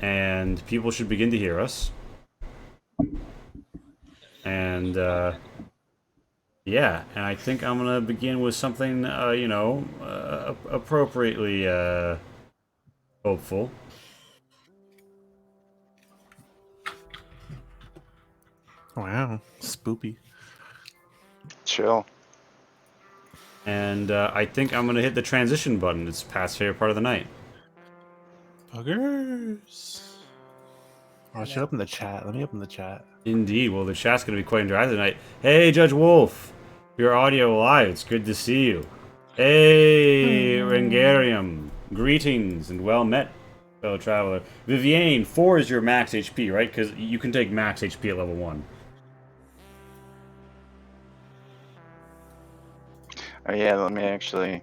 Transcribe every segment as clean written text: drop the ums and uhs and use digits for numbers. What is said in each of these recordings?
and people should begin to hear us. And yeah, and I think I'm gonna begin with something, appropriately hopeful. Wow, spoopy. Chill. And I think I'm gonna hit the transition button. It's past favorite part of the night. Buggers. Oh, I should open the chat. Let me open the chat. Indeed. Well, the chat's gonna be quite interactive tonight. Hey, Judge Wolf, your audio live. It's good to see you. Hey, Rengarium. Greetings and well met, fellow traveler. Viviane, 4 is your max HP, right? Because you can take max HP at level 1. Oh yeah, let me actually,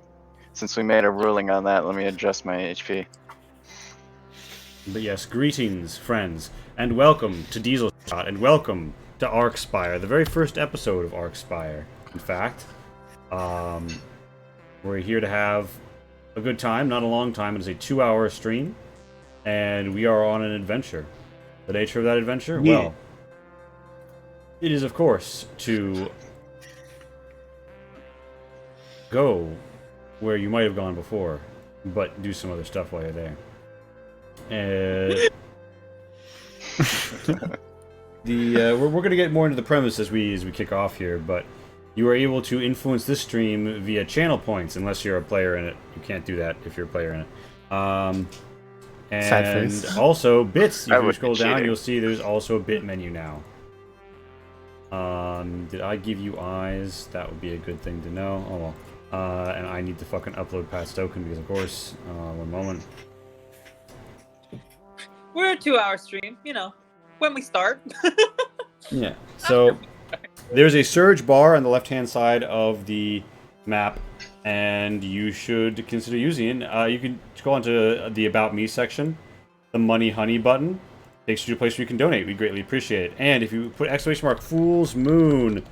since we made a ruling on that, let me adjust my HP. But yes, greetings, friends, and welcome to Diesel Shot, and welcome to Arkspire, the very first episode of Arkspire. In fact, we're here to have a good time, not a long time. It is a 2-hour stream, and we are on an adventure. The nature of that adventure? Yeah. Well, it is, of course, to go where you might have gone before, but do some other stuff while you're there. We're going to get more into the premise as we kick off here, but you are able to influence this stream via channel points, unless you're a player in it. You can't do that if you're a player in it. Sad And face. also bits. If I you would scroll be down, cheating. you'll see there's also a bit menu now. Did I give you eyes? That would be a good thing to know. Oh well. And I need to fucking upload Pat Stoken because, of course, one moment. We're a 2-hour stream, when we start. Yeah. So there's a surge bar on the left-hand side of the map, and you should consider using it. You can go onto the About Me section. The Money Honey button takes you to a place where you can donate. We greatly appreciate it. And if you put ! Fool's Moon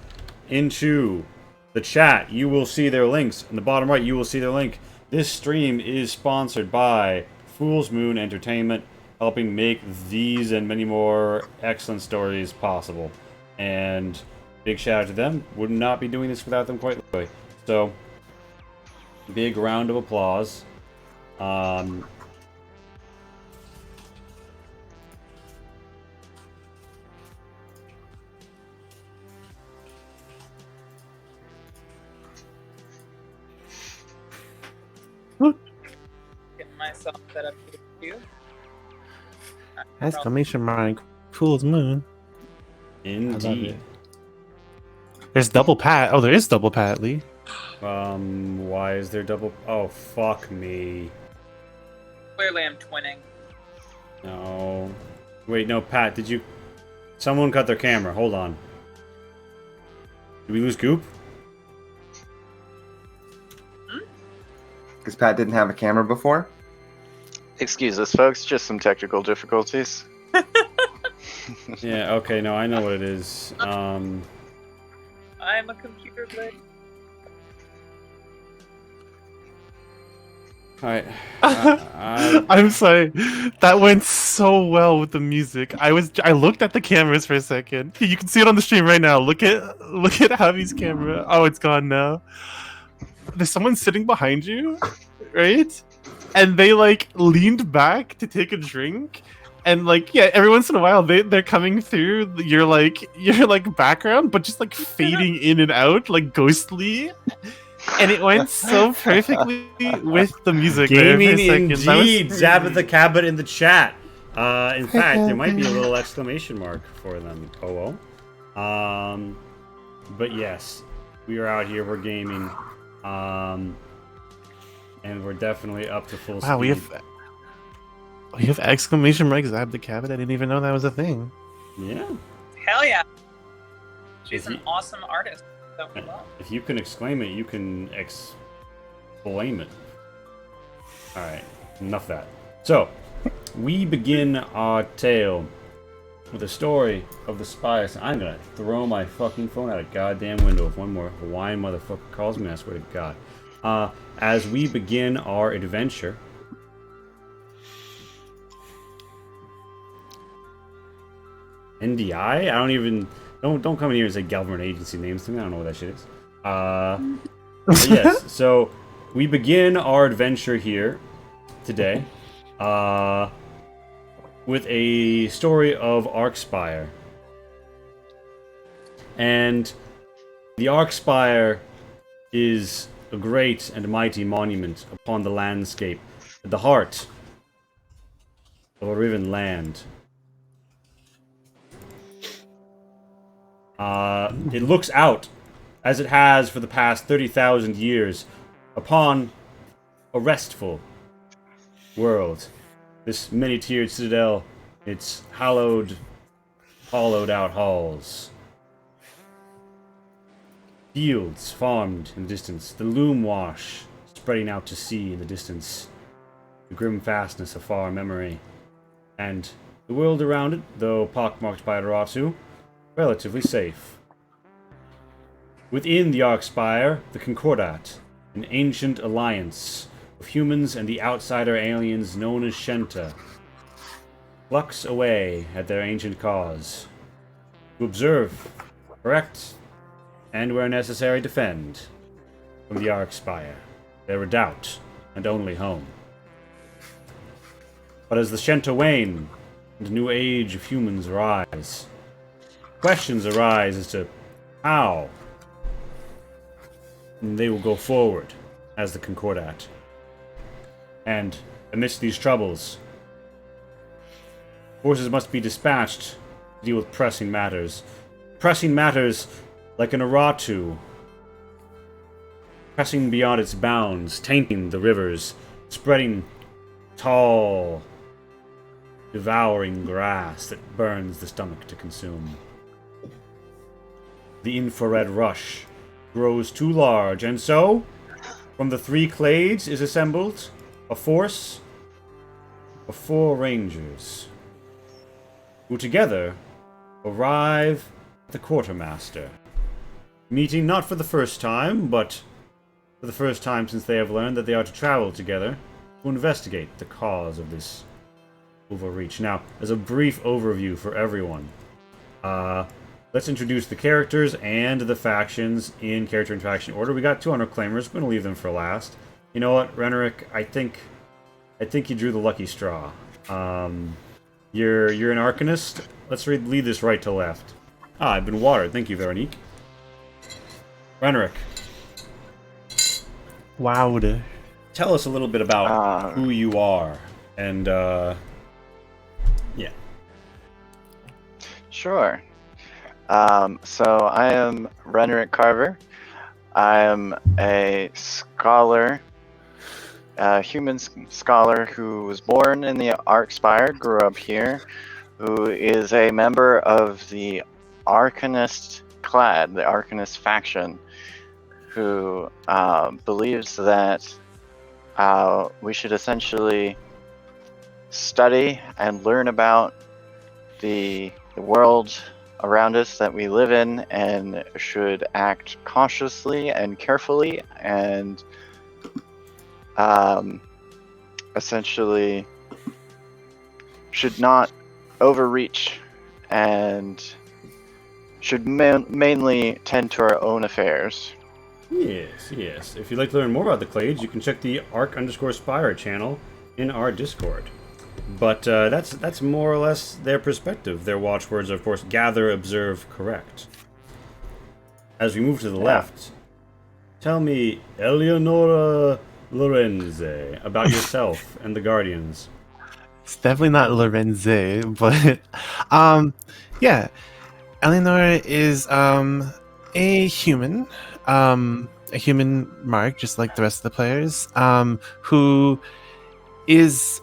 into the chat, you will see their links. In the bottom right, you will see their link. This stream is sponsored by Fool's Moon Entertainment, helping make these and many more excellent stories possible. And big shout out to them. Would not be doing this without them, quite literally. So, big round of applause. Getting myself set up for the queue. Exclamation mark. Fool's Moon. I love Indeed. it. There's double pat. Oh, there is double pat, Lee. Why is there double? Oh, fuck me. Clearly, I'm twinning. No. Wait, no, Pat, did you... Someone cut their camera. Hold on. Did we lose Goop? Because Pat didn't have a camera before. Excuse us, folks, just some technical difficulties. Yeah, okay, no, I know what it is. I'm a computer blade. Alright. I'm sorry. That went so well with the music. I looked at the cameras for a second. You can see it on the stream right now. Look at Javi's camera. Oh, it's gone now. There's someone sitting behind you, right? And they leaned back to take a drink. And every once in a while they're coming through your background, but just fading in and out, ghostly. And it went so perfectly with the music. Gaming there for a second. indeed! Zabba Cabot in the chat. In fact, there might be a little exclamation mark for them, Powo. But yes, we are out here, we're gaming. And we're definitely up to full speed. Wow, we have exclamation mark Zab the Cabot. I didn't even know that was a thing. Yeah. Hell yeah. She's If an you- awesome artist that we love. If you can exclaim it, you can explain it. Alright, enough of that. So, we begin our tale with the story of the spies. I'm gonna throw my fucking phone out a goddamn window if one more Hawaiian motherfucker calls me, I swear to God. As we begin our adventure, NDI? Don't come in here and say government agency names to me. I don't know what that shit is. But yes, so we begin our adventure here today with a story of Arkspire. And the Arkspire is a great and mighty monument upon the landscape at the heart of a riven land. It looks out, as it has for the past 30,000 years, upon a restful world. This many-tiered citadel, its hollowed out halls. Fields farmed in the distance, the loom wash spreading out to sea in the distance, the grim fastness of far memory, and the world around it, though pockmarked by Aratu, relatively safe. Within the Arkspire, the Concordat, an ancient alliance of humans and the outsider aliens known as Shenta, plucks away at their ancient cause, to observe, correct, and where necessary defend, from the Arkspire, their redoubt and only home. But as the Shenta wane, and a new age of humans rise, questions arise as to how they will go forward as the Concordat. And amidst these troubles, forces must be dispatched to deal with pressing matters. Pressing matters like an Aratu, pressing beyond its bounds, tainting the rivers, spreading tall, devouring grass that burns the stomach to consume. The infrared rush grows too large, and so, from the three clades is assembled a force of 4 rangers, who together arrive at the quartermaster, meeting not for the first time, but for the first time since they have learned that they are to travel together to investigate the cause of this overreach. Now, as a brief overview for everyone, let's introduce the characters and the factions in character interaction order. We got 200 claimers. We're gonna leave them for last. You know what, Renerick? I think you drew the lucky straw. You're an Arcanist. Let's lead this right to left. I've been watered. Thank you, Veronique. Renerick, Wowed. tell us a little bit about who you are, and yeah. Sure. So I am Renerick Carver. I am a scholar, a human scholar who was born in the Arkspire, grew up here, who is a member of the Arcanist Clad, the Arcanist faction, who believes that we should essentially study and learn about the world around us that we live in, and should act cautiously and carefully, and essentially should not overreach, and should mainly tend to our own affairs. Yes. If you'd like to learn more about the Clades, you can check the Arc_Spire channel in our Discord. But that's more or less their perspective. Their watchwords are, of course, gather, observe, correct. As we move to the left, tell me, Eleonora Lorenze, about yourself and the Guardians. It's definitely not Lorenze, but yeah, Eleanor is a human mark, just like the rest of the players, who is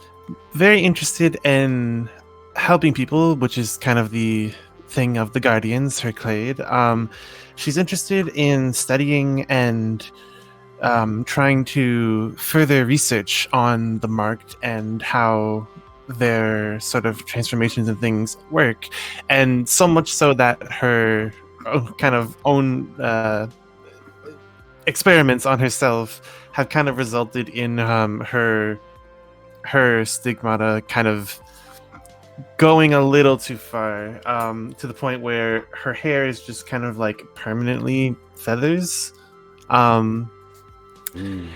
very interested in helping people, which is kind of the thing of the Guardians, her clade. She's interested in studying and trying to further research on the marked and how their sort of transformations and things work, and so much so that her kind of own experiments on herself have kind of resulted in her stigmata kind of going a little too far, to the point where her hair is just kind of like permanently feathers. Um, Mm.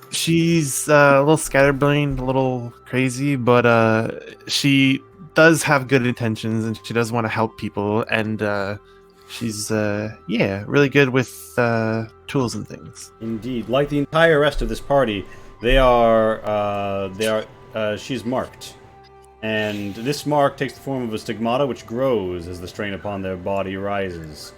she's a little scatterbrained, a little crazy, but she does have good intentions and she does want to help people. And she's really good with tools and things. Indeed, like the entire rest of this party, she's marked. And this mark takes the form of a stigmata which grows as the strain upon their body rises,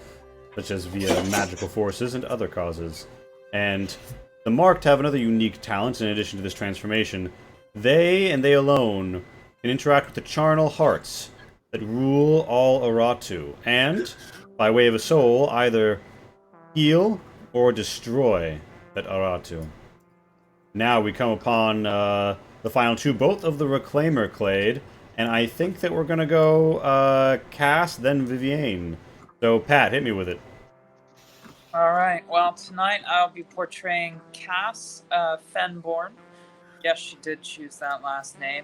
such as via magical forces and other causes. And the marked have another unique talent in addition to this transformation. They, and they alone, can interact with the charnel hearts that rule all Aratu, and, by way of a soul, either heal or destroy that Aratu. Now we come upon the final two, both of the Reclaimer Clade, and I think that we're gonna go Cass, then Vivienne. So Pat, hit me with it. All right. Well, tonight I'll be portraying Cass Fenborn. Yes, she did choose that last name,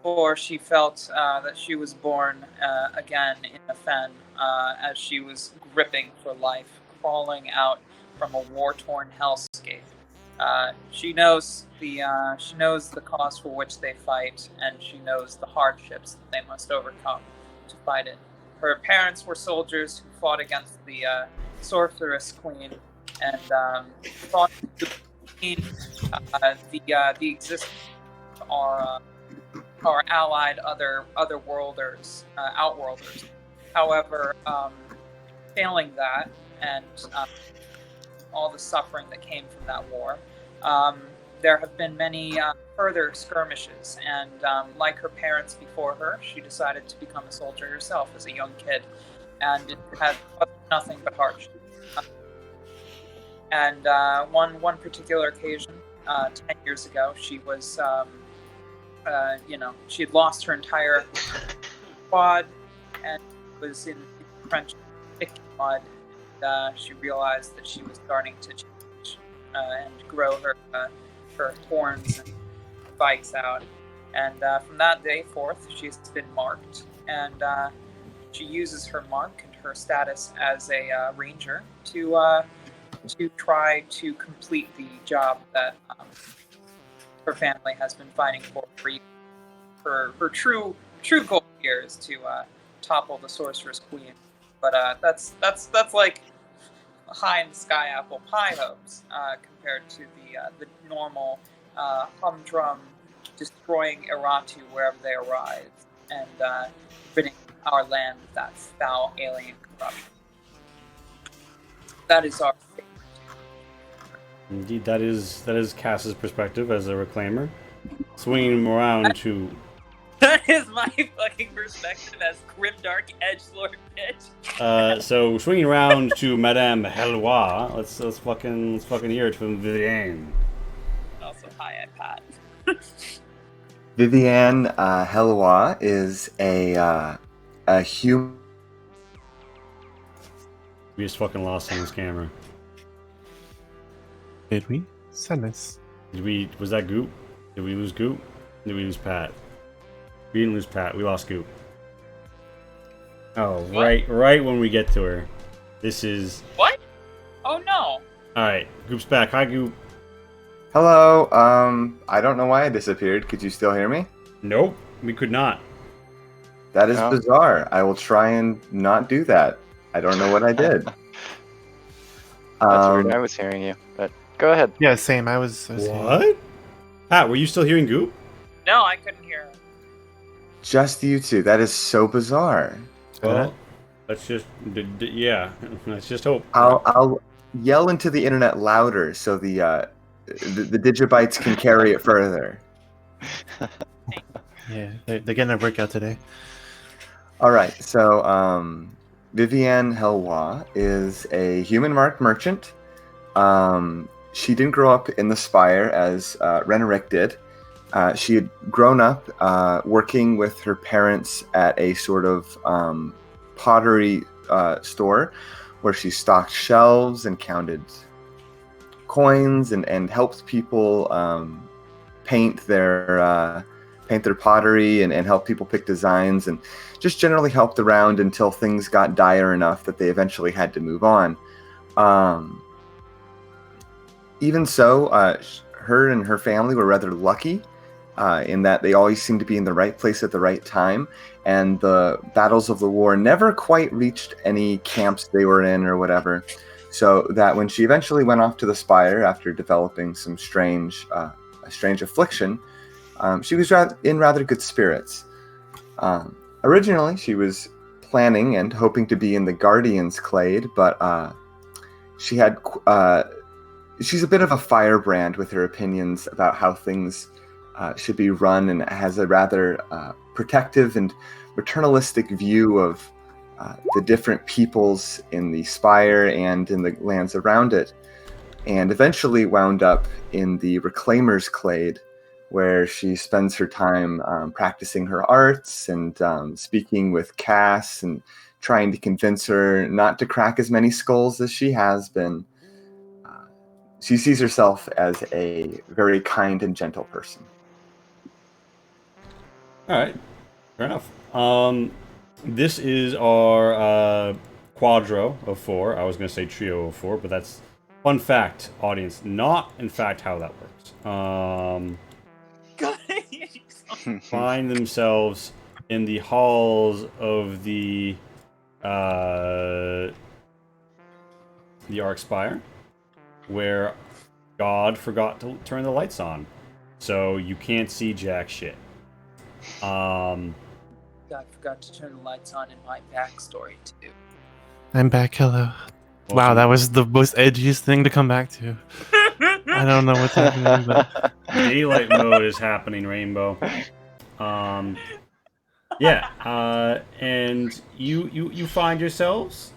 for she felt that she was born again in a fen, as she was gripping for life, crawling out from a war-torn hellscape. She knows the cause for which they fight, and she knows the hardships that they must overcome to fight it. Her parents were soldiers who fought against the sorceress queen, and fought the queen, the existence of our allied other worlders, outworlders. However, failing that, and all the suffering that came from that war, there have been many further skirmishes, and like her parents before her, she decided to become a soldier herself as a young kid, and it had nothing but hardship. And one particular occasion, 10 years ago, she was, she had lost her entire quad, and was in French thick mud. She realized that she was starting to change and grow her horns and spikes out. And from that day forth, she's been marked, and she uses her mark and her status as a ranger to try to complete the job that her family has been fighting for years. Her true goal here is to topple the sorceress queen. But that's like high in the sky apple pie hopes compared to the normal humdrum destroying Aratu wherever they arrive, and ridding our land of that foul alien corruption. That is our fate. Indeed, that is Cass's perspective as a reclaimer. Swinging him around to... That is my fucking perspective as grimdark edgelord bitch. So swinging around to Madame Helwa, let's fucking hear it from Vivienne. Also, hi, I'm Pat. Vivienne Helwa is a human. We just fucking lost on this camera. Did we? Sadness. Was that Goop? Did we lose Goop? Did we lose Pat? We didn't lose Pat. We lost Goop. Oh, What? right when we get to her. This is... What? Oh no. Alright, Goop's back. Hi, Goop. Hello. I don't know why I disappeared. Could you still hear me? Nope, we could not. That is No. bizarre. I will try and not do that. I don't know what I did. That's weird. I was hearing you, but go ahead. Yeah, same. I was What? Pat, were you still hearing Goop? No, I couldn't hear her. Just you two. That is so bizarre. Well, let's just... yeah, let's just hope. I'll yell into the internet louder so the digibytes can carry it further. Yeah, they're getting a workout today. All right, so Vivienne Helwa is a human marked merchant. She didn't grow up in the Spire as Renerick did. She had grown up working with her parents at a sort of pottery store where she stocked shelves and counted coins and helped people paint their paint their pottery and help people pick designs and just generally helped around until things got dire enough that they eventually had to move on. Even so, her and her family were rather lucky in that they always seemed to be in the right place at the right time, and the battles of the war never quite reached any camps they were in or whatever. So that when she eventually went off to the Spire after developing some a strange affliction, she was in rather good spirits. Originally, she was planning and hoping to be in the Guardians Clade, but she's a bit of a firebrand with her opinions about how things should be run, and has a rather protective and paternalistic view of the different peoples in the Spire and in the lands around it, and eventually wound up in the Reclaimers Clade, where she spends her time practicing her arts and speaking with Cass and trying to convince her not to crack as many skulls as she has been. She sees herself as a very kind and gentle person. All right, fair enough. This is our quadro of 4. I was going to say trio of 4, but that's fun fact, audience. Not, in fact, how that works. Find themselves in the halls of the Arkspire, where God forgot to turn the lights on, so you can't see jack shit. God forgot to turn the lights on in my backstory too. I'm back. Hello. Wow, that was the most edgiest thing to come back to. I don't know what's happening, but Daylight mode is happening, Rainbow. Yeah, and you find yourselves,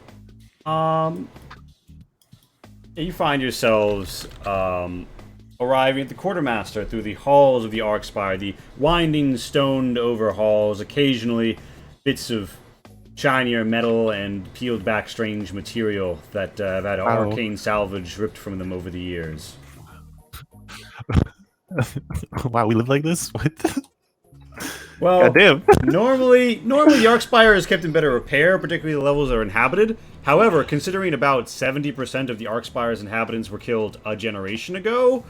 arriving at the Quartermaster through the halls of the Arkspire, the winding stoned-over halls, occasionally bits of shinier metal and peeled-back strange material that arcane salvage ripped from them over the years. wow, we live like this? What? Well, goddamn. normally the Arkspire is kept in better repair, particularly the levels that are inhabited. However, considering about 70% of the Arkspire's inhabitants were killed a generation ago,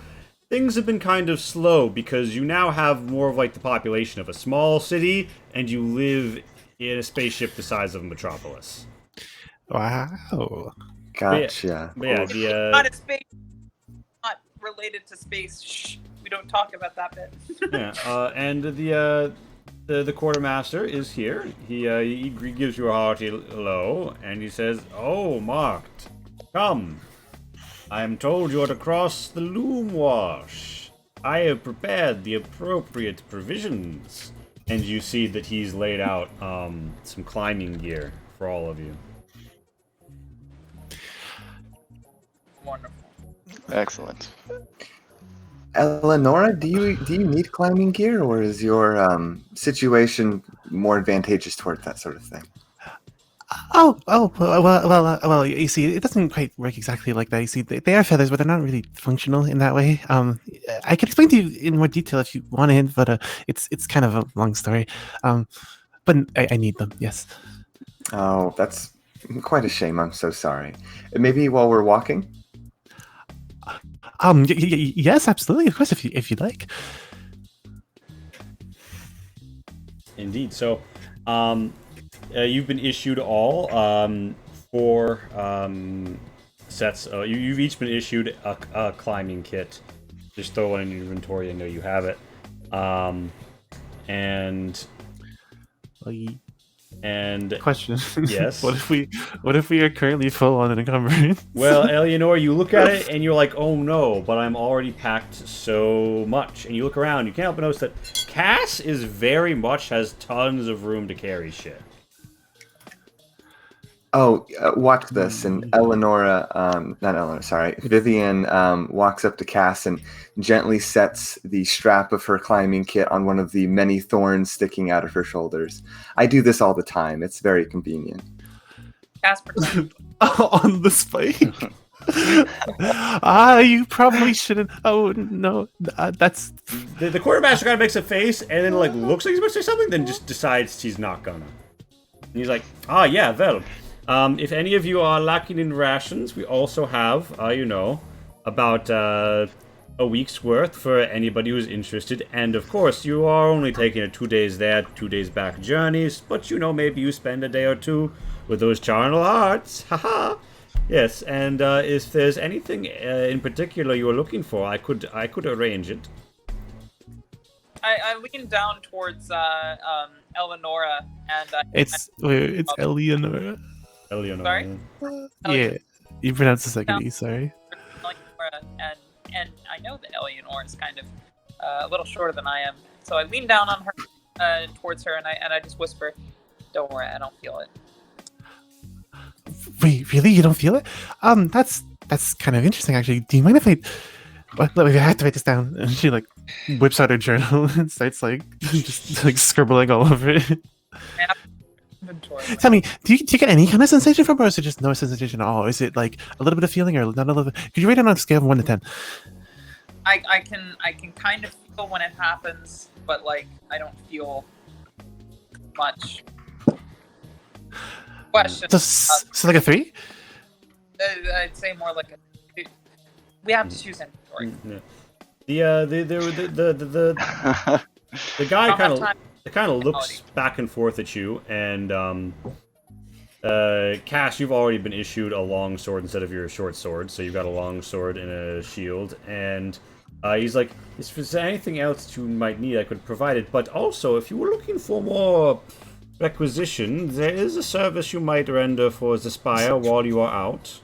things have been kind of slow because you now have more of like the population of a small city, and you live in a spaceship the size of a metropolis. Wow. Gotcha. Not a space, not related to space. Shh, we don't talk about that bit. Yeah, and the Quartermaster is here. He gives you a hearty hello, and he says, "Oh, Marked, come. I am told you are to cross the Loom Wash. I have prepared the appropriate provisions." And you see that he's laid out some climbing gear for all of you. Wonderful. Excellent. Eleonora, do you need climbing gear, or is your situation more advantageous towards that sort of thing? Well. You see, it doesn't quite work exactly like that. You see, they are feathers, but they're not really functional in that way. I can explain to you in more detail if you want it, but it's kind of a long story. But I need them. Yes. Oh, that's quite a shame. I'm so sorry. Maybe while we're walking. Yes, absolutely. Of course, if you'd like. Indeed. So, you've been issued all 4 sets. You've each been issued a climbing kit. Just throw one in your inventory. I know you have it. And question. Yes. What if we are currently full on encumbrance? Well, Eleonora, you look at it and you're like, "Oh no!" But I'm already packed so much. And you look around, you can't help but notice that Cass is very much has tons of room to carry shit. Oh, watch this. And Vivian walks up to Cass and gently sets the strap of her climbing kit on one of the many thorns sticking out of her shoulders. I do this all the time. It's very convenient. Casper. On the spike? You probably shouldn't. Oh no, that's The quartermaster kind of makes a face and then like looks like he's about to say something, then just decides he's not gonna. And he's like, yeah, well, if any of you are lacking in rations, we also have, about a week's worth for anybody who's interested. And of course, you are only taking a 2 days there, 2 days back journeys, but maybe you spend a day or two with those charnel hearts. Haha. Yes, and if there's anything in particular you are looking for, I could arrange it. I lean down towards Eleonora and it's Eleonora. Eleonora. Sorry? Yeah, you pronounced the second E. Sorry. Eleonora, and I know that Eleonora is kind of a little shorter than I am, so I lean down on her towards her, and I just whisper, "Don't worry, I don't feel it." Wait, really? You don't feel it? That's kind of interesting, actually. Do you mind if I have to write this down? And she like whips out her journal and starts like just like scribbling all over it. Inventory. Tell me, do you get any kind of sensation from her, or is it just no sensation at all? Is it like a little bit of feeling, or not a little bit? Could you rate it on a scale of 1 to 10? I can kind of feel when it happens, but like I don't feel much. Question. So like a 3? I'd say more like a. We have to choose inventory. Yeah. The guy kind of looks back and forth at you, and Cass, you've already been issued a long sword instead of your short sword, so you've got a long sword and a shield, and he's like, if there's anything else that you might need, I could provide it, but also, if you were looking for more requisition, there is a service you might render for the Spire while you are out.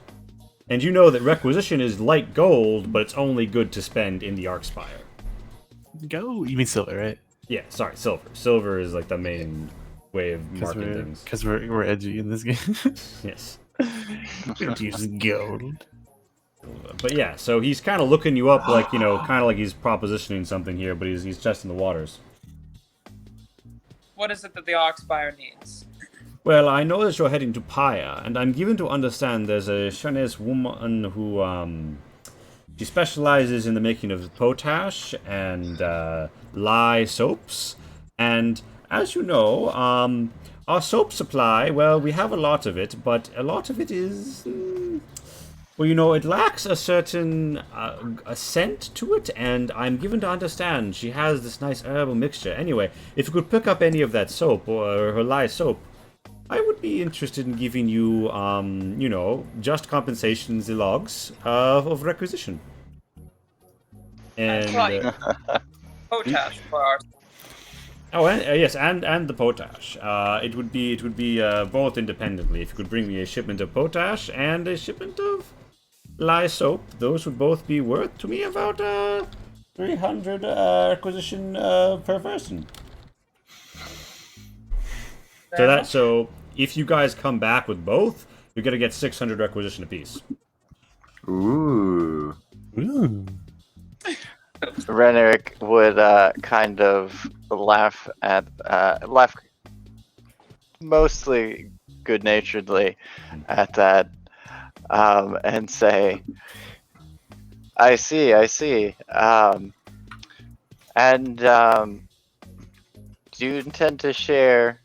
And you know that requisition is like gold, but it's only good to spend in the Arcspire. Go. You mean silver, right? Yeah, sorry, silver. Silver is like the main way of marking things. Because we're edgy in this game. Yes. We don't use gold. But yeah, so he's kind of looking you up like, kind of like he's propositioning something here, but he's testing the waters. What is it that the Oxfire needs? Well, I know that you're heading to Pyre, and I'm given to understand there's a Chinese woman who, she specializes in the making of potash and lye soaps. And as you know, our soap supply, well, we have a lot of it, but a lot of it is, it lacks a certain a scent to it, and I'm given to understand she has this nice herbal mixture. Anyway, if you could pick up any of that soap, or her lye soap, I would be interested in giving you, just compensation the logs of requisition. And Potash for our. Oh, and, yes, and the potash. It would be both independently. If you could bring me a shipment of potash and a shipment of lye soap, those would both be worth to me about 300 acquisition per person. So if you guys come back with both, you're gonna get 600 requisition apiece. Ooh. Renerick would kind of laugh mostly good-naturedly at that, and say, I see. Do you intend to share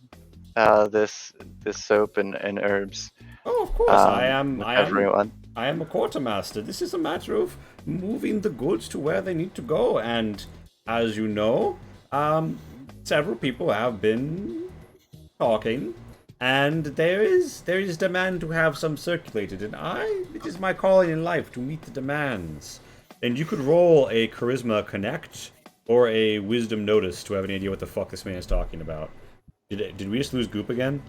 this soap and herbs? Oh, of course. I am everyone. I am a quartermaster. This is a matter of moving the goods to where they need to go, and as you know, several people have been talking, and there is demand to have some circulated, and it is my calling in life to meet the demands. And you could roll a Charisma Connect or a Wisdom Notice to have any idea what the fuck this man is talking about. Did we just lose Goop again?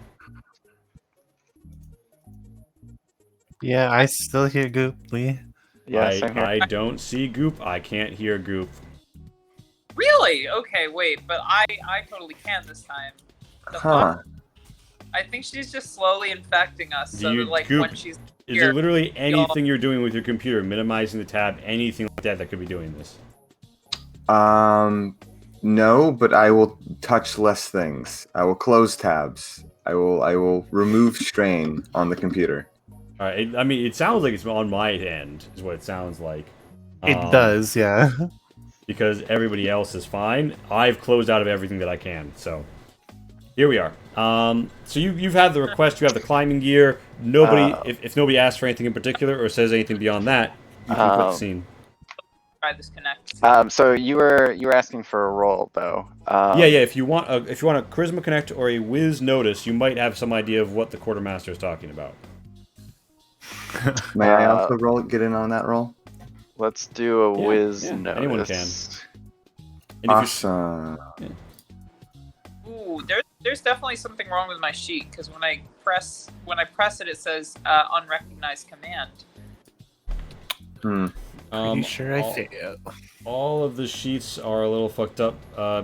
Yeah, I still hear Goop, Lee. Yes, I don't see Goop. I can't hear Goop. Really? Okay, wait, but I totally can this time. The fuck? I think she's just slowly infecting us, so that, like, Goop, when she's is there literally anything you're doing with your computer, minimizing the tab, anything like that could be doing this? No, but I will touch less things. I will close tabs. I will remove strain on the computer. All right. I mean, it sounds like it's on my end, is what it sounds like. It does, yeah. Because everybody else is fine. I've closed out of everything that I can, so here we are. So you've had the request. You have the climbing gear. Nobody, if nobody asks for anything in particular or says anything beyond that, you can quit the scene. Try this connect. So you were asking for a roll though. Yeah. If you want a charisma connect or a whiz notice, you might have some idea of what the quartermaster is talking about. May I also get in on that roll? Let's do a whiz yeah, notice. anyone can. And Awesome. Ooh, there's definitely something wrong with my sheet because when I press it, it says unrecognized command. Pretty sure I failed. All of the sheets are a little fucked up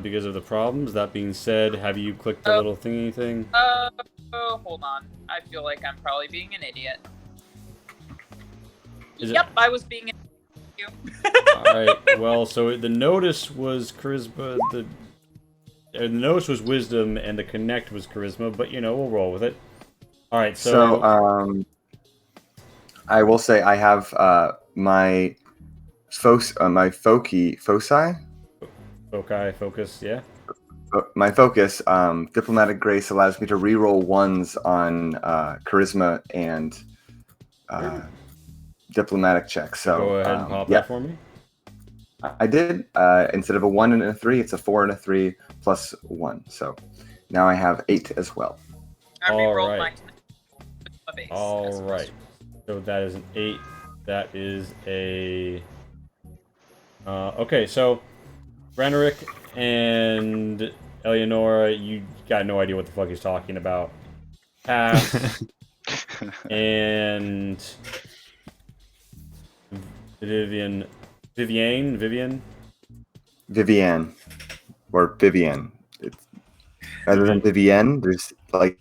because of the problems. That being said, have you clicked the little thingy thing? Oh, hold on. I feel like I'm probably being an idiot. Is Yep, I was being an idiot. Alright, well, so the notice was charisma, the notice was wisdom, and the connect was charisma, but, you know, we'll roll with it. Alright, so... I will say I have my foci, focus, yeah? My focus, Diplomatic Grace allows me to reroll ones on charisma and diplomatic checks. So go ahead and pop that for me. I did. Instead of a 1 and a 3, it's a 4 and a 3 plus 1. So now I have 8 as well. I rerolled my base. All right. So that is an 8. That is a... okay, so Renerick and Eleonora, you got no idea what the fuck he's talking about. Cass and Vivian, or Vivian. It's, rather than Vivienne, there's like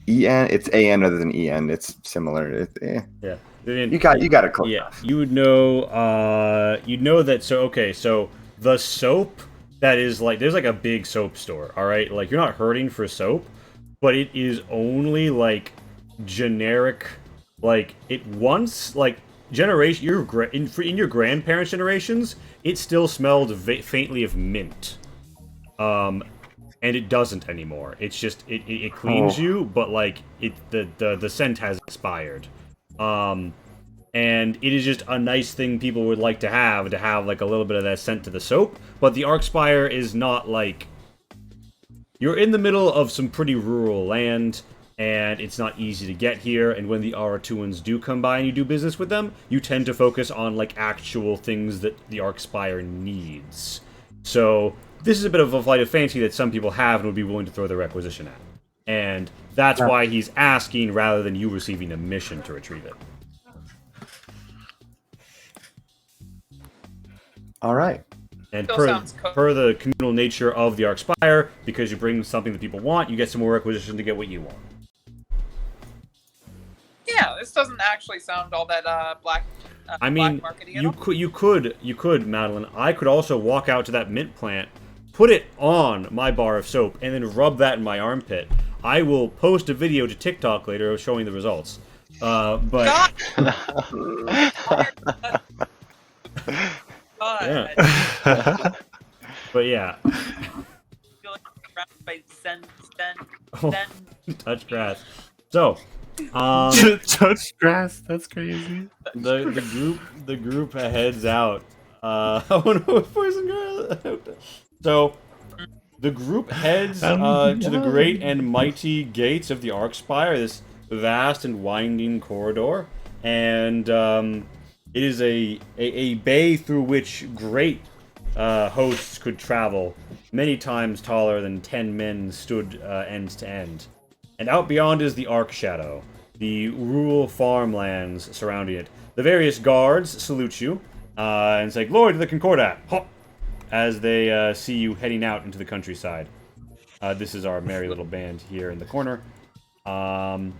En. It's An rather than En. It's similar. Yeah, Vivian. You got it close. Yeah, you would know. You know that. So okay, so the soap that is like there's like a big soap store. All right, like you're not hurting for soap, but it is only like generic. Like it once like. Generation, in your grandparents' generations, it still smelled faintly of mint, and it doesn't anymore. It's just it cleans you, but like the scent has expired, and it is just a nice thing people would like to have like a little bit of that scent to the soap. But the Arkspire is not like you're in the middle of some pretty rural land. And it's not easy to get here, and when the Aratuans do come by and you do business with them, you tend to focus on, like, actual things that the Arkspire needs. So, this is a bit of a flight of fancy that some people have and would be willing to throw their requisition at. And that's why he's asking rather than you receiving a mission to retrieve it. Alright. And per the communal nature of the Arkspire, because you bring something that people want, you get some more requisition to get what you want. Yeah, this doesn't actually sound all that black. I mean, you could, Madeline. I could also walk out to that mint plant, put it on my bar of soap, and then rub that in my armpit. I will post a video to TikTok later of showing the results. But yeah. But yeah. Touch grass. So. Touch grass. That's crazy. The group heads out. I want to know if boys and girls. So the group heads to the great and mighty gates of the Arkspire. This vast and winding corridor, and it is a bay through which great hosts could travel. Many times taller than 10 men stood end to end. And out beyond is the Ark Shadow, the rural farmlands surrounding it. The various guards salute you and say, "Glory to the Concordat!" Hop! As they see you heading out into the countryside. This is our merry little band here in the corner. And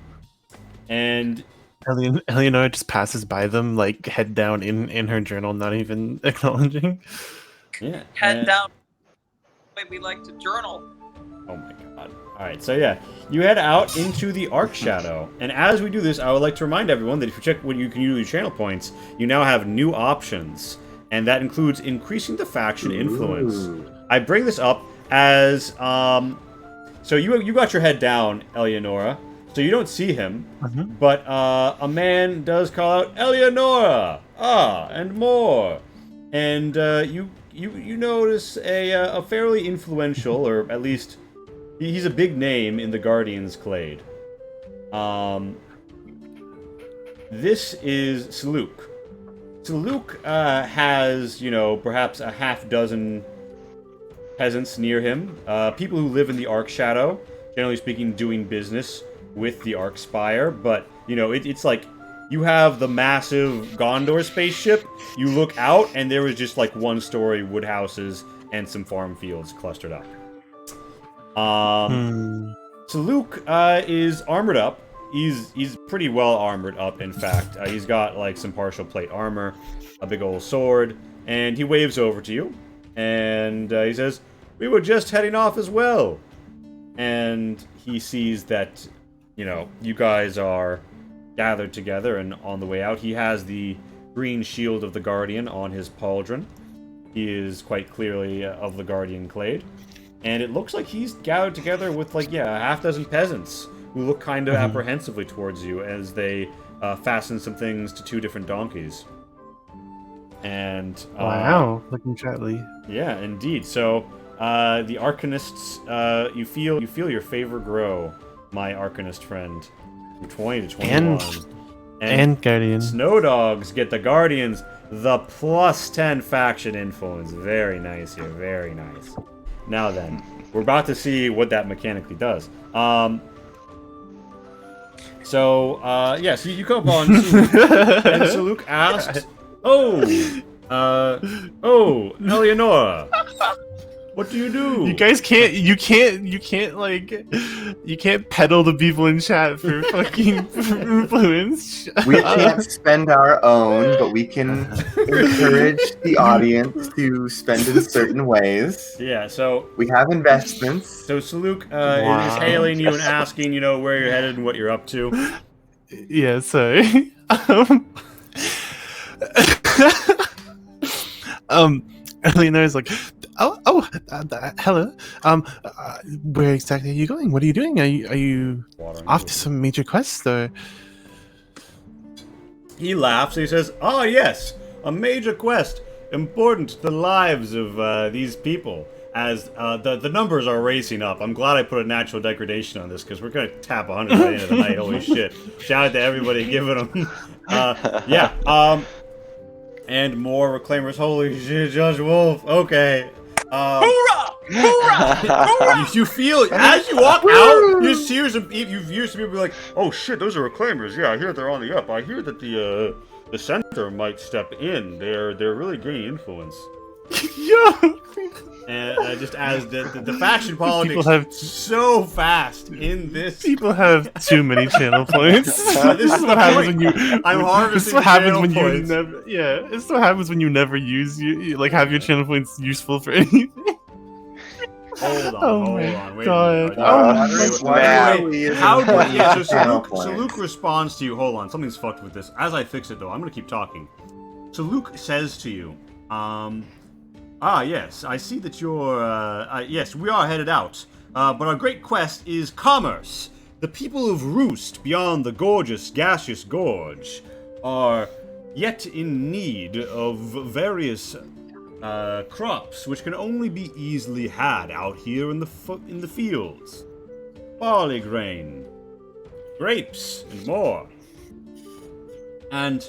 Eleonora just passes by them, like head down in her journal, not even acknowledging. Yeah. Head down. The way we like to journal. Oh my god. All right, so yeah, you head out into the Arc Shadow, and as we do this, I would like to remind everyone that if you check what you can use your channel points, you now have new options, and that includes increasing the faction influence. Ooh. I bring this up as so you got your head down, Eleonora, so you don't see him, but a man does call out Eleonora, and more, and you notice a fairly influential, or at least. He's a big name in the Guardians Clade. This is Saluk. Saluk has, perhaps a half dozen peasants near him. People who live in the Arc Shadow, generally speaking, doing business with the Arc Spire. But, it's like you have the massive Gondor spaceship. You look out, and there is just like one-story wood houses and some farm fields clustered up. Saluk is armored up. He's pretty well armored up, in fact. He's got like some partial plate armor, a big old sword, and he waves over to you, and he says, "We were just heading off as well." And he sees that, you guys are gathered together and on the way out. He has the green shield of the Guardian on his pauldron. He is quite clearly of the Guardian Clade. And it looks like he's gathered together with, a half dozen peasants who look kind of apprehensively towards you as they fasten some things to two different donkeys. And wow, looking chatly. Yeah, indeed. So the Arcanists, you feel your favor grow, my Arcanist friend, from 20 to 21. And Guardian. Snow Dogs get the Guardians the +10 faction influence. Very nice here, very nice. Now then, we're about to see what that mechanically does. So you come upon Saluk, and Saluk asks, Eleonora, what do you do? You guys can't peddle the people in chat for fucking influence. We can't spend our own, but we can encourage the audience to spend in certain ways. Yeah, so we have investments. So Saluk is hailing you and asking, where you're headed and what you're up to. Yeah, sorry. Eleanor's like, hello. Where exactly are you going? What are you doing? Are you off to some major quest or? He laughs and he says, "Oh yes, a major quest, important to the lives of these people. As the numbers are racing up. I'm glad I put a natural degradation on this because we're gonna tap 100 by the end of the night. Holy shit! Shout out to everybody giving them. And more reclaimers. Holy shit, Judge Wolf. Okay. Hoorah! Hoorah! Hoorah! You feel as you walk out, you hear some people be like, "Oh shit, those are reclaimers. Yeah, I hear they're on the up. I hear that the center might step in. They're really gaining influence." Yeah. And just as the faction politics so fast in this, people have too many channel points. This is what happens when you. I'm harvesting. This is what happens when points. you never. Yeah, this is what happens when you never use have your channel points useful for anything. Hold on, Oh hold my on, wait God. a Oh minute. How do so Channel Saluk responds to you. Hold on, something's fucked with this. As I fix it though, I'm gonna keep talking. Saluk says to you, yes, I see that you're, yes, we are headed out. But our great quest is commerce. The people of Roost, beyond the gorgeous gaseous gorge, are yet in need of various crops, which can only be easily had out here in the fields. Barley grain, grapes, and more. And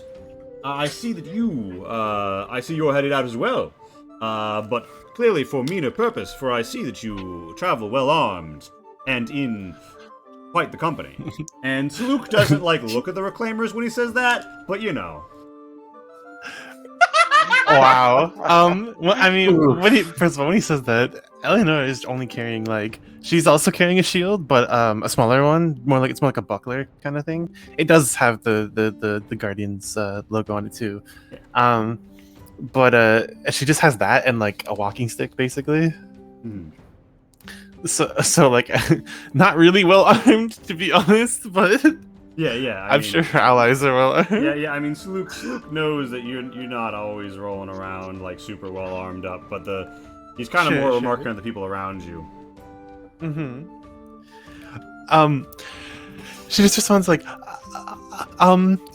I see that you're headed out as well. But clearly for meaner purpose, for I see that you travel well armed and in quite the company. And Saluk doesn't look at the reclaimers when he says that, but Wow. Well, I mean, first of all, when he says that, Eleanor is only carrying she's also carrying a shield, but a smaller one, it's more like a buckler kind of thing. It does have the Guardians logo on it too. But she just has that and a walking stick basically. So like, not really well armed to be honest, but Yeah. I'm sure our allies are well armed. Yeah. I mean, Saluk knows that you're not always rolling around like super well armed up, but he's kind of Sure, more sure. remarking on the people around you. She just responds like,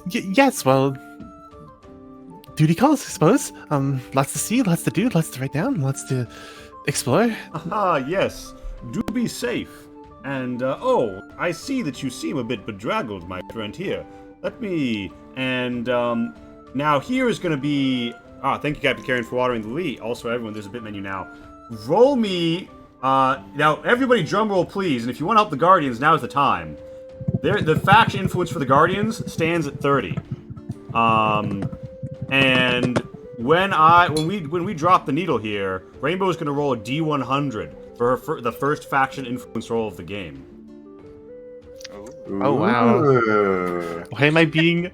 yes, well, duty calls, I suppose. Lots to see, lots to do, lots to write down, lots to explore. Ah, yes. Do be safe. And, oh, I see that you seem a bit bedraggled, my friend. Here, let me... And, now here is going to be... Ah, thank you, Captain Karen, for watering the Lee. Also, everyone, there's a bit menu now. Roll me... now, everybody drum roll, please. And if you want to help the Guardians, now's the time. The faction influence for the Guardians stands at 30. And when we drop the needle here, Rainbow's going to roll a D100 for the first faction influence roll of the game. Oh, wow. Ooh. Why am I being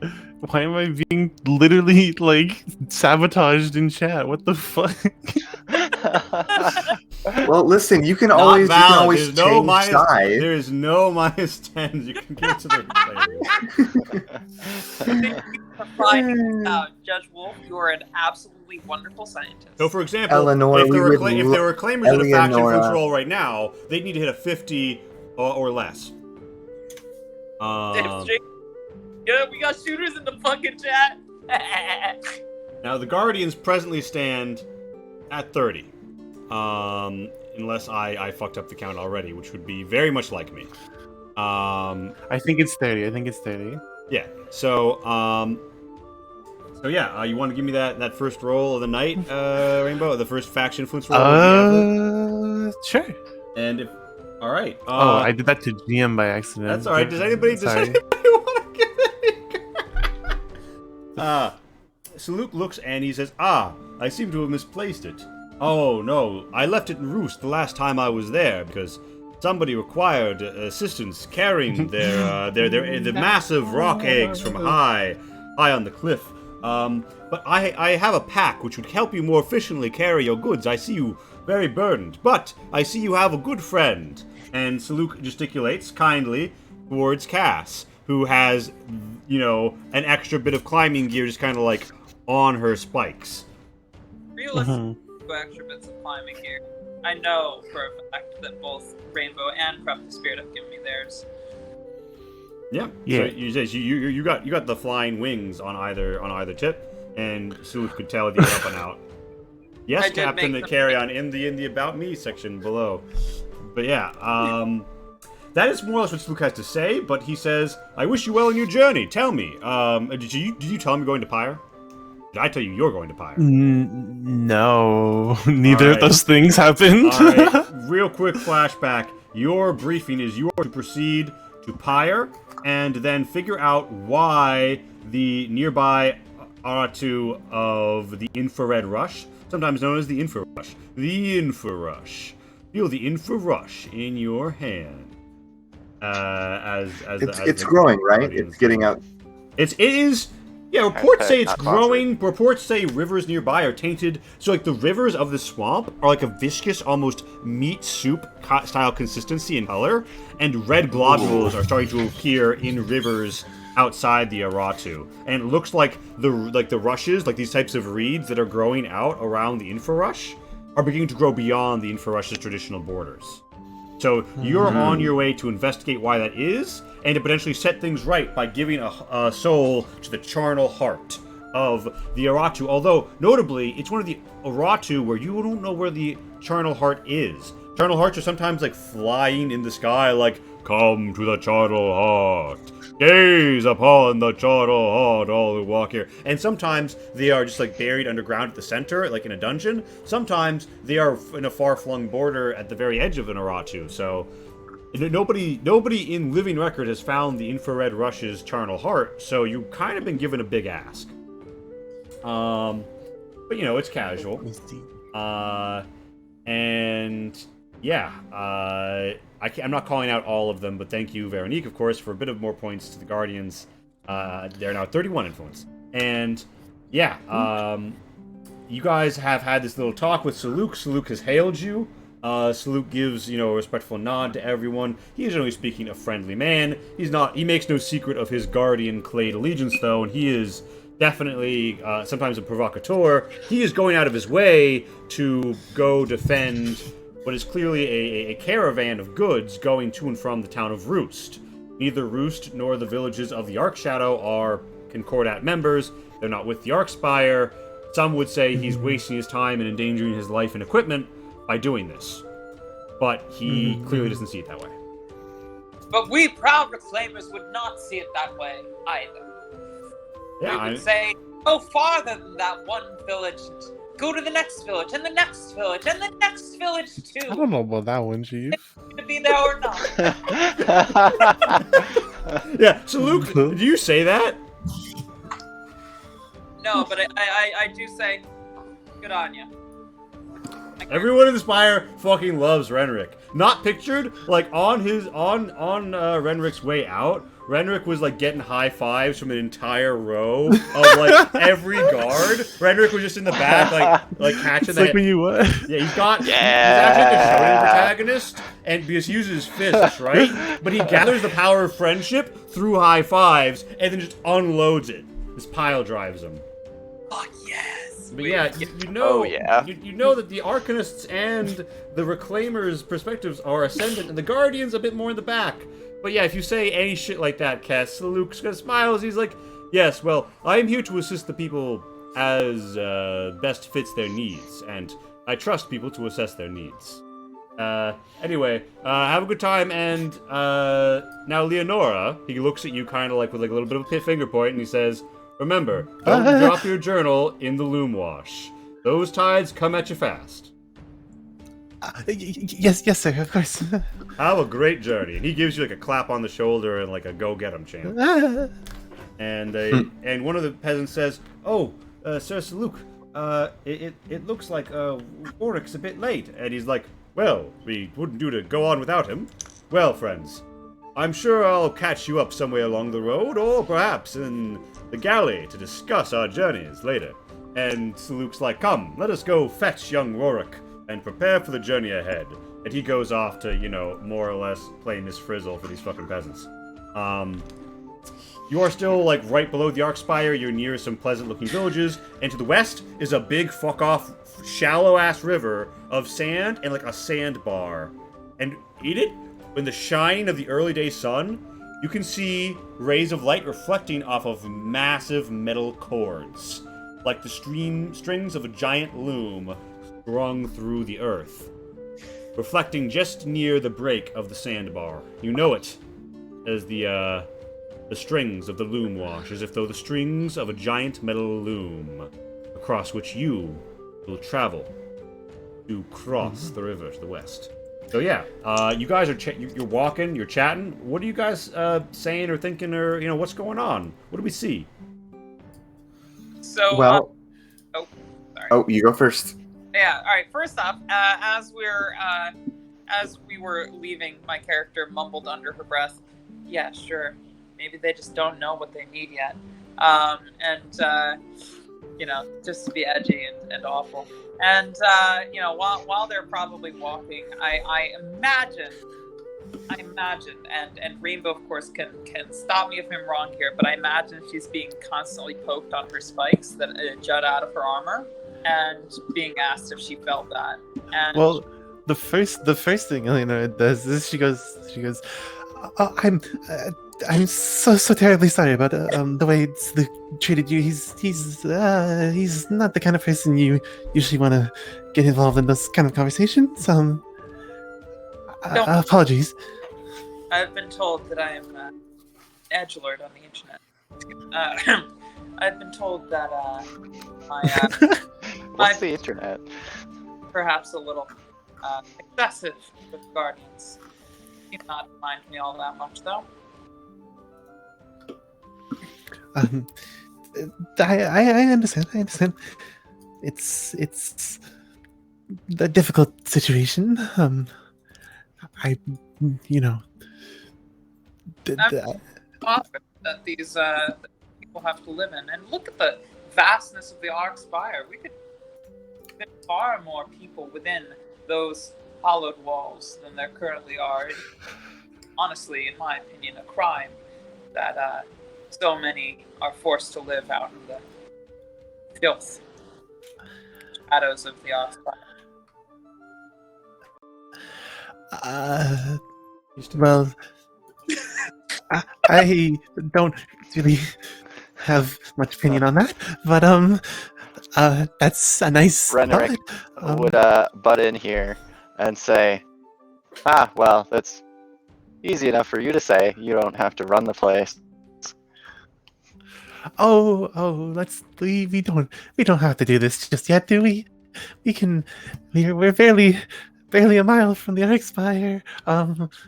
literally like sabotaged in chat? What the fuck? Well, listen, you can Not always valid. change There sides. is no -10s. You can give it to the players. Fine. Judge Wolf, you are an absolutely wonderful scientist. So, for example, Eleanor, if there we were, would if there were claimers of the faction Eleanor. influence roll right now, they'd need to hit a 50 or less. Damn, Jake. Yeah, we got shooters in the fucking chat. Now, the Guardians presently stand at 30. Unless I fucked up the count already, which would be very much like me. I think it's 30. Yeah. So, yeah, you want to give me that first roll of the night, Rainbow? The first faction influence roll? Sure. And if... Alright. Oh, I did that to GM by accident. That's alright. Does anybody Sorry. want to give it? So Luke looks and he says, "Ah, I seem to have misplaced it. Oh no, I left it in Roost the last time I was there because somebody required assistance carrying the massive rock eggs from high on the cliff. But I have a pack which would help you more efficiently carry your goods. I see you very burdened, but I see you have a good friend." And Saluk gesticulates kindly towards Cass, who has, an extra bit of climbing gear just kind of like on her spikes. Realistically, two extra bits of climbing gear. I know for a fact that both Rainbow and Prep the Spirit have given me theirs. Yeah. Yeah. So you got the flying wings on either tip, and Saluk could tell that you're up and out. Yes, I did Captain. make them- Carry on in the About Me section below. But yeah, that is more or less what Saluk has to say. But he says, "I wish you well in your journey. Tell me, did you tell him you're going to Pyre? Did I tell you you're going to Pyre?" No, neither Alright. of those things happened. All right, real quick flashback. Your briefing is you are to proceed to Pyre and then figure out why the nearby Aratu of the Infrared Rush, sometimes known as the Infra Rush, feel the Infra Rush in your hand. It's growing, right? Guardians. It's getting out. It is. Yeah, reports Hashtag say it's not sponsored. growing. Reports say rivers nearby are tainted. So, like, the rivers of the swamp are like a viscous, almost meat soup style consistency and color. And red globules are starting to appear in rivers outside the Aratu. And it looks like the rushes, like these types of reeds that are growing out around the Infrarush, are beginning to grow beyond the Infrarush's traditional borders. So you're on your way to investigate why that is, and to potentially set things right by giving a soul to the charnel heart of the Aratu. Although, notably, it's one of the Aratu where you don't know where the charnel heart is. Charnel hearts are sometimes like flying in the sky, like, "Come to the charnel heart. Gaze upon the charnel heart, all who walk here." And sometimes they are just like buried underground at the center, like in a dungeon. Sometimes they are in a far-flung border at the very edge of an Aratu. So nobody in living record has found the Infrared Rush's charnel heart. So you've kind of been given a big ask. But it's casual. And yeah, I'm not calling out all of them, but thank you, Veronique, of course, for a bit of more points to the Guardians. They're now 31 influence. And yeah, you guys have had this little talk with Saluk. Saluk has hailed you. Salute gives, a respectful nod to everyone. He is generally speaking a friendly man. He makes no secret of his guardian clade allegiance, though, and he is definitely sometimes a provocateur. He is going out of his way to go defend what is clearly a caravan of goods going to and from the town of Roost. Neither Roost nor the villages of the Arkshadow are Concordat members. They're not with the Arkspire. Some would say he's wasting his time and endangering his life and equipment by doing this. But he clearly doesn't see it that way. But we proud reclaimers would not see it that way either. Yeah, We would say, go farther than that one village. Go to the next village, and the next village, and the next village too. I don't know about that one, Chief. To be there or not. Yeah, so Luke, do you say that? No, but I do say, good on you. Everyone in the Spire fucking loves Renric. Not pictured, like on Renric's way out, Renric was like getting high fives from an entire row of like every guard. Renric was just in the back, like catching It's like when you what? Yeah, he's actually the shouting protagonist, and because he uses his fists, right? But he gathers the power of friendship through high fives, and then just unloads it. This pile drives him. Oh, yes. But yeah, you know, Oh, yeah. you know that the Arcanists and the Reclaimers' perspectives are ascendant, and the Guardians a bit more in the back. But yeah, if you say any shit like that, Cass, Luke's gonna smiles. He's like, yes, well, I am here to assist the people as best fits their needs, and I trust people to assess their needs. Anyway, have a good time, and now Leonora, he looks at you kind of like with like a little bit of a finger point, and he says, remember, don't drop your journal in the loom wash. Those tides come at you fast. Yes, sir, of course. Have a great journey. And he gives you like a clap on the shoulder and like a go get 'em chant. And one of the peasants says, "Oh, Sir Saluk, it looks like Oric's a bit late." And he's like, "Well, we wouldn't do to go on without him. Well, friends, I'm sure I'll catch you up somewhere along the road, or perhaps in the galley to discuss our journeys later." And Saluk's like, "Come, let us go fetch young Rorik and prepare for the journey ahead." And he goes off to, more or less play Miss Frizzle for these fucking peasants. You are still, like, right below the Arkspire. You're near some pleasant-looking villages. And to the west is a big fuck-off, shallow-ass river of sand and, like, a sandbar. And in it, in the shine of the early-day sun, you can see rays of light reflecting off of massive metal cords. Like the strings of a giant loom strung through the earth. Reflecting just near the break of the sandbar. You know it as the strings of the loom wash, as if though the strings of a giant metal loom, across which you will travel to cross the river to the west. So yeah, you guys are you're walking, you're chatting. What are you guys saying or thinking, or what's going on? What do we see? So, Well, sorry. oh, you go first. Yeah. All right. First off, as we were leaving, my character mumbled under her breath, "Yeah, sure. Maybe they just don't know what they need yet." Just to be edgy and awful. And while they're probably walking, I imagine, and Rainbow, of course, can stop me if I'm wrong here, but I imagine she's being constantly poked on her spikes that jut out of her armor, and being asked if she felt that. And Well, the first thing Eleanor does is she goes, I'm so terribly sorry about the way Luke treated you. He's not the kind of person you usually want to get involved in those kind of conversations. Apologies. I've been told that I am an edgelord on the internet. I've been told that What's the internet? perhaps a little excessive with Guardians. Do not mind me all that much, though. I understand. It's a difficult situation. Often that these people have to live in, and look at the vastness of the Arkspire. We could fit far more people within those hollowed walls than there currently are. It, honestly, in my opinion, a crime that so many are forced to live out in the filth shadows of the Archspire. Well, I don't really have much opinion on that, but that's a nice Renrick thought. would butt in here and say, well, that's easy enough for you to say. You don't have to run the place. We don't have to do this just yet, do we? We're barely a mile from the Archspire.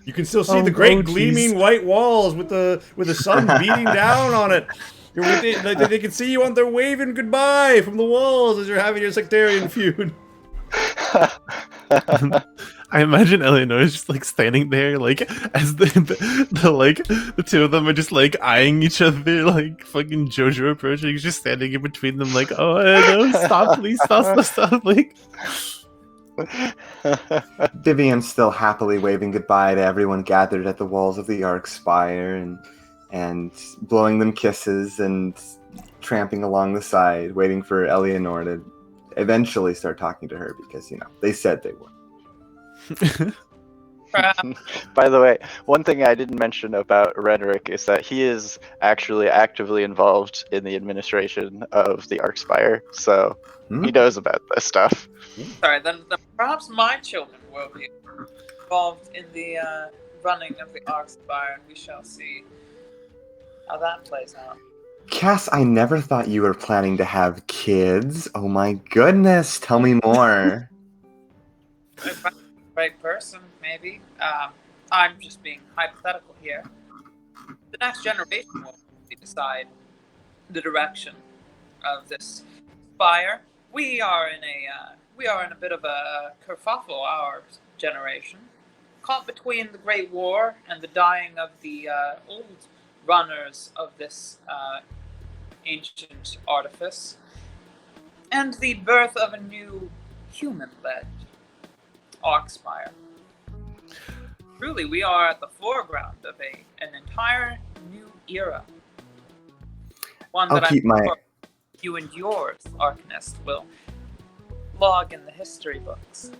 You can still see the great geez. gleaming white walls with the sun beating down on it. They can see you on there waving goodbye from the walls as you're having your sectarian feud. I imagine Eleanor is just like standing there, like as the two of them are just like eyeing each other, like fucking Jojo approaching. He's just standing in between them, like, oh no, stop, please, stop, like. Vivian's still happily waving goodbye to everyone gathered at the walls of the Archspire and blowing them kisses and tramping along the side, waiting for Eleanor to eventually start talking to her because, they said they would. By the way, one thing I didn't mention about Renrick is that he is actually actively involved in the administration of the Archspire, so he knows about this stuff. Sorry, then perhaps my children will be involved in the running of the Archspire, and we shall see how that plays out. Cass, I never thought you were planning to have kids. Oh my goodness, tell me more. Right person, maybe. I'm just being hypothetical here. The next generation will decide the direction of this spire. We are in a bit of a kerfuffle, our generation, caught between the Great War and the dying of the old runners of this ancient artifice, and the birth of a new human-led Archspire. Truly, we are at the foreground of an entire new era. One that I'm sure you and yours, Arcanist, will log in the history books.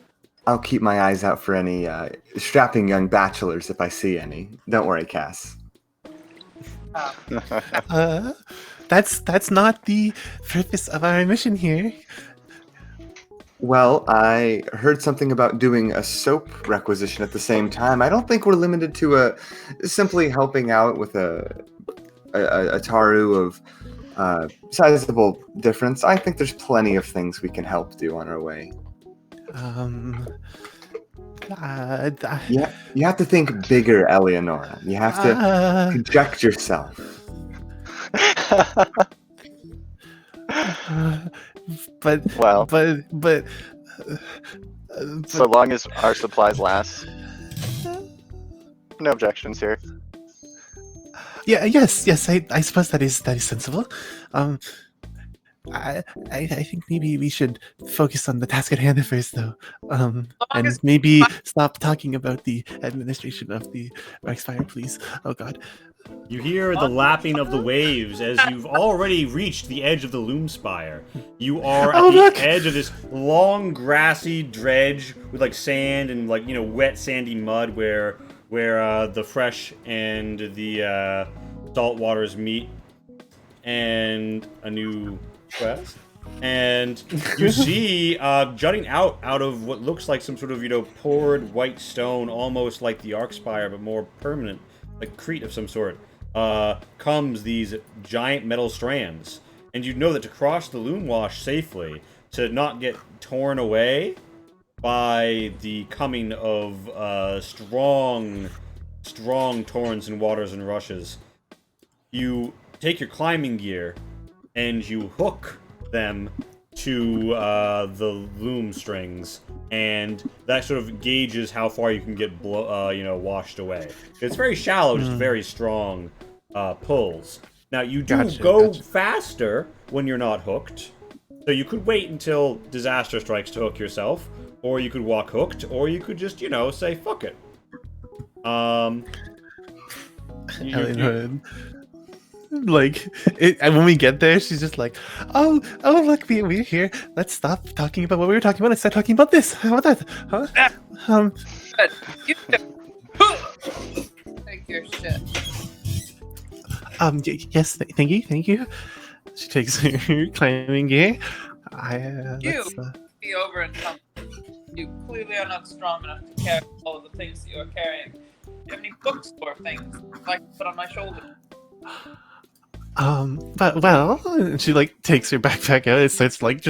I'll keep my eyes out for any strapping young bachelors if I see any. Don't worry, Cass. That's not the purpose of our mission here. Well, I heard something about doing a soap requisition at the same time. I don't think we're limited to simply helping out with a taru of sizable difference. I think there's plenty of things we can help do on our way. You have to think bigger, Eleonora. You have to project yourself. But so long as our supplies last, no objections here. Yes. I suppose that is sensible. I think maybe we should focus on the task at hand first, though, and maybe stop talking about the administration of the Archspire, please. Oh God. You hear the lapping of the waves as you've already reached the edge of the Loomspire. You are at the edge of this long, grassy dredge with like sand and like wet, sandy mud where the fresh and the salt waters meet, and a new quest. And you see jutting out of what looks like some sort of poured white stone, almost like the Archspire, but more permanent. Like crete of some sort, comes these giant metal strands. And you know that to cross the loom wash safely, to not get torn away by the coming of strong torrents and waters and rushes, you take your climbing gear and you hook them to the loom strings, and that sort of gauges how far you can get washed away. It's very shallow, just very strong pulls. Now you do go faster when you're not hooked, So you could wait until disaster strikes to hook yourself, or you could walk hooked, or you could just, say fuck it. Helen Hood. Like, and when we get there, she's just like, oh, look, we're here. Let's stop talking about what we were talking about and start talking about this. How about that? Huh? You take your shit. Yes, thank you. She takes her climbing gear. Be over and come. You clearly are not strong enough to carry all of the things that you are carrying. Do you have any bookstore things I'd like to put on my shoulder? And she like takes her backpack out and starts like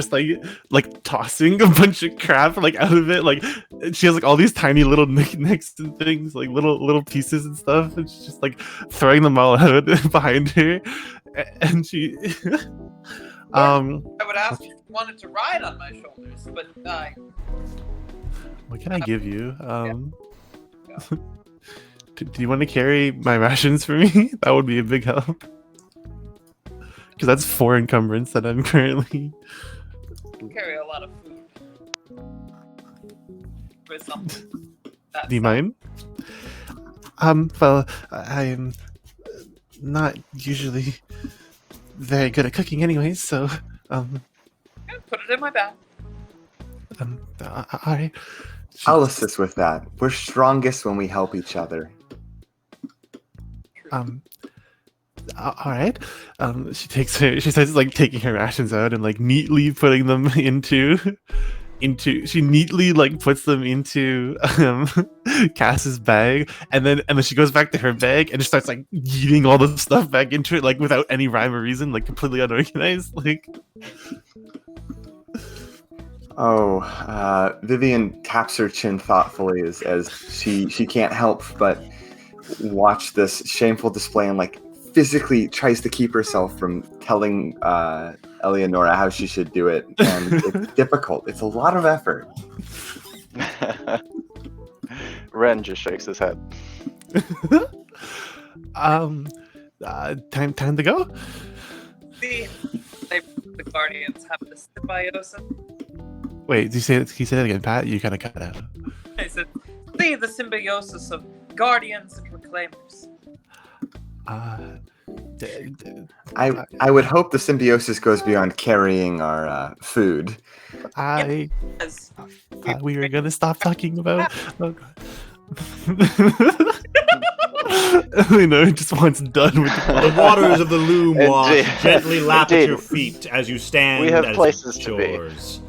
tossing a bunch of crap like out of it. Like she has like all these tiny little knickknacks and things, like little pieces and stuff, and she's just like throwing them all out behind her. And she I would ask if you wanted to ride on my shoulders, but what can I give you? Do you want to carry my rations for me? That would be a big help. Because that's 4 encumbrance that I'm currently. Carry a lot of food. For something. Do you mind? Well, I'm not usually very good at cooking, anyways. So, put it in my bag. Alright. I'll assist with that. We're strongest when we help each other. All right. She starts like taking her rations out and like neatly putting them into. She neatly like puts them into Cass's bag, and then she goes back to her bag and just starts like yeeting all the stuff back into it, like without any rhyme or reason, like completely unorganized. Like. Vivian taps her chin thoughtfully as she can't help but watch this shameful display and like physically tries to keep herself from telling Eleonora how she should do it, and it's difficult. It's a lot of effort. Ren just shakes his head. Time to go. The Guardians have the symbiosis. Wait, can you say that again, Pat? You kind of cut out. I said, see the symbiosis of Guardians and Reclaimers. I would hope the symbiosis goes beyond carrying our food. I thought we were gonna stop talking about. Oh God. Just wants done with The waters of the loom wash Indeed. gently lap at Indeed. your feet as you stand We have as places to be. chores.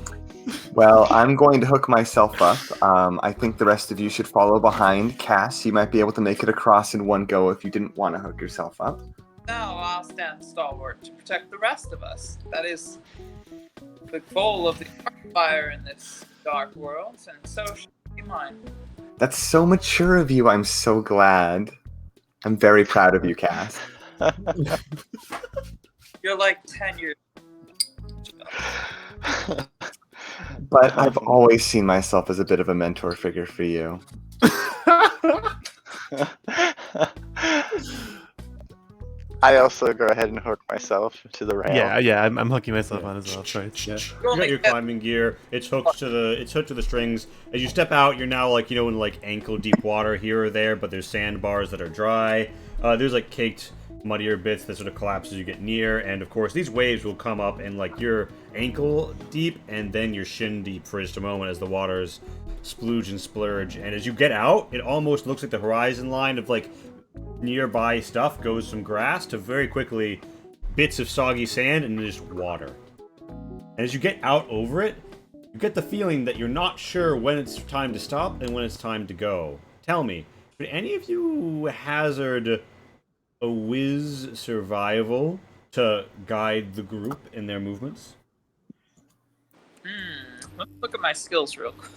Well, I'm going to hook myself up. I think the rest of you should follow behind. Cass, you might be able to make it across in one go if you didn't want to hook yourself up. No, I'll stand stalwart to protect the rest of us. That is the goal of the fire in this dark world, and so should be mine. That's so mature of you. I'm so glad. I'm very proud of you, Cass. You're like 10 years. But I've always seen myself as a bit of a mentor figure for you. I also go ahead and hook myself to the rail. Yeah, I'm hooking myself on as well. Sorry. Yeah. You got your climbing gear. It's hooked to the strings. As you step out, you're now like in like ankle deep water here or there, but there's sandbars that are dry. There's like caked, muddier bits that sort of collapse as you get near, and of course these waves will come up and like you're ankle deep and then you're shin deep for just a moment as the waters splooge and splurge. And as you get out, it almost looks like the horizon line of like nearby stuff goes from grass to very quickly bits of soggy sand and just water. And as you get out over it, you get the feeling that you're not sure when it's time to stop and when it's time to go. Tell me, would any of you hazard a whiz survival to guide the group in their movements? Let's look at my skills real quick.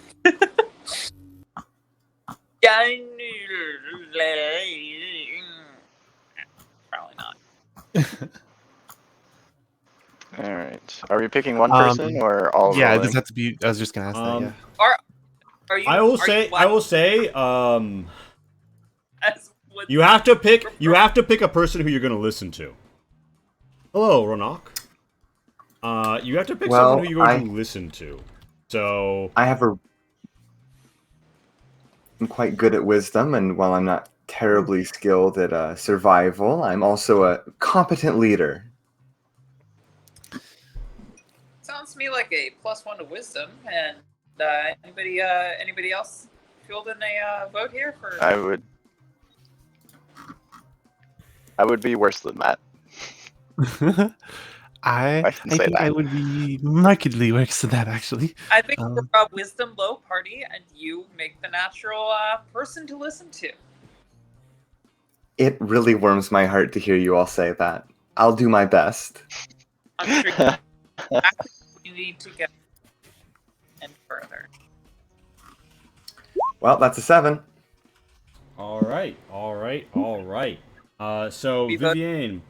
Probably not. All right. Are we picking one person or all? Yeah, rolling? does have to be. I was just gonna ask that. Yeah. Are you? I will say, As with you have to pick a person who you're going to listen to. Hello, Ronak. You have to pick Well, someone who you're going to listen to. So I'm quite good at wisdom, and while I'm not terribly skilled at survival, I'm also a competent leader. Sounds to me like a +1 to wisdom. And anybody else fielding a vote here for? I would be worse than that. I can say think that. I would be markedly worse than that, actually. I think we're a wisdom low party, and you make the natural person to listen to. It really warms my heart to hear you all say that. I'll do my best. I'm sure you need to get and further. Well, that's a 7. all right. So We vote- Vivienne,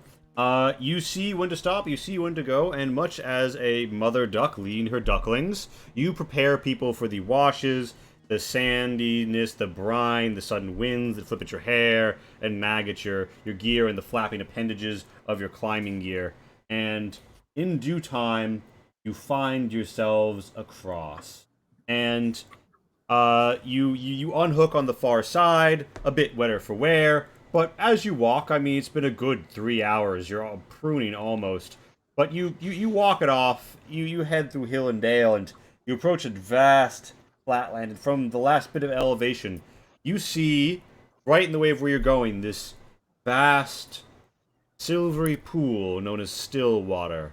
you see when to stop, you see when to go, and much as a mother duck leading her ducklings, you prepare people for the washes, the sandiness, the brine, the sudden winds that flip at your hair and nag at your gear, and the flapping appendages of your climbing gear. And in due time, you find yourselves across. And you unhook on the far side, a bit wetter for wear, but as you walk, I mean, it's been a good 3 hours. You're all pruning almost, but you walk it off. You head through hill and dale, and you approach a vast flatland. And from the last bit of elevation, you see right in the way of where you're going this vast silvery pool known as Stillwater.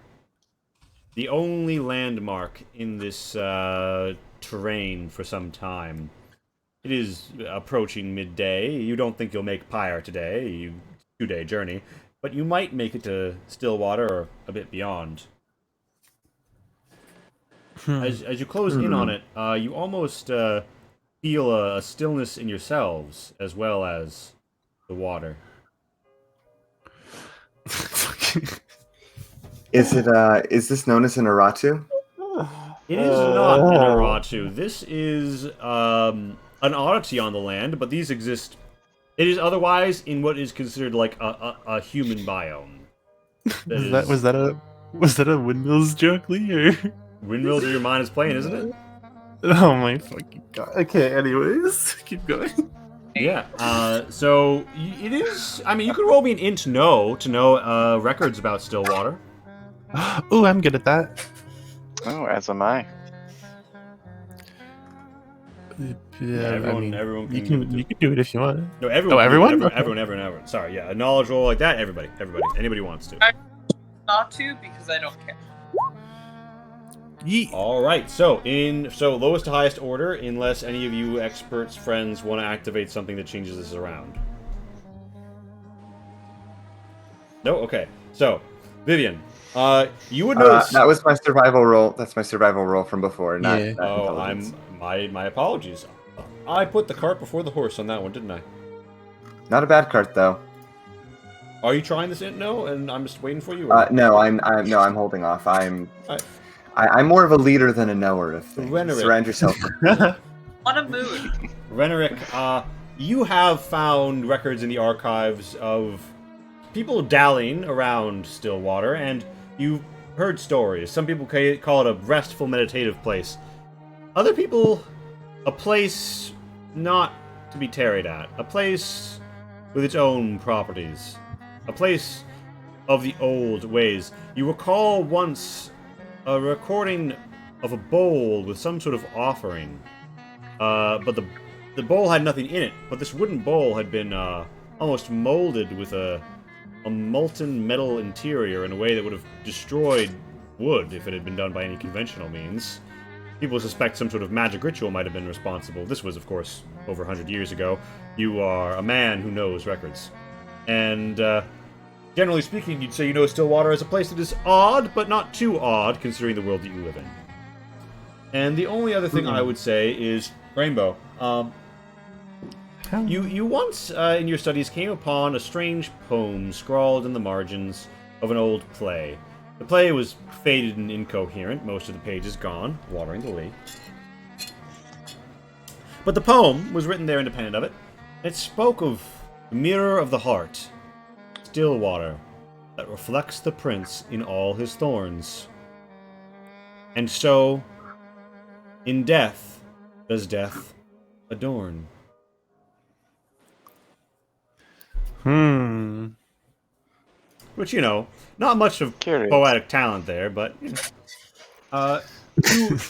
The only landmark in this terrain for some time. It is approaching midday. You don't think you'll make Pyre today, 2-day journey, but you might make it to Stillwater or a bit beyond. As you close in on it, you almost feel a stillness in yourselves as well as the water. Is this known as an Aratu? It is not an Aratu. This is an oddity on the land, but these exist. It is otherwise in what is considered like a human biome. Was that a Windmills joke, Lee? Or? Windmills are your mind is playing, isn't it? Oh my fucking god. Okay, anyways, keep going. Yeah. So it is. I mean, you could roll me an int no to know records about Stillwater. Oh, I'm good at that. Oh, as am I. Yeah, everyone you can can do it if you want. No, everyone. Oh, everyone? Okay. Everyone. Sorry, yeah. A knowledge roll like that. Everybody. Anybody wants to. Not to, because I don't care. Yeet. All right. So lowest to highest order, unless any of you experts friends want to activate something that changes this around. No. Okay. So, Vivian, you would notice That was my survival roll. That's my survival roll from before. Not, Yeah. not Oh, intelligence. my apologies. I put the cart before the horse on that one, didn't I? Not a bad cart though. Are you trying this int no, and I'm just waiting for you? or- No, I'm holding off. I'm more of a leader than a knower of things. Rhetoric. Surround yourself. On a mood. Renerick, you have found records in the archives of people dallying around Stillwater, and you've heard stories. Some people call it a restful, meditative place. Other people, a place not to be tarried at. A place with its own properties. A place of the old ways. You recall once a recording of a bowl with some sort of offering. But the bowl had nothing in it. But this wooden bowl had been almost molded with a molten metal interior in a way that would have destroyed wood if it had been done by any conventional means. People suspect some sort of magic ritual might have been responsible. This was, of course, over 100 years ago. You are a man who knows records. And, generally speaking, you'd say you know Stillwater as a place that is odd, but not too odd, considering the world that you live in. And the only other thing I would say is, Rainbow, you once, in your studies, came upon a strange poem scrawled in the margins of an old play. The play was faded and incoherent, most of the pages gone, watering the lake. But the poem was written there independent of it. It spoke of the mirror of the heart, Stillwater, that reflects the prince in all his thorns. And so, in death, does death adorn. Which, you know, not much of Curious. poetic talent there, but you know.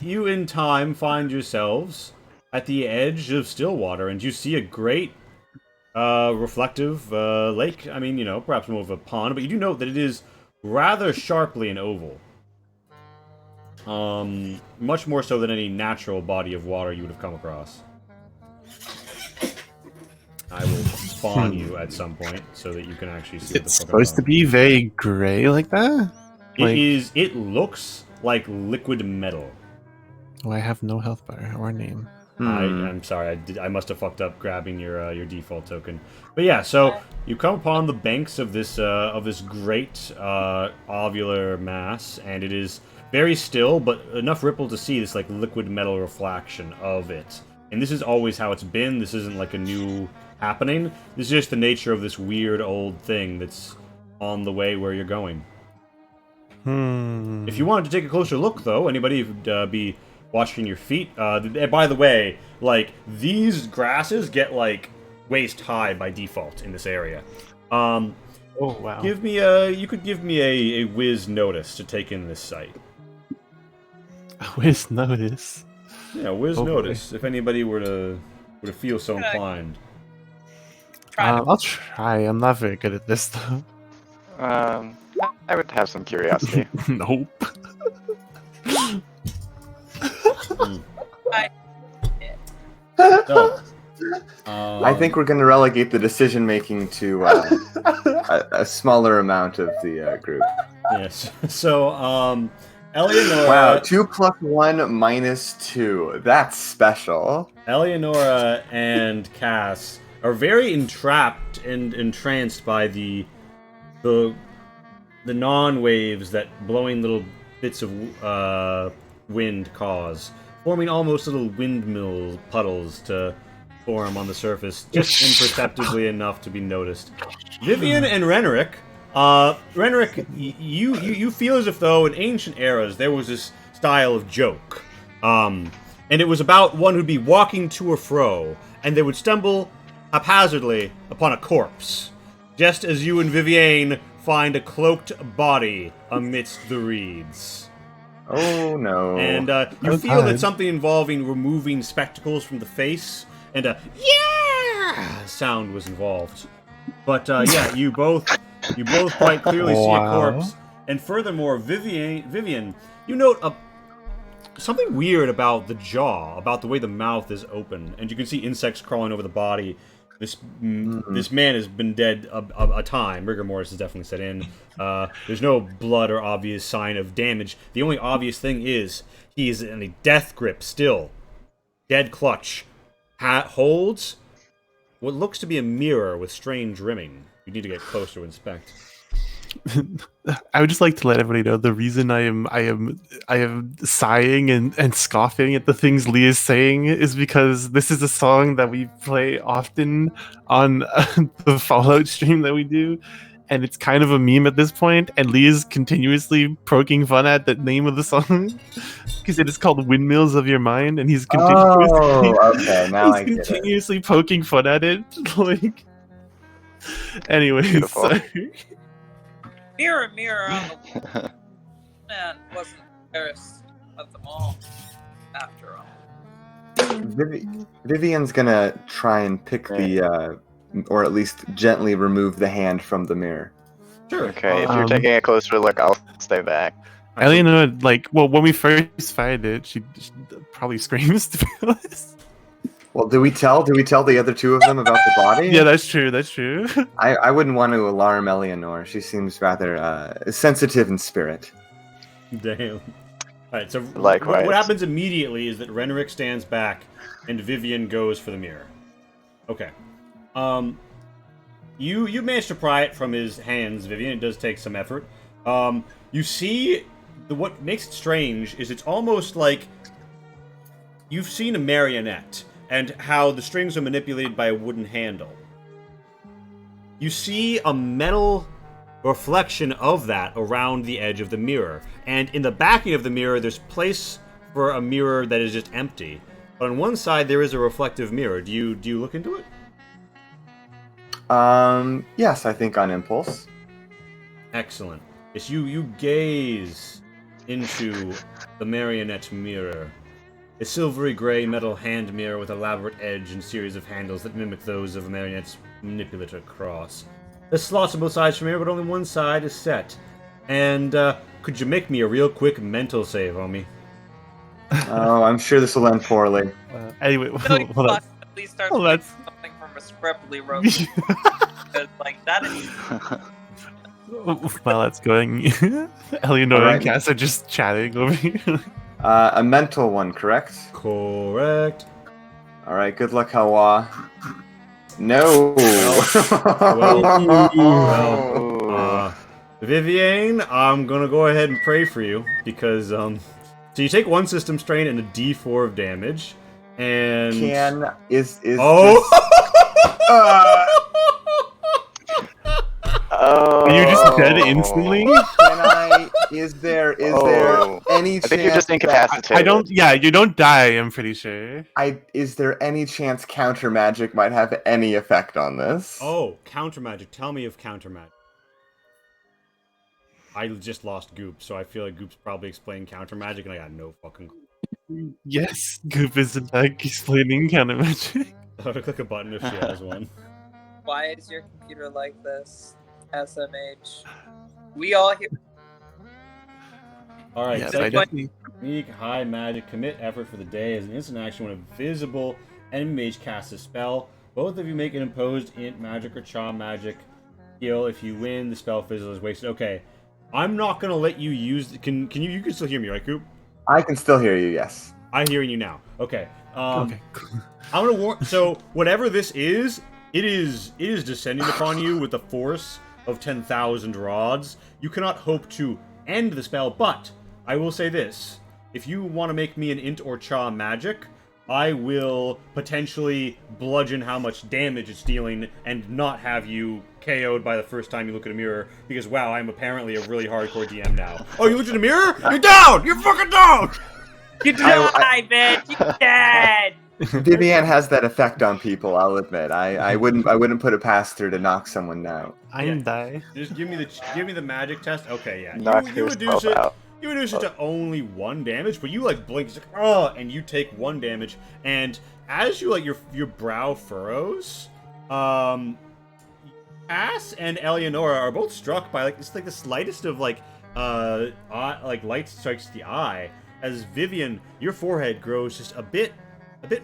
You in time find yourselves at the edge of Stillwater, and you see a great reflective lake. I mean, you know, perhaps more of a pond, but you do note that it is rather sharply an oval. Much more so than any natural body of water you would have come across. I will spawn you at some point so that you can actually see what the It's fuck I'm supposed to on. be very gray like that? Like, It looks like liquid metal. oh, I have no health bar or name. I'm sorry, I must have fucked up grabbing your default token. But yeah, so you come upon the banks of this great ovular mass, and it is very still, but enough ripple to see this like liquid metal reflection of it. And this is always how it's been. This isn't like a new happening. This is just the nature of this weird old thing that's on the way where you're going. If you wanted to take a closer look, though, anybody would be watching your feet. By the way, like, these grasses get, like, waist high by default in this area. Oh, wow. You could give me a whiz notice to take in this site. Where's notice? Yeah, whiz Oh, boy. notice, if anybody were to feel so inclined. I'll try. I'm not very good at this, though. I would have some curiosity. Nope. So, I think we're going to relegate the decision making to a smaller amount of the group. yes. So, Eleonora. Wow, 2 + 1 - 2. That's special. Eleonora and Cass are very entrapped and entranced by the non-waves that blowing little bits of wind cause, forming almost little windmill puddles to form on the surface, just imperceptibly enough to be noticed. Vivian and Renric, you feel as if though in ancient eras there was this style of joke, and it was about one who'd be walking to or fro, and they would stumble haphazardly upon a corpse, just as you and Vivian find a cloaked body amidst the reeds. Oh no. And you Oh, feel that God. something involving removing spectacles from the face and a yeah sound was involved. But yeah, you both quite clearly see a Wow. corpse. And furthermore, Vivian, you note something weird about the jaw, about the way the mouth is open, and you can see insects crawling over the body. This man has been dead a time. Rigor mortis has definitely set in. There's no blood or obvious sign of damage. The only obvious thing is he is in a death grip still. Dead clutch. Holds what looks to be a mirror with strange rimming. You need to get closer to inspect. I would just like to let everybody know the reason I am sighing and scoffing at the things Lee is saying is because this is a song that we play often on the Fallout stream that we do, and it's kind of a meme at this point. And Lee is continuously poking fun at the name of the song because it is called "Windmills of Your Mind," and he's continuously Oh, okay, now I he's get it. continuously poking fun at it. Like, anyways, Beautiful. sorry. Mirror, mirror on the wall. Man wasn't embarrassed of them all, after all. Vivian's gonna try and pick the, or at least gently remove the hand from the mirror. Sure. Okay, if you're taking a closer look, I'll stay back. Eleanor, like, well, when we first find it, she probably screams, to be honest. Well, do we tell the other two of them about the body? Yeah, that's true, that's true. I wouldn't want to alarm Eleanor. She seems rather sensitive in spirit. Damn. Alright, so Likewise. what happens immediately is that Renric stands back and Vivian goes for the mirror. Okay. You managed to pry it from his hands, Vivian. It does take some effort. You see, what makes it strange is it's almost like you've seen a marionette and how the strings are manipulated by a wooden handle. You see a metal reflection of that around the edge of the mirror. And in the backing of the mirror, there's place for a mirror that is just empty. But on one side, there is a reflective mirror. Do you look into it? Yes, I think on impulse. Excellent. Yes, you gaze into the marionette mirror. A silvery gray metal hand mirror with elaborate edge and series of handles that mimic those of a marionette's manipulator cross. There's slots on both sides for mirror, but only one side is set. And could you make me a real quick mental save on me? Oh, I'm sure this will end poorly. Anyway, So you hold on. must at least start Oh, reading that's- something from a scribbly wrote. Because, like, that is. While that's going, Eleanor Alright. and Cass are just chatting over here. A mental one, correct? Correct. All right. Good luck, Hawa. No. well, Vivian, I'm gonna go ahead and pray for you because so you take 1 system strain and a D4 of damage, and is oh. Oh. Are you just dead instantly? Can I? Is there Oh. any I chance? think you're just incapacitated. I don't. Yeah, you don't die. I'm pretty sure. Is there any chance counter magic might have any effect on this? Oh, counter magic. Tell me of counter magic. I just lost Goop, so I feel like Goop's probably explaining counter magic, and I got no fucking clue. Yes, Goop is in fact explaining counter magic. I'll click a button if she has one. Why is your computer like this? SMH. We all hear. Alright, Yes, so I definitely. Unique high magic commit effort for the day as an instant action when a visible enemy mage casts a spell. Both of you make an imposed int magic or charm magic skill. If you win, the spell fizzle is wasted. Okay, I'm not gonna let you use. Can you can still hear me, right, Coop? I can still hear you. Yes. I'm hearing you now. Okay. Okay. I'm gonna warn. So whatever this is, it is descending upon you with the force of 10,000 rods. You cannot hope to end the spell, but I will say this: if you want to make me an int or charm magic, I will potentially bludgeon how much damage it's dealing and not have you KO'd by the first time you look at a mirror, because wow, I'm apparently a really hardcore DM now. Oh, you looked at a mirror? You're down! You're fucking down! You died, bitch! You dead! Vivian has that effect on people. I'll admit. I wouldn't put it past her to knock someone down. I'm die. Just give me the magic test. Okay, yeah. Knock You reduce yourself it. out. You reduce it to only 1 damage, but you like blink, it's like, oh, and you take 1 damage. And as you like your brow furrows, Cass and Eleonora are both struck by like it's like the slightest of like light strikes the eye. As Vivian, your forehead grows just a bit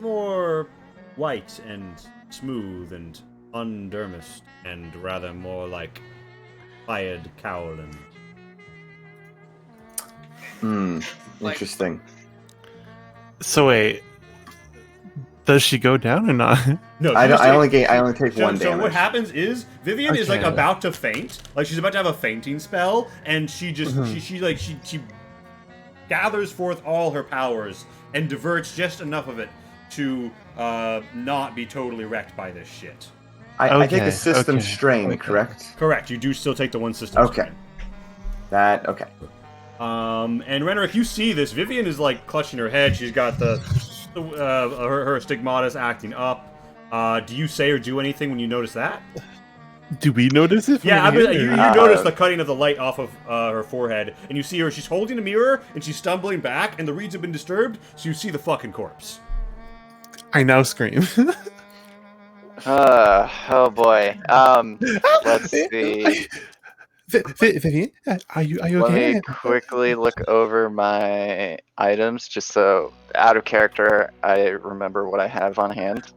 more white and smooth and undermised and rather more like fired cowling. Interesting. So wait, does she go down or not? No, I only take so, 1 so damage. what happens is Vivian is like Okay. about to faint, like she's about to have a fainting spell, and she just she gathers forth all her powers and diverts just enough of it to not be totally wrecked by this shit. I take Okay, a system okay, strain, okay. correct? Correct. You do still take the 1 system. Okay. strain. Okay. And Renrick, you see this. Vivian is like clutching her head. She's got her stigmata acting up. Do you say or do anything when you notice that? Do we notice it? From Yeah, here, you or- notice the cutting of the light off of her forehead, and you see her. She's holding a mirror, and she's stumbling back, and the reeds have been disturbed, so you see the fucking corpse. I now scream. Oh boy. Let's see. Vivian, are you Let okay? me quickly look over my items, just so out of character, I remember what I have on hand.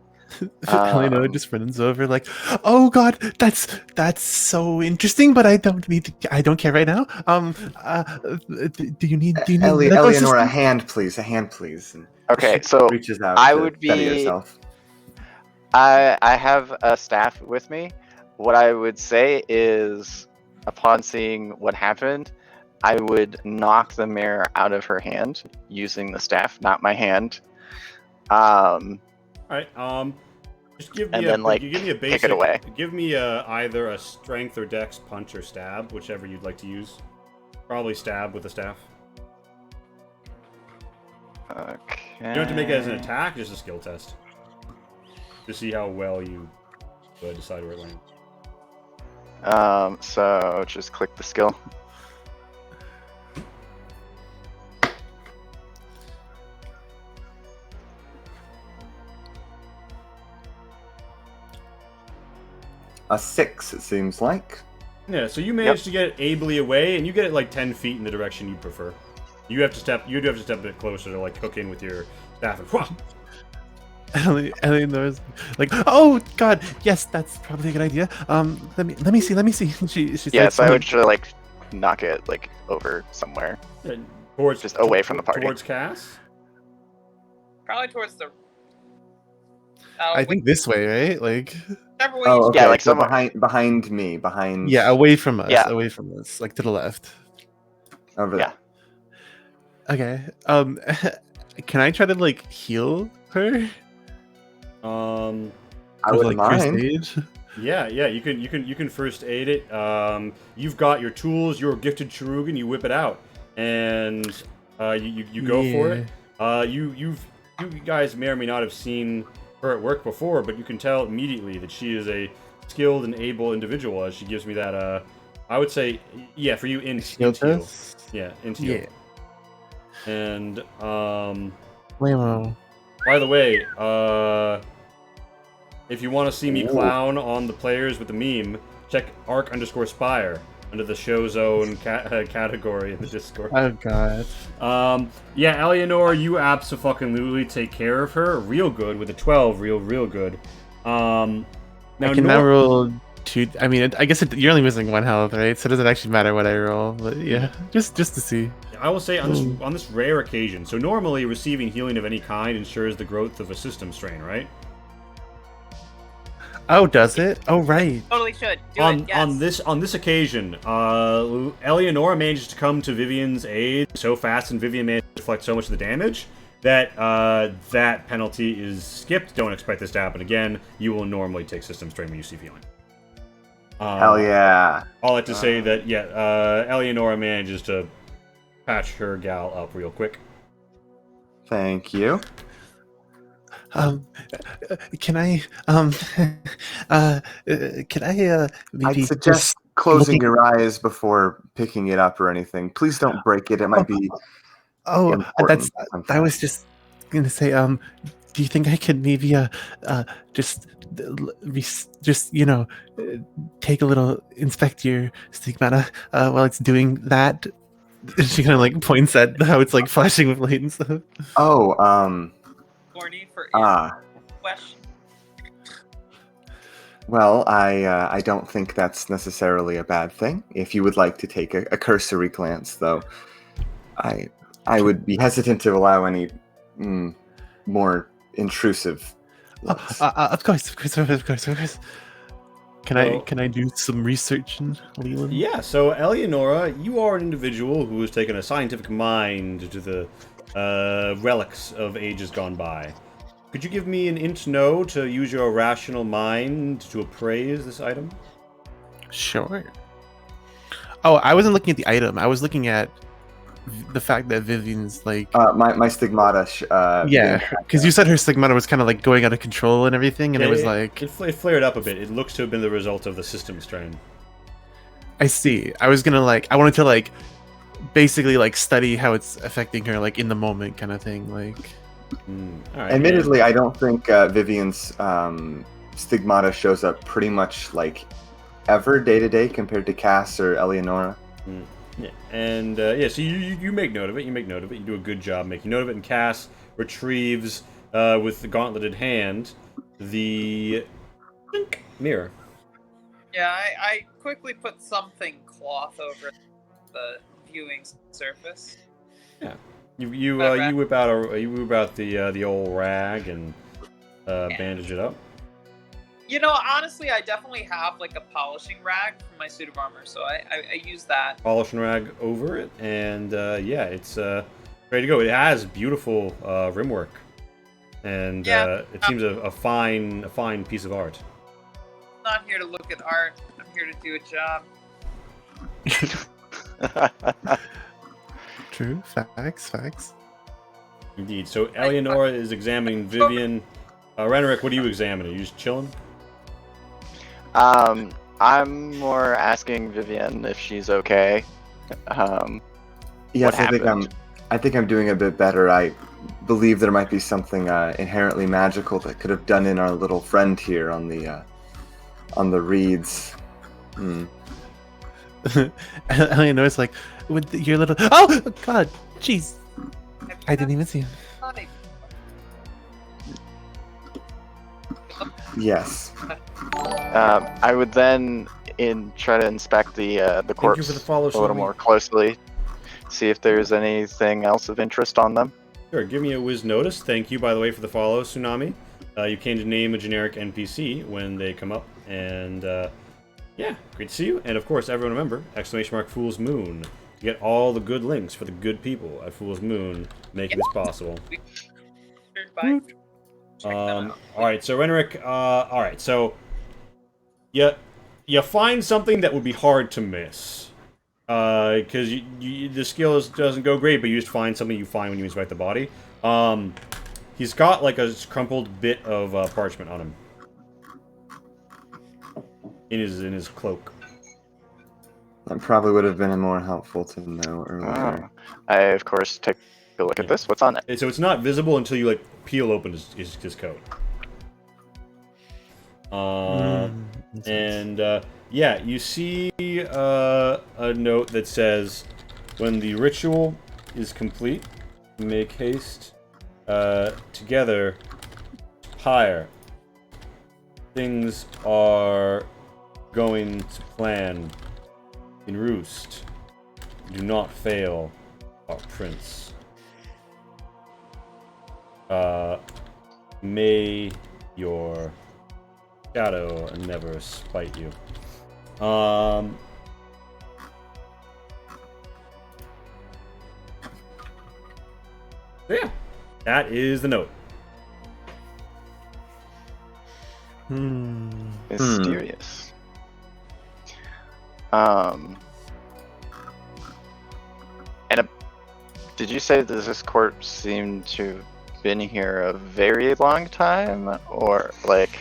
Eleanor just runs over like, "Oh God, that's so interesting, but I don't care right now. Do you need medical Eleonora, a assistance?" hand, please. A hand, please. And Okay, she so reaches out. I to would steady be- herself. I have a staff with me. What I would say is, upon seeing what happened, I would knock the mirror out of her hand using the staff, not my hand. All right. Just give me And then, like, give me a kick basic. it away. Give me either a strength or dex punch or stab, whichever you'd like to use. Probably stab with a staff. Okay. You don't have to make it as an attack, just a skill test. To see how well you decide where it lands. So just click the skill. A 6, it seems like. Yeah, so you managed to get it ably away, and you get it like 10 feet in the direction you prefer. You do have to step a bit closer to like hook in with your staff and Eleanor's like, oh god, yes, that's probably a good idea. Let me see. She Yeah, starts so I would like, try to like knock it like over somewhere. towards Just away from the party. Towards Cass. Probably towards the. I think this way, right? Like, Whichever way Oh, you okay. Yeah, like so somewhere- behind me, behind. yeah, away from us, Yeah. like to the left. Over Yeah. Okay. Can I try to like heal her? I With, wouldn't like, first mind. aid? Yeah, you can first aid it. You've got your tools. You're a gifted Chirugan. You whip it out, and you go for it. You guys may or may not have seen her at work before, but you can tell immediately that she is a skilled and able individual. As she gives me that, I would say, yeah, for you in Heal into heal. test? Yeah, into Yeah. heal. And Waymo. by the way, if you want to see me Ooh. clown on the players with the meme, check arc_spire under the show zone category in the Discord. Oh god. Yeah, Eleanor, you absolutely take care of her real good with a 12, real good. Now I can now roll 2. I mean, I guess you're only missing 1 health, right? So it doesn't actually matter what I roll. But yeah, just to see. I will say on this rare occasion. So normally receiving healing of any kind ensures the growth of a system strain, right? Oh, does it? Oh, right. Totally should. Do on it. Yes. on this occasion, Eleonora manages to come to Vivian's aid so fast, and Vivian managed to deflect so much of the damage that that penalty is skipped. Don't expect this to happen again. You will normally take system strain when you see healing. Hell yeah. I'll like to say that Eleonora manages to patch her gal up real quick. Thank you. Can I maybe I'd suggest just closing looking- your eyes before picking it up or anything. Please don't break it. It might be. Oh, important I sometimes. was just gonna say, do you think I could maybe just take a little inspect your stigmata while it's doing that? She kind of like points at how it's like flashing with light and stuff. Oh, Horny for question. well, I don't think that's necessarily a bad thing. If you would like to take a cursory glance, though, I would be hesitant to allow any more intrusive looks. Of course. Can I do some research in Leland? Yeah, so Eleonora, you are an individual who has taken a scientific mind to the relics of ages gone by. Could you give me an int no to use your rational mind to appraise this item? Sure. Oh, I wasn't looking at the item. I was looking at the fact that Vivian's like My stigmata. yeah, because you said her stigmata was kind of like going out of control and everything, and it was like It flared up a bit. It looks to have been the result of the system strain. I see. I wanted to like basically like study how it's affecting her like in the moment kind of thing. Like All right, Admittedly, I don't think Vivian's stigmata shows up pretty much like ever day to day compared to Cass or Eleonora. Yeah, and so you make note of it. You do a good job making note of it. And Cass retrieves with the gauntleted hand the mirror. Yeah, I quickly put something cloth over the viewing surface. Yeah, you whip out the old rag and bandage it up. You know, honestly, I definitely have like a polishing rag for my suit of armor, so I use that. Polishing rag over it, and it's ready to go. It has beautiful rim work. and Yeah. it seems a fine piece of art. I'm not here to look at art. I'm here to do a job. True. Facts. Indeed. So Eleonora is examining Vivian. Renrick, what are you examining? Are you just chilling? I'm more asking Vivian if she's okay. Yes, What I think I'm doing a bit better. I believe there might be something inherently magical that could have done in our little friend here on the reeds. Hmm. Eleanor's like, with your little. Oh God, jeez, I didn't even see him. Funny. Yes. I would then try to inspect the Thank you corpse for the follow, a little Sylvie. more closely, see if there's anything else of interest on them. Sure, give me a whiz notice. Thank you, by the way, for the follow, Tsunami. You came to name a generic NPC when they come up, and yeah, great to see you. And of course, everyone remember, ! Fool's Moon, to get all the good links for the good people at Fool's Moon, making this possible. Bye. Check them out. Alright, so Renrick, alright, so you find something that would be hard to miss. Because the skill doesn't go great, but you just find something you find when you inspect the body. He's got like a crumpled bit of parchment on him. In his cloak. That probably would have been more helpful to know earlier. I, of course, take a look at this. What's on it? And so it's not visible until you like peel open his coat. And yeah, you see a note that says, "When the ritual is complete, make haste together. Pyre. Things are going to plan. In roost. Do not fail, our prince. May your shadow never spite you." So yeah, that is the note. Mysterious. Did you say that this corpse seemed to have been here a very long time, or like?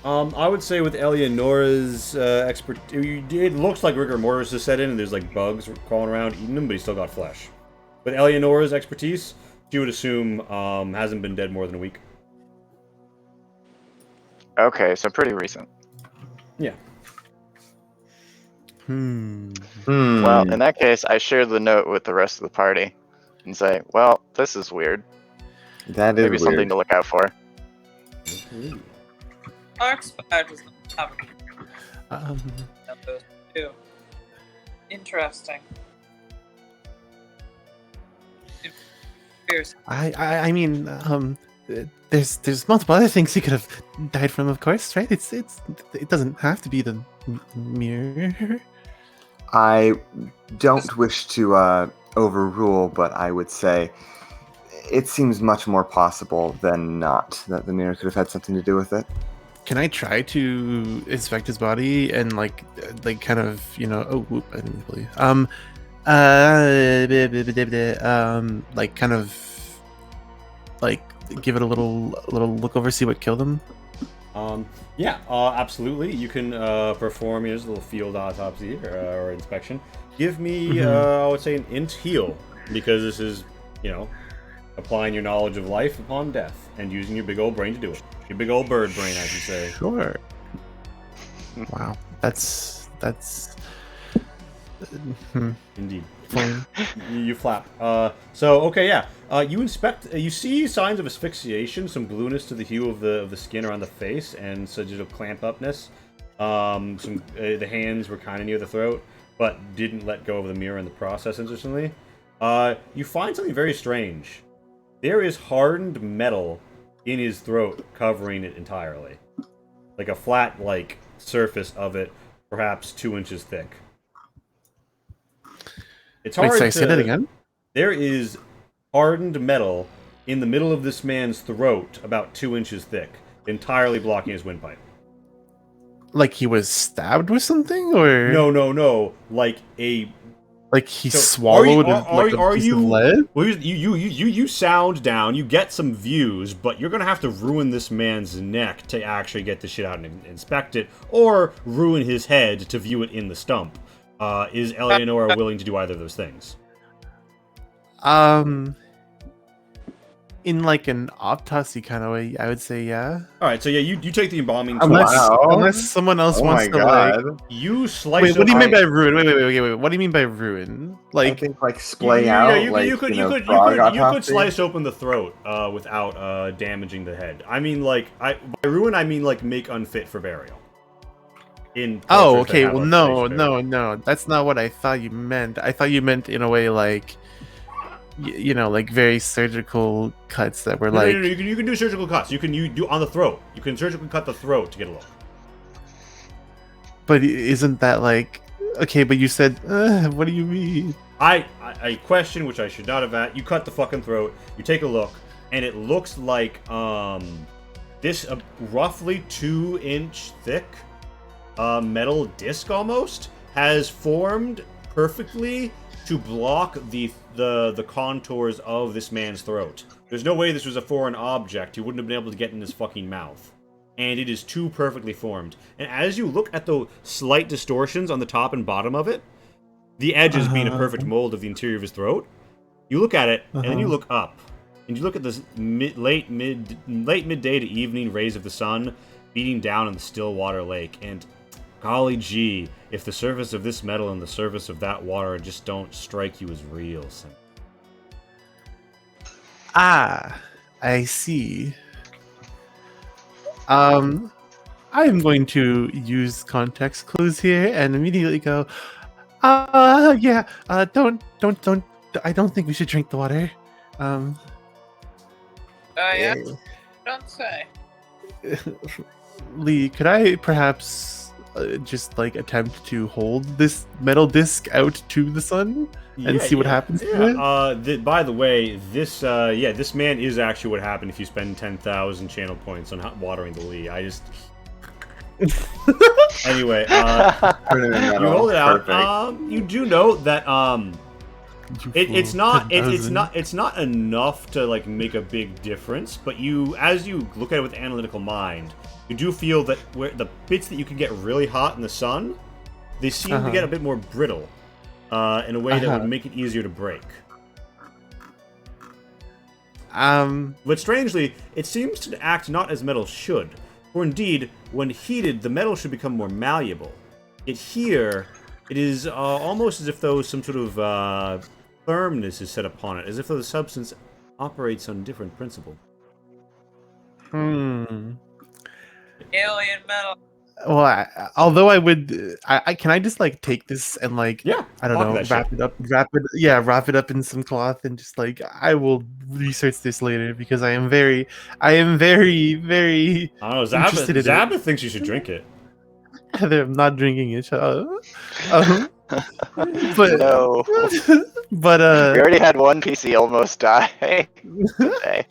I would say with Eleonora's it looks like rigor mortis has set in, and there's like bugs crawling around eating him, but he's still got flesh. With Eleonora's expertise, she would assume hasn't been dead more than a week. Okay, so pretty recent. Yeah. Well, in that case, I share the note with the rest of the party and say, "Well, this is weird. That is Maybe weird. something to look out for." Darkspire does not have Um, those two. Interesting. Fierce. I mean, there's multiple other things he could have died from, of course, right? It doesn't have to be the mirror. I don't wish to overrule, but I would say it seems much more possible than not that the mirror could have had something to do with it. Can I try to inspect his body and like kind of, you know? Oh, whoop! I didn't believe. Like kind of like give it a little look over, see what killed him. Yeah, absolutely. You can perform a little field autopsy or inspection. Give me, I would say, an int heal, because this is, you know, applying your knowledge of life upon death and using your big old brain to do it. Your big old bird brain, I should say. Sure. Wow, that's Indeed. fine. You flap. So okay, yeah. You inspect. You see signs of asphyxiation, some blueness to the hue of the skin around the face, and such a clamp upness. The hands were kind of near the throat, but didn't let go of the mirror in the process. Interestingly, you find something very strange. There is hardened metal in his throat, covering it entirely, like a flat, like surface of it, perhaps 2 inches thick. It's hard Wait, sorry, to say that again. There is hardened metal in the middle of this man's throat, about 2 inches thick, entirely blocking his windpipe. Like he was stabbed with something, or No. Like a. like he So, swallowed are a piece of you? lead? Well, you sound down. You get some views, but you're gonna have to ruin this man's neck to actually get the shit out and inspect it, or ruin his head to view it in the stump. Is Eleonora willing to do either of those things? In like an autopsy kind of way, I would say yeah. All right, so yeah, you take the embalming tool. Unless someone else Oh wants my to god. like. You slice. Wait, what do you open- mean by ruin? Wait. What do you mean by ruin? I Like, think like splay out. You could autopsy. slice open the throat without damaging the head. I mean, like by ruin, I mean like make unfit for burial. In oh, cultures that okay. have Well, unfit burial. no. That's not what I thought you meant. I thought you meant in a way like, you know, like very surgical cuts that were No, like. no, you can do surgical cuts. You do on the throat. You can surgically cut the throat to get a look. But isn't that like okay? But you said, what do you mean? I question, which I should not have at. You cut the fucking throat. You take a look, and it looks like this roughly 2-inch thick metal disc almost has formed perfectly to block the contours of this man's throat. There's no way this was a foreign object. He wouldn't have been able to get in his fucking mouth. And it is too perfectly formed. And as you look at the slight distortions on the top and bottom of it, the edges being a perfect mold of the interior of his throat, you look at it, and then you look up. And you look at this late midday to evening rays of the sun beating down on the still water lake, and golly gee, if the surface of this metal and the surface of that water just don't strike you as real. Ah, I see. I am going to use context clues here and immediately go. Yeah. Don't. I don't think we should drink the water. Yeah. Don't say. Lee, could I perhaps just like attempt to hold this metal disc out to the sun and see what happens to it? By the way, this this man is actually what happened if you spend 10,000 channel points on watering the Lee. I just anyway, you hold it out. Perfect. You do note that it's not 10,000. it's not enough to like make a big difference, but as you look at it with analytical mind, you do feel that where the bits that you can get really hot in the sun, they seem to get a bit more brittle in a way that would make it easier to break. But strangely, it seems to act not as metal should. For indeed, when heated, the metal should become more malleable. Yet here, it is almost as if though some sort of firmness is set upon it, as if though the substance operates on a different principle. Alien metal. Well, although I would, can I just like take this and like, Yeah, I don't know, wrap it up in some cloth and just like I will research this later because I am very, very I don't know, interested in it. Zabbath thinks you should drink it. I'm not drinking it. But No. but We already had one PC almost die today.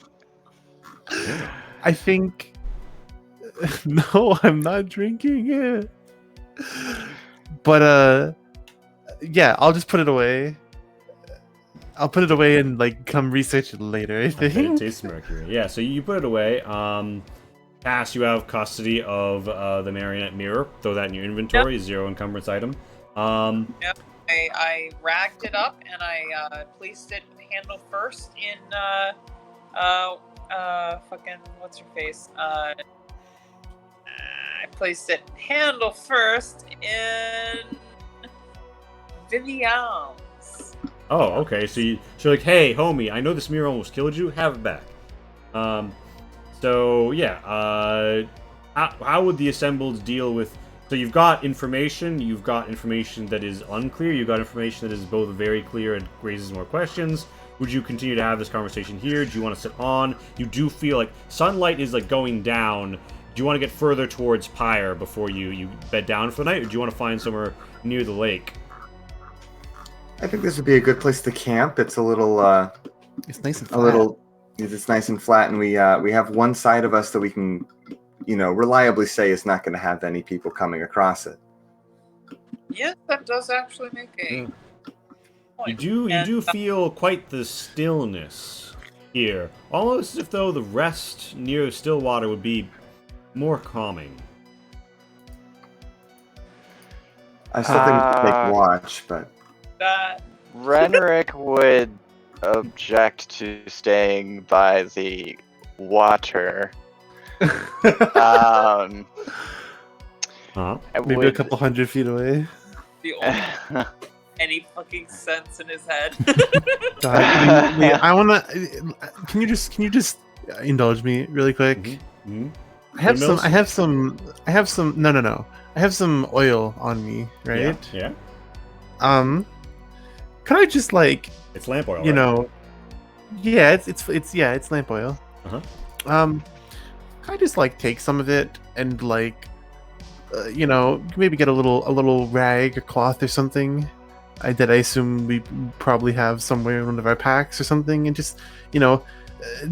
I think no, I'm not drinking it. But yeah, I'll just put it away. I'll put it away and like come research it later. I think. Okay, it tastes mercury. Yeah, so you put it away. Cass, you have custody of the marionette mirror. Throw that in your inventory. 0 encumbrance item. I racked it up and I placed it handle first in fucking what's her face? I placed it handle first in Vivian's. Oh, okay. So you're like, hey, homie, I know this mirror almost killed you. Have it back. So yeah. How would the assembled deal with? So you've got information. You've got information that is unclear. You've got information that is both very clear and raises more questions. Would you continue to have this conversation here? Do you want to sit on? You do feel like sunlight is like going down. Do you want to get further towards Pyre before you bed down for the night, or do you want to find somewhere near the lake? I think this would be a good place to camp. It's a little It's nice and a little It's nice and flat, and we have one side of us that we can, reliably say is not going to have any people coming across it. Yes, that does actually make a point. You do feel quite the stillness here, almost as if though the rest near Stillwater would be more calming. I still think we should take watch, but That Renric would object to staying by the water. Huh? Maybe a couple 100 feet away. the only any fucking sense in his head. God, I wanna. Can you just indulge me really quick? Mhm. I have some. Windmills? I have some. No. I have some oil on me, right? Yeah. Could I just like, It's lamp oil. you right? know? Yeah, it's lamp oil. Uh-huh. Can I just like take some of it and like, maybe get a little rag or cloth or something that I assume we probably have somewhere in one of our packs or something, and just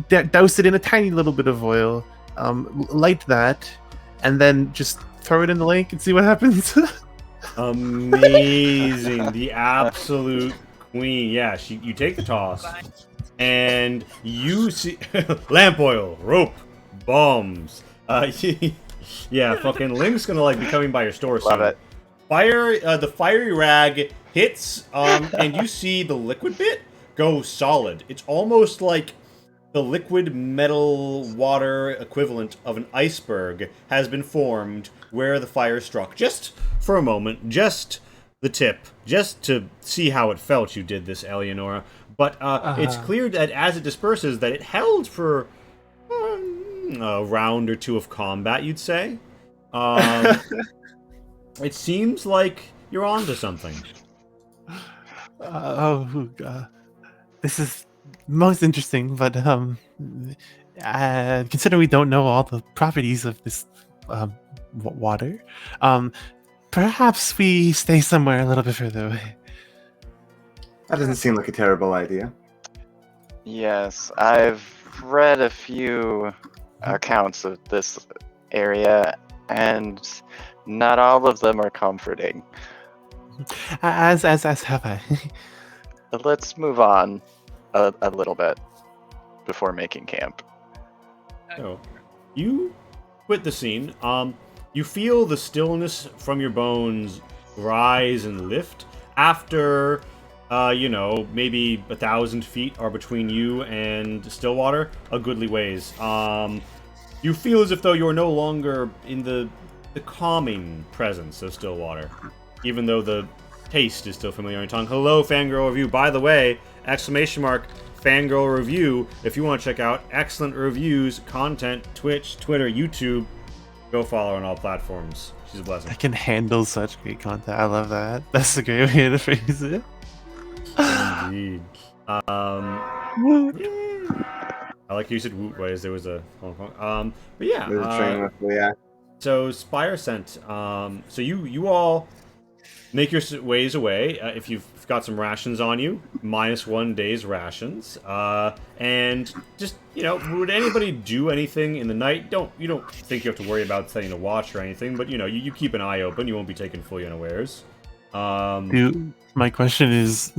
douse it in a tiny little bit of oil, light that, and then just throw it in the lake and see what happens. Amazing. The absolute queen. Yeah, you take the toss, and you see lamp oil, rope, bombs. Yeah, fucking Link's gonna like be coming by your store soon. Love it. The fiery rag hits, and you see the liquid bit go solid. It's almost like the liquid metal water equivalent of an iceberg has been formed where the fire struck. Just for a moment, just the tip, just to see how it felt. You did this, Eleonora, but it's clear that as it disperses, that it held for a round or two of combat. You'd say. It seems like you're onto something. This is most interesting, but considering we don't know all the properties of this water, perhaps we stay somewhere a little bit further away. that doesn't seem like a terrible idea. Yes, I've read a few accounts of this area, and not all of them are comforting. As have I. But let's move on a little bit before making camp. So, you quit the scene. You feel the stillness from your bones rise and lift after, maybe 1,000 feet are between you and Stillwater, a goodly ways. You feel as if though you're no longer in the calming presence of Stillwater, even though the taste is still familiar on your tongue. Hello, Fangirl Review. By the way, ! Fangirl Review. If you want to check out excellent reviews, content, Twitch, Twitter, YouTube, go follow her on all platforms. She's a blessing. I can handle such great content. I love that. That's a great way to phrase it. Indeed. I like you said woot ways. There was a but yeah. There's a train with yeah. So Spire sent. So you all make your ways away. If you've got some rations on you, -1 day's rations. And just would anybody do anything in the night? You don't think you have to worry about setting a watch or anything, but you keep an eye open. You won't be taken fully unawares. My question is,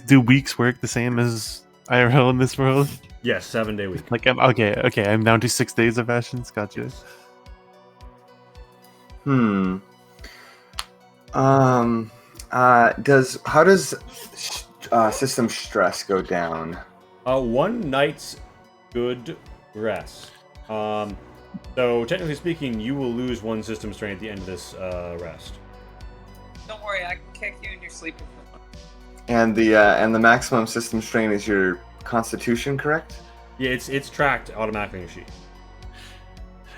do weeks work the same as IRL in this world? Yes, 7-day week. Like, okay, I'm down to 6 days of rations. Gotcha. How does system stress go down? 1 night's good rest. So technically speaking, you will lose 1 system strain at the end of this rest. Don't worry, I can kick you in your sleep. And the maximum system strain is your constitution, correct? Yeah, it's tracked automatically in your sheet.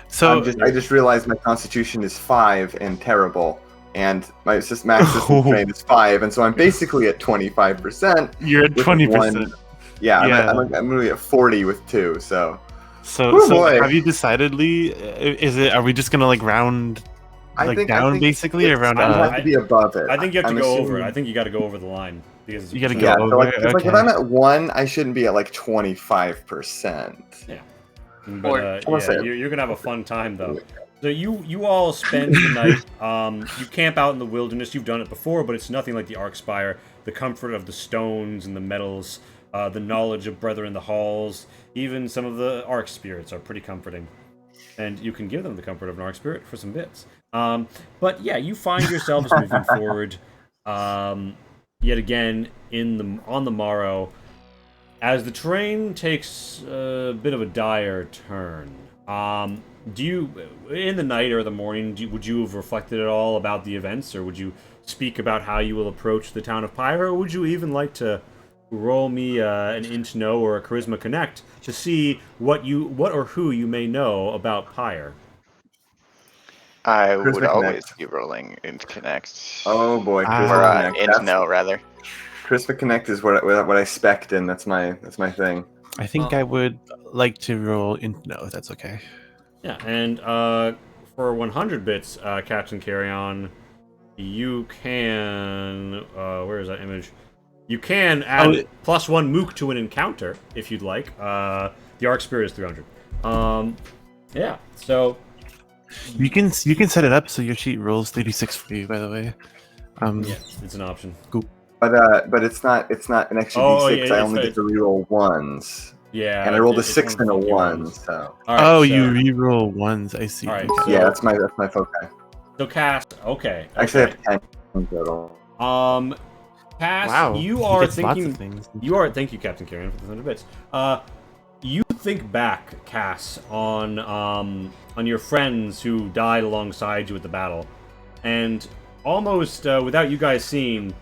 So I just realized my constitution is 5 and terrible, and my max system strain is 5, and so I'm basically at 25%. You're at 20%. Yeah, I'm really at 40 with 2. So boy. Have you decided, Lee? Are we just gonna like round I think basically, or round I up? have to be above it. I think you have to go over it. assuming- I think you got to go over the line because You gotta Yeah, go so like, over. like if I'm at 1, I shouldn't be at like 25%. But Or- I wanna yeah, say- you're gonna have a fun time though. So you all spend the night. You camp out in the wilderness. You've done it before, but it's nothing like the Arkspire. The comfort of the stones and the metals, the knowledge of brethren in the halls, even some of the Ark spirits are pretty comforting, and you can give them the comfort of an Ark spirit for some bits. But yeah, you find yourselves moving forward. Yet again on the morrow, as the terrain takes a bit of a dire turn. Do you, in the night or the morning, would you have reflected at all about the events, or would you speak about how you will approach the town of Pyre, or would you even like to roll me an int know or a charisma connect to see what or who you may know about Pyre? I would Charisma always Connect. be rolling into Connect. Oh boy, Or Charisma Connect. into know, rather. Charisma Connect is what I spec'd in. That's my thing. I think I would like to roll in. No, if that's okay. Yeah, and for 100 bits, Captain Carry On, you can. Where is that image? You can add +1 mook to an encounter if you'd like. The Arc Spirit is 300. Yeah, so. You can set it up so your sheet rolls 36 for you. By the way. Yeah, it's an option. But it's not an extra D6. Yeah, I only get to reroll ones. Yeah, And I rolled a it's 6 and a 1, ones. so. All right, you reroll ones. I see. All right, Okay. so- Yeah, that's my focus. So cast. Okay. Actually, okay. I have 10 total. Cass, Wow. you he are gets lots of thinking. things. You are. Thank you, Captain Carrion, for the 100 bits. You think back, Cass, on your friends who died alongside you at the battle, and almost without you guys seeing,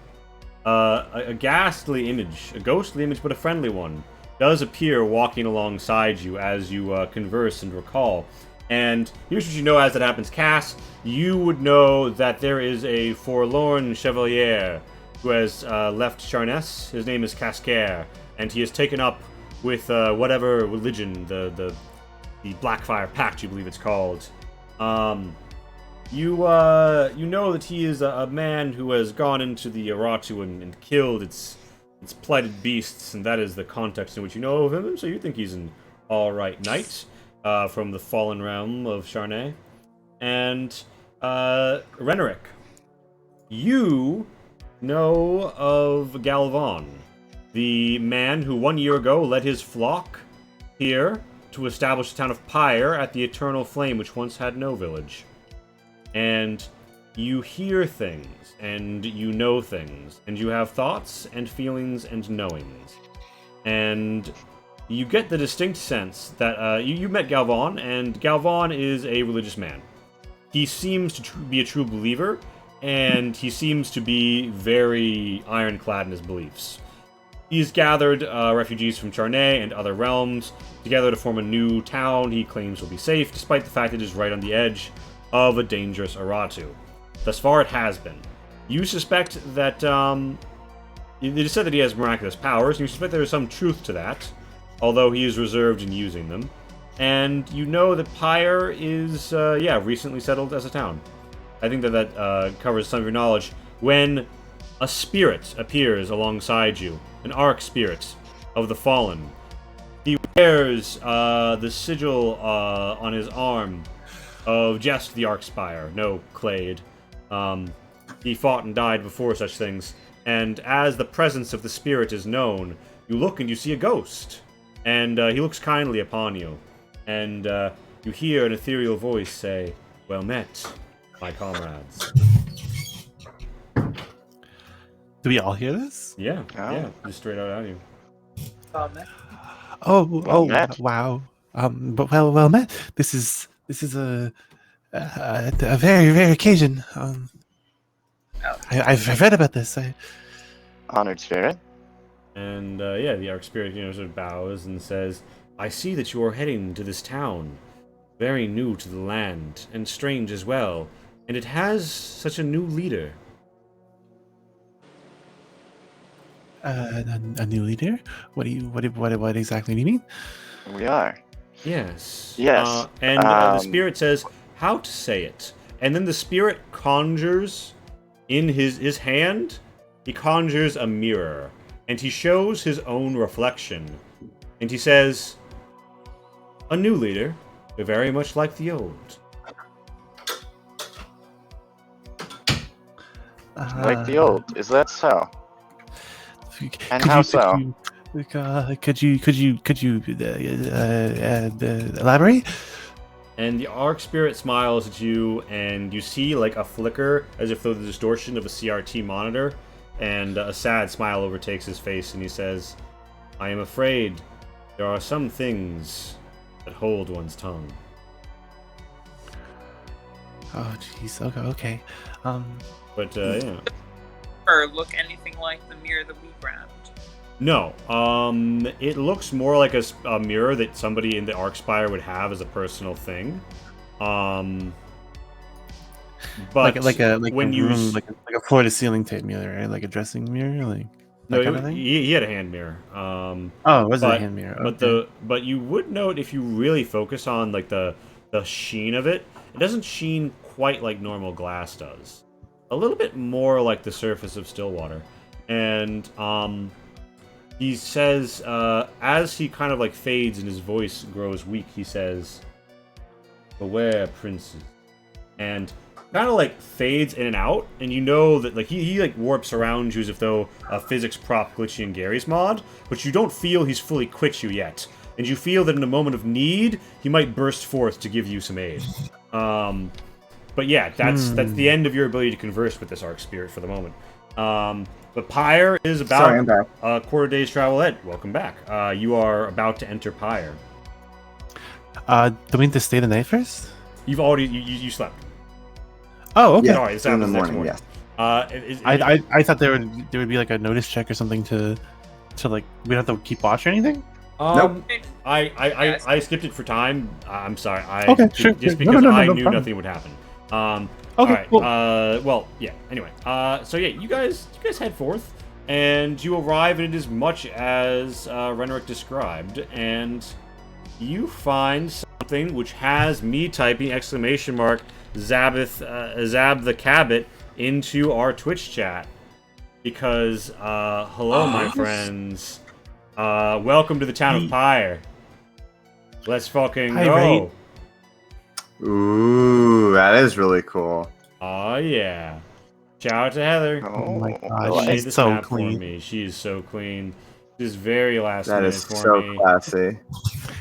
a ghastly image, a ghostly image, but a friendly one, does appear walking alongside you as you converse and recall. And here's what you know as that happens, Cass. You would know that there is a forlorn chevalier who has left Charness. His name is Cascare, and he has taken up with whatever religion, the Blackfire Pact, you believe it's called. You know that he is a man who has gone into the Aratu and killed its plighted beasts, and that is the context in which you know of him. So you think he's an all-right knight from the fallen realm of Charnay. And Renerick, you know of Galvan, the man who 1 year ago led his flock here to establish the town of Pyre at the Eternal Flame, which once had no village. And you hear things, and you know things, and you have thoughts and feelings and knowings. And you get the distinct sense that you met Galvan, and Galvan is a religious man. He seems to be a true believer, and he seems to be very ironclad in his beliefs. He's gathered refugees from Charnay and other realms together to form a new town he claims will be safe, despite the fact it is right on the edge of a dangerous Aratu. Thus far, it has been. You suspect that, it is said that he has miraculous powers, and you suspect there is some truth to that, although he is reserved in using them. And you know that Pyre is, recently settled as a town. I think that covers some of your knowledge. When a spirit appears alongside you, an Arc Spirit of the Fallen, he wears the sigil on his arm of just the Arkspire, no Clade. He fought and died before such things, and as the presence of the spirit is known, you look and you see a ghost, and he looks kindly upon you, and you hear an ethereal voice say, "Well met, my comrades." Do we all hear this? Yeah, Oh. yeah, just straight out at you. Oh, met. wow. But well met. This is a very rare occasion. I've read about this. Honored spirit. And the Arc Spirit, sort of bows and says, "I see that you are heading to this town, very new to the land, and strange as well, and it has such a new leader." A new leader? What exactly do you mean? We are. Yes. Yes, And the Spirit says, "How to say it?" And then the Spirit conjures in his hand. he conjures a mirror, and he shows his own reflection. And he says, "A new leader, very much like the old." Like the old. Is that so? And Could how you- so? Could you elaborate? And the Arc Spirit smiles at you, and you see like a flicker, as if though the distortion of a CRT monitor, and a sad smile overtakes his face, and he says, "I am afraid there are some things that hold one's tongue." Oh, jeez. Okay. But yeah. Or look anything like the mirror that we grabbed. No, it looks more like a mirror that somebody in the Arcspire would have as a personal thing. But like a when you room, like a floor to ceiling type mirror, right? Like a dressing mirror, like no, that kind of thing. he had a hand mirror. Oh, it was a hand mirror. Okay. But you would note, if you really focus on like the sheen of it, it doesn't sheen quite like normal glass does. A little bit more like the surface of Stillwater, and he says, as he kind of like fades and his voice grows weak, he says, "Beware, princes," and kind of like fades in and out, and you know that like he like warps around you as if though a physics prop Glitchy and Gary's mod, but you don't feel he's fully quit you yet, and you feel that in a moment of need he might burst forth to give you some aid. But yeah, that's the end of your ability to converse with this Arc Spirit for the moment. But Pyre is about Sorry, I'm back. a quarter day's travel ahead. Welcome back. You are about to enter Pyre. Do we need to stay the night first? You've already you slept. Oh, okay. Yeah, Sorry, this in the happens next morning. morning. Yes. I thought there would be like a notice check or something to like we don't have to keep watch or anything. Nope. I skipped it for time. I'm sorry. Okay, sure, Just sure. because No I knew problem. nothing would happen. Okay, Alright, cool. well, yeah. Anyway, so yeah, you guys head forth, and you arrive, and it is much as Renrick described, and you find something which has me typing !Zab the Cabot into our Twitch chat, because hello, my friends. Welcome to the town of Pyre. Let's fucking Hi, go. Ray. Ooh, that is really cool. Oh yeah. Shout out to Heather. Oh my Oh, gosh, boy. She made she's this so map for clean. me. She is so clean. She's very last That minute is for so me. classy.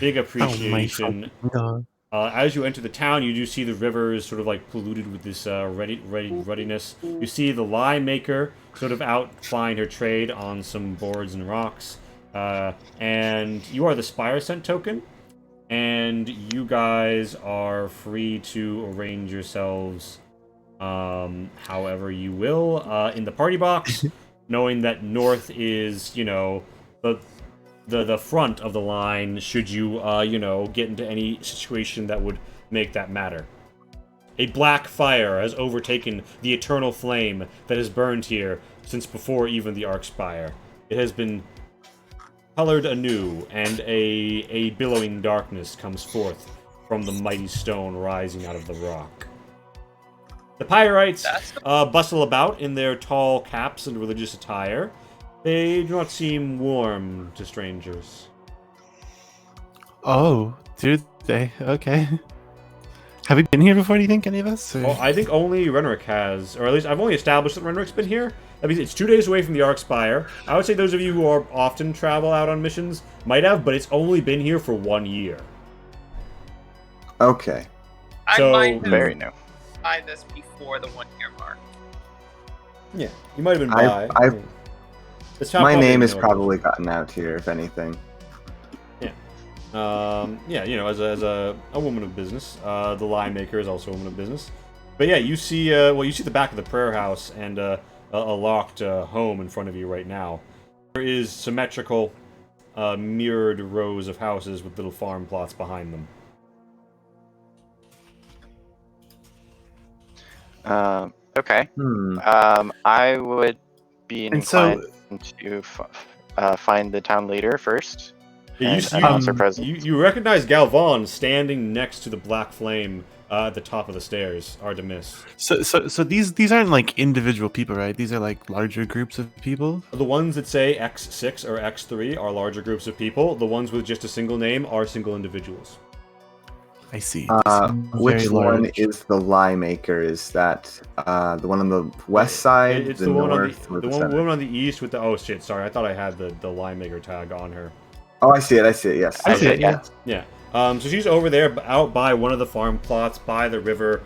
Big Oh my appreciation. fucking God. As you enter the town, you do see the river is sort of like polluted with this ruddiness. You see the Lie Maker sort of out plying her trade on some boards and rocks. And you are the Spire Scent token. And you guys are free to arrange yourselves however you will in the party box, knowing that north is, you know, the front of the line should you, you know, get into any situation that would make that matter. A black fire has overtaken the eternal flame that has burned here since before even the Arcspire. It has been colored anew, and a billowing darkness comes forth from the mighty stone rising out of the rock. The Pyrites bustle about in their tall caps and religious attire. They do not seem warm to strangers. Oh, dude, okay. Have we been here before? Do you think any of us? Or... Well, I think only Renrick has, or at least I've only established that Renrick's been here. That means it's 2 days away from the Arcspire. I would say those of you who are often travel out on missions might have, but it's only been here for 1 year. Okay. So- I might have Very new. tried this before the 1 year mark. Yeah, you might have been I've- by. I've- This town My probably name didn't has know probably gotten out here, if anything. yeah, you know, as a woman of business, the Lie Maker is also a woman of business. But yeah, you see, you see the back of the prayer house and a locked home in front of you right now. There is symmetrical, mirrored rows of houses with little farm plots behind them. Okay. I would be And so- inclined to find the town leader first. Yeah, And announce her presence. you recognize Galvan standing next to the black flame at the top of the stairs. Hard to miss. So these aren't like individual people, right? These are like larger groups of people. The ones that say X6 or X3 are larger groups of people. The ones with just a single name are single individuals. I see. Which Very one large. is the lie maker? Is that the one on the west side, It's the the one on north, or the the one, center? woman on the east with the. Oh shit! Sorry, I thought I had the line maker tag on her. Oh, I see it. I see it. Yes. I see it, yeah. Yeah. So she's over there, out by one of the farm plots, by the river.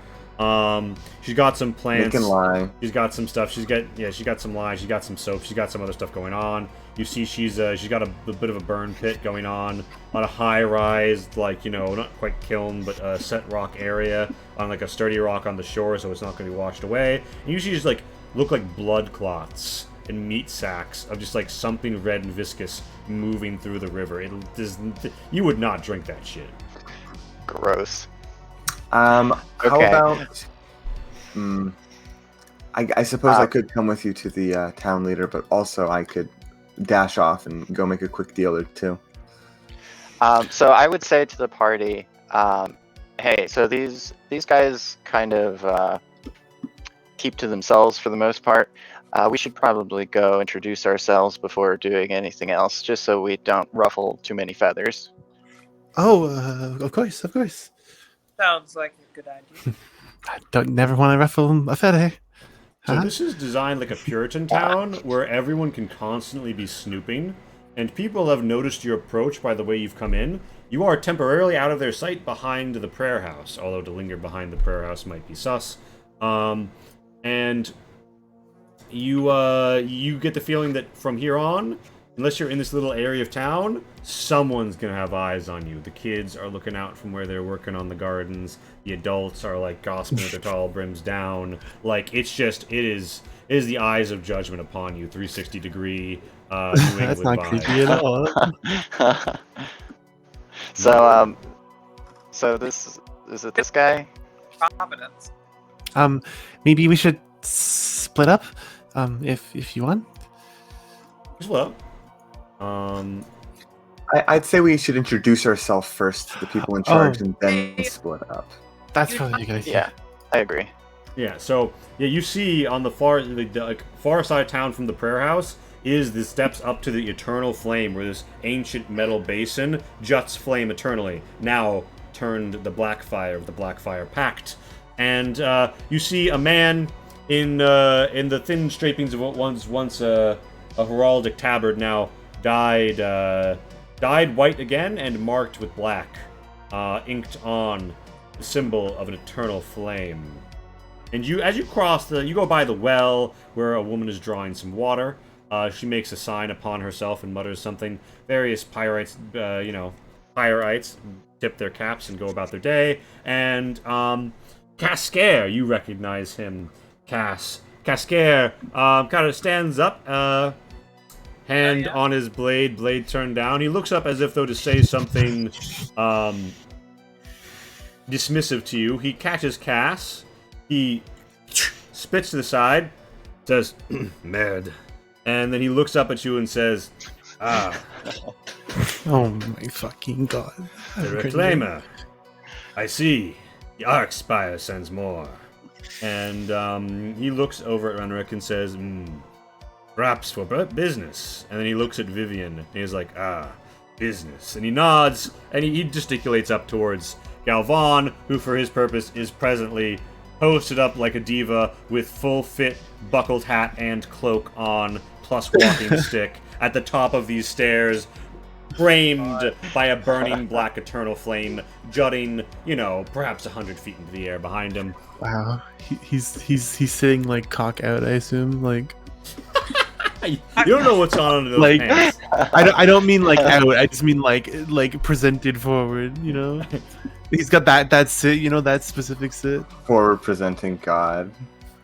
She's got some plants. Making lie. She's got some stuff. She got some lime. She's got some soap. She's got some other stuff going on. You see, she's got a bit of a burn pit going on a high-rise, like, you know, not quite kiln, but set rock area on like a sturdy rock on the shore, so it's not going to be washed away. And you usually just like look like blood clots and meat sacks of just like something red and viscous moving through the river. You would not drink that shit. Gross. How Okay. about? I suppose I Uh, could come with you to the town leader, but also I could dash off and go make a quick deal or two. So I would say to the party, hey, so these guys kind of keep to themselves for the most part. We should probably go introduce ourselves before doing anything else, just so we don't ruffle too many feathers. Oh, of course. Sounds like a good idea. I don't never want to ruffle a feather. So Huh? this is designed like a Puritan town where everyone can constantly be snooping, and people have noticed your approach by the way you've come in. You are temporarily out of their sight behind the prayer house, although to linger behind the prayer house might be sus. And you get the feeling that from here on, unless you're in this little area of town, someone's gonna have eyes on you. The kids are looking out from where they're working on the gardens. The adults are like gossiping with their tall brims down. Like it is the eyes of judgment upon you. 360-degree New England That's not vibe. creepy at all. So this is it. This guy. Providence. Maybe we should split up. If you want. As well. I'd say we should introduce ourselves first to the people in charge and then split up. That's probably a good idea. Yeah, I agree. Yeah, so you see on the far far side of town from the prayer house is the steps up to the eternal flame, where this ancient metal basin juts flame eternally. Now turned the Blackfire of the Blackfire Pact, and you see a man in the thin strapings of what was once a heraldic tabard, now dyed white again and marked with black, inked on the symbol of an eternal flame. And as you cross you go by the well where a woman is drawing some water. She makes a sign upon herself and mutters something. Various pyrites, pyrites tip their caps and go about their day. And Cascare, you recognize him, Cass. Cascare kind of stands up, hand on his blade turned down. He looks up as if though to say something dismissive to you. He catches Cass. He spits to the side, says, Merd. And then he looks up at you and says, Ah, Oh my fucking god. the Reclaimer. I see. The Archspire sends more. And he looks over at Renrick and says, perhaps for business. And then he looks at Vivian and he's like, business. And he nods and he gesticulates up towards Galvan, who for his purpose is presently posted up like a diva with full fit buckled hat and cloak on, plus walking stick at the top of these stairs, framed by a burning black eternal flame jutting, perhaps 100 feet into the air behind him. Wow. He's sitting like cock out, I assume. Like You don't know what's on under those Like- pants. I don't mean like out. I just mean like presented forward. He's got that sit. That specific sit For presenting God.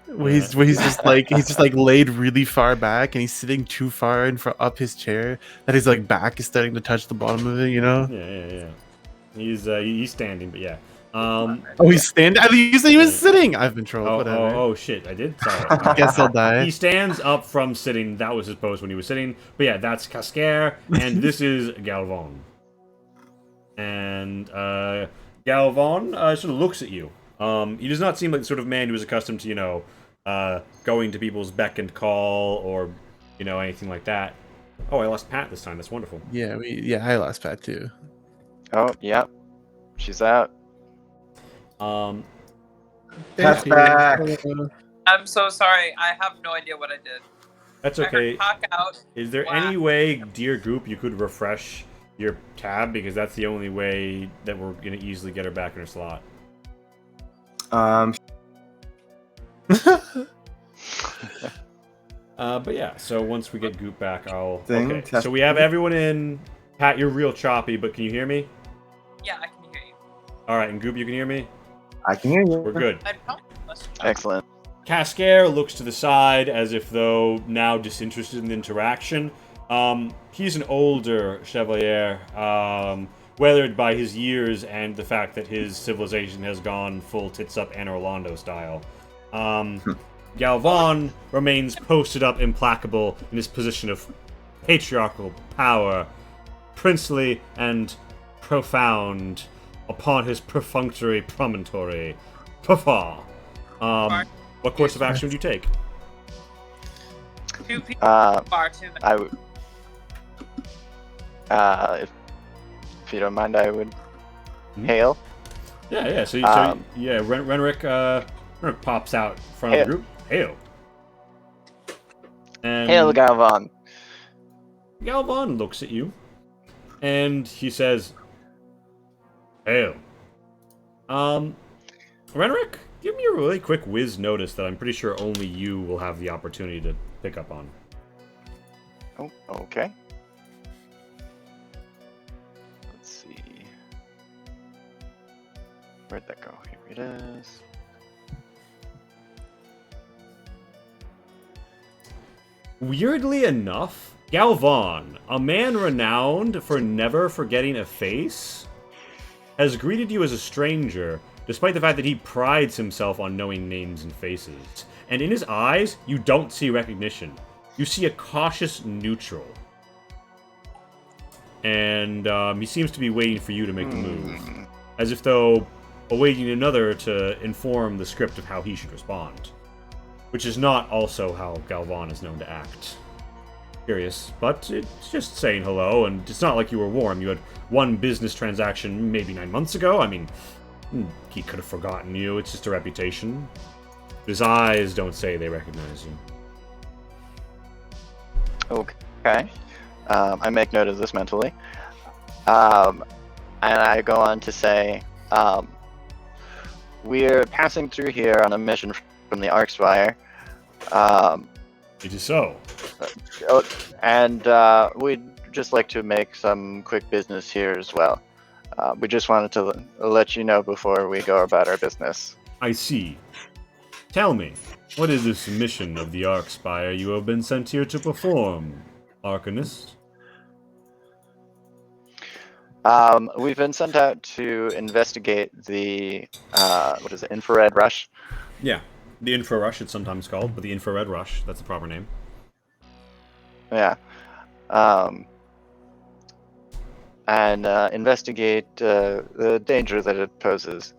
where he's just like laid really far back and he's sitting too far in for up his chair that his like back is starting to touch the bottom of it. Yeah. He's standing, but yeah. Oh, he's standing. I think you said he was sitting. I've been trolled. Whatever. Oh, shit! I did. Sorry. I guess I'll die. He stands up from sitting. That was his pose when he was sitting. But yeah, that's Cascare, and this is Galvan. And Galvan sort of looks at you, He does not seem like the sort of man who is accustomed to, going to people's beck and call or, anything like that. Oh, I lost Pat this time. That's wonderful. Yeah, I lost Pat too. Oh, yep. She's out. Um, Pat's back. I'm so sorry. I have no idea what I did. that's I heard okay. talk out. Is there any way, dear group, you could refresh your tab? Because that's the only way that we're going to easily get her back in her slot. But yeah, so once we get Goop back, I'll... Okay, so we have everyone in. Pat, you're real choppy, but can you hear me? Yeah, I can hear you. Alright, and Goop, you can hear me? I can hear you. We're good. I'd probably listen to Excellent. Cascare looks to the side as if though now disinterested in the interaction. He's an older chevalier, weathered by his years and the fact that his civilization has gone full tits up Anne Orlando style. Galvan remains posted up implacable in his position of patriarchal power, princely and profound upon his perfunctory promontory. Puffa. What course of action would you take? two people far too many. I would. If you don't mind, I would hail. Yeah. So Renric pops out in front of the group. Hail. And Hail, Galvan. Galvan looks at you, and he says, "Hail." Renric, give me a really quick whiz notice that I'm pretty sure only you will have the opportunity to pick up on. Oh, okay. Let's see. Where'd that go? Here it is. Weirdly enough, Galvan, a man renowned for never forgetting a face, has greeted you as a stranger, despite the fact that he prides himself on knowing names and faces. And in his eyes, you don't see recognition. You see a cautious neutral. And he seems to be waiting for you to make the move. As if though awaiting another to inform the script of how he should respond. Which is not also how Galvan is known to act. Curious, but it's just saying hello, and it's not like you were warm. You had one business transaction maybe 9 months ago. I mean, he could have forgotten you. It's just a reputation. His eyes don't say they recognize you. Okay. I make note of this mentally. And I go on to say, we're passing through here on a mission from the Arcspire. It is so. And we'd just like to make some quick business here as well. We just wanted to let you know before we go about our business. I see. Tell me, what is this mission of the Arcspire you have been sent here to perform, Arcanist? We've been sent out to investigate the, infrared rush? Yeah, the Infra Rush it's sometimes called, but the Infrared Rush, that's the proper name. Yeah. And investigate the danger that it poses.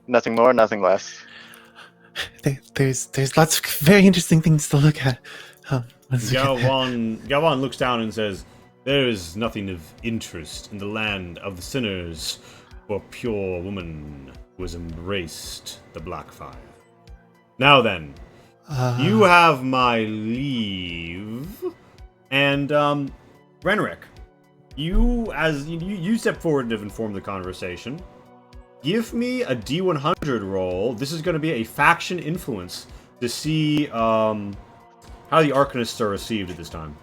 Nothing more, nothing less. There's lots of very interesting things to look at. Galvan looks down and says, "There is nothing of interest in the land of the sinners or pure woman who has embraced the Blackfire. Now then, you have my leave, and Renric, you step forward to inform the conversation. Give me a D100 roll. This is going to be a faction influence to see how the Arcanists are received at this time.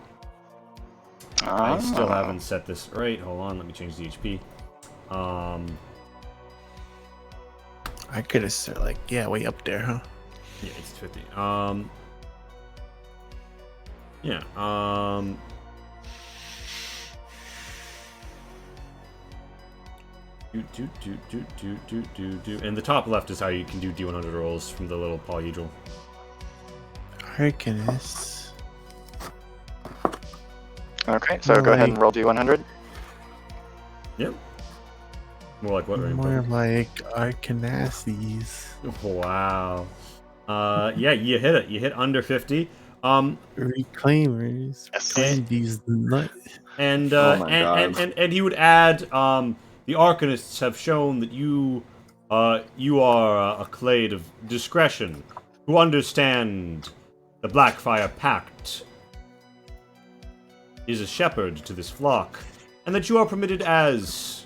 I still haven't set this right. Hold on, let me change the HP. Arcanists are like, yeah, way up there, huh? Yeah, it's 50. And the top left is how you can do D100 rolls from the little polyhedral. Arcanists. Okay, so go ahead and roll D100. Yep. More like what? More like Arcanaces. Wow. Yeah, you hit it. You hit under 50. Reclaimers. Yes. Find these nuts. And Oh my and he would add, the Arcanists have shown that you are a clade of discretion, who understand the Blackfire Pact is a shepherd to this flock, and that you are permitted as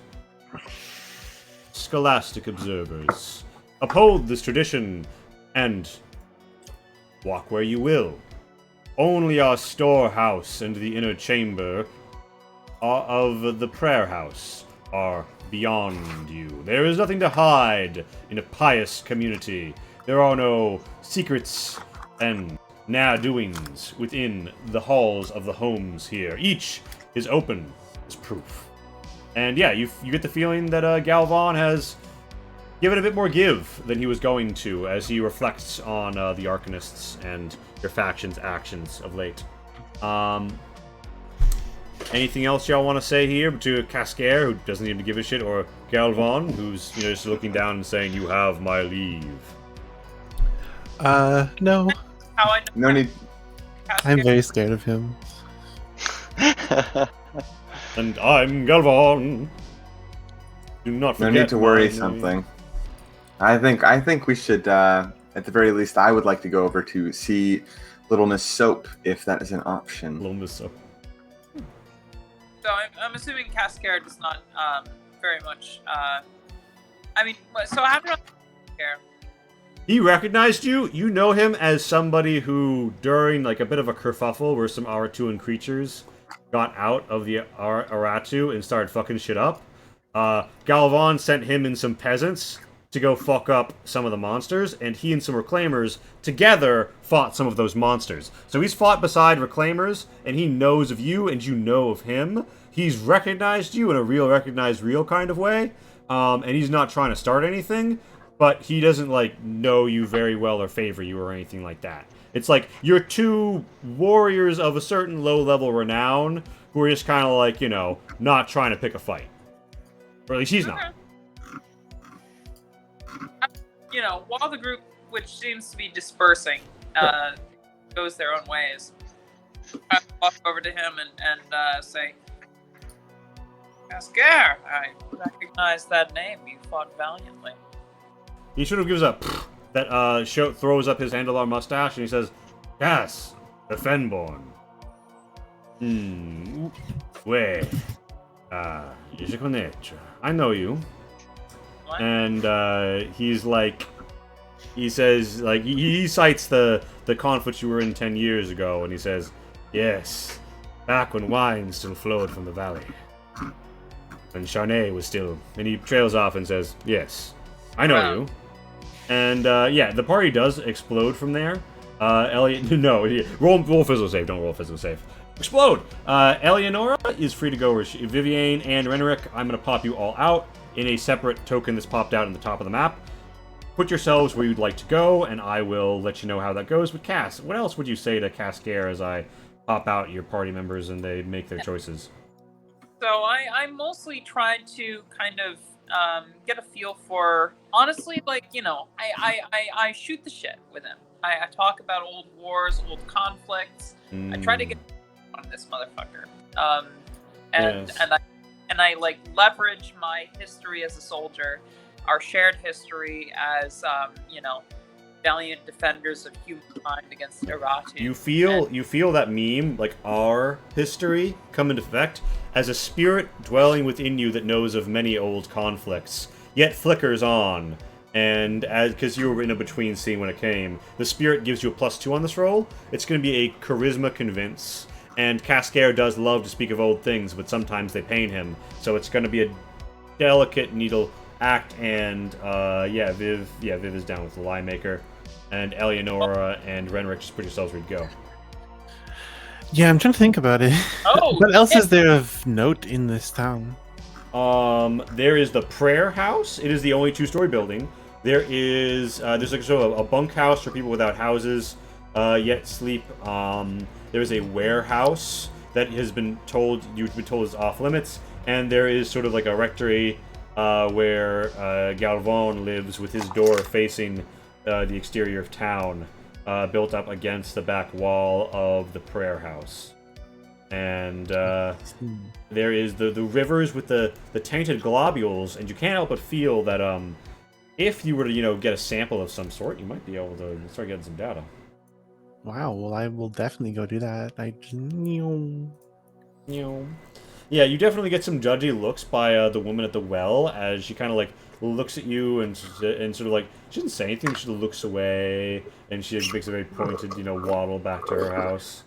scholastic observers. Uphold this tradition and walk where you will. Only our storehouse and the inner chamber of the prayer house are beyond you. There is nothing to hide in a pious community. There are no secrets and doings within the halls of the homes here. Each is open as proof. And yeah, you get the feeling that Galvan has given a bit more give than he was going to as he reflects on the Arcanists and your faction's actions of late. Anything else y'all want to say here to Cascare, who doesn't even give a shit, or Galvan, who's just looking down and saying, "You have my leave"? No. How I know No need. I'm very scared of him. And I'm Galvan. Do not No forget. need to worry my name. something. I think we should, at the very least, I would like to go over to see Little Miss Soap, if that is an option. Little Miss Soap. So I'm assuming Cascare does not very much. I mean, so how do I care? He recognized you. You know him as somebody who, during like a bit of a kerfuffle where some Aratuan creatures got out of the Aratu and started fucking shit up, Galvan sent him and some peasants to go fuck up some of the monsters, and he and some Reclaimers together fought some of those monsters. So he's fought beside Reclaimers, and he knows of you, and you know of him. He's recognized you in a real kind of way, and he's not trying to start anything, but he doesn't, like, know you very well or favor you or anything like that. It's like, you're two warriors of a certain low-level renown who are just kind of like, not trying to pick a fight. Or at least he's not. While the group, which seems to be dispersing, goes their own ways, I walk over to him and say, Cascare, I recognize that name. You fought valiantly. He sort of gives a that throws up his handlebar mustache and he says, "Yes, the Fenborn. Where? Je connais. I know you." What? And he says, like, he cites the conflict you were in 10 years ago, and he says, "Yes, back when wine still flowed from the valley. And Charnay was still..." And he trails off and says, "Yes, I know Wow. you." And yeah, the party does explode from there. Elliot, no, roll physical save. Don't roll physical save. Explode. Eleonora is free to go. Viviane and Renerick, I'm gonna pop you all out in a separate token that's popped out in the top of the map. Put yourselves where you'd like to go, and I will let you know how that goes. But Cass, what else would you say to Cascare as I pop out your party members and they make their choices? So I mostly tried to kind of get a feel for, honestly, like, I shoot the shit with him. I talk about old wars, old conflicts. I try to get on this motherfucker. Yes. And I like leverage my history as a soldier, our shared history as valiant defenders of humankind against Aratu. You feel that meme, like our history, come into effect as a spirit dwelling within you that knows of many old conflicts, yet flickers on. And because you were in a between scene when it came, the spirit gives you a +2 on this roll. It's going to be a charisma convince. And Cascare does love to speak of old things, but sometimes they pain him. So it's going to be a delicate needle act. And Viv is down with the Lie Maker. And Eleonora and Renrick, just put yourselves ready to go. Yeah, I'm trying to think about it. Oh, What else is there of note in this town? There is the prayer house. It is the only 2-story building. There is there's like sort of a bunkhouse for people without houses yet sleep. There's a warehouse that has been told you've been told is off limits, and there is sort of like a rectory where Galvan lives with his door facing the exterior of town, built up against the back wall of the prayer house. And there is the rivers with the tainted globules, and you can't help but feel that if you were to get a sample of some sort, you might be able to start getting some data. Wow, well, I will definitely go do that. Yeah, you definitely get some judgy looks by the woman at the well as she kind of like looks at you and sort of like, she doesn't say anything, she looks away, and she makes a very pointed waddle back to her house.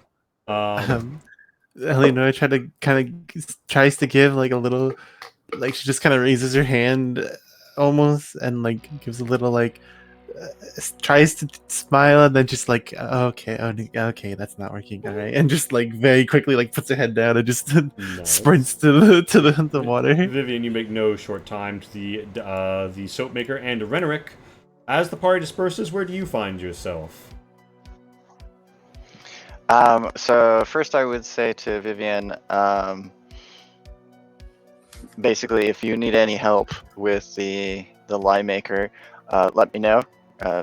Eleanor tries to give like a little, like she just kind of raises her hand almost and like gives a little like tries to smile and then just like okay, that's not working, all right, and just like very quickly like puts her head down and just sprints to the water. Vivian, you make no short time to the soap maker and Renerick. As the party disperses, where do you find yourself? So first I would say to Vivian, basically if you need any help with the lye maker, let me know.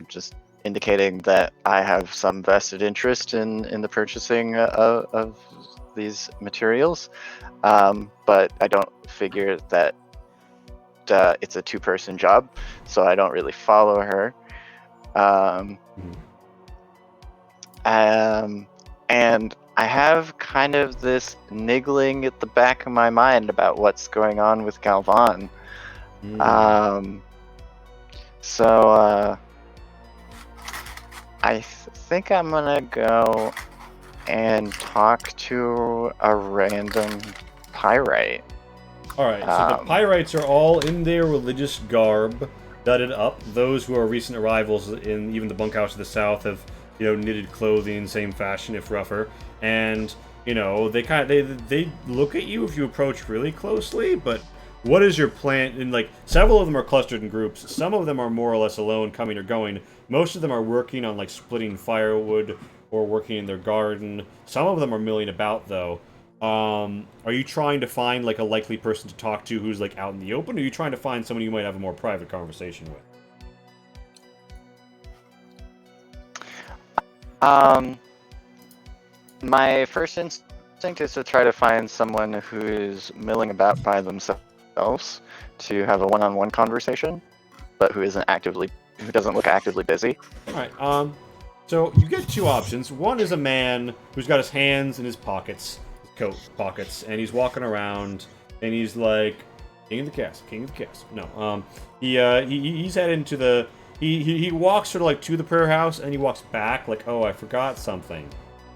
Just indicating that I have some vested interest in the purchasing of these materials, but I don't figure that it's a two-person job, so I don't really follow her. And I have kind of this niggling at the back of my mind about what's going on with Galvan. So I think I'm gonna go and talk to a random pyrite. Alright, so the pyrites are all in their religious garb, dudded up. Those who are recent arrivals in even the bunkhouse to the south have knitted clothing, same fashion if rougher, and they look at you if you approach really closely. But what is your plan? And like several of them are clustered in groups. Some of them are more or less alone, coming or going. Most of them are working on like splitting firewood or working in their garden. Some of them are milling about though. Are you trying to find like a likely person to talk to who's like out in the open, or are you trying to find someone you might have a more private conversation with? My first instinct is to try to find someone who's milling about by themselves to have a one-on-one conversation, but who doesn't look actively busy. All right. So you get two options. One is a man who's got his hands in his pockets, his coat pockets, and he's walking around, and he's like, king of the castle. No. He's heading to the. He walks sort of like to the prayer house, and he walks back like, oh, I forgot something.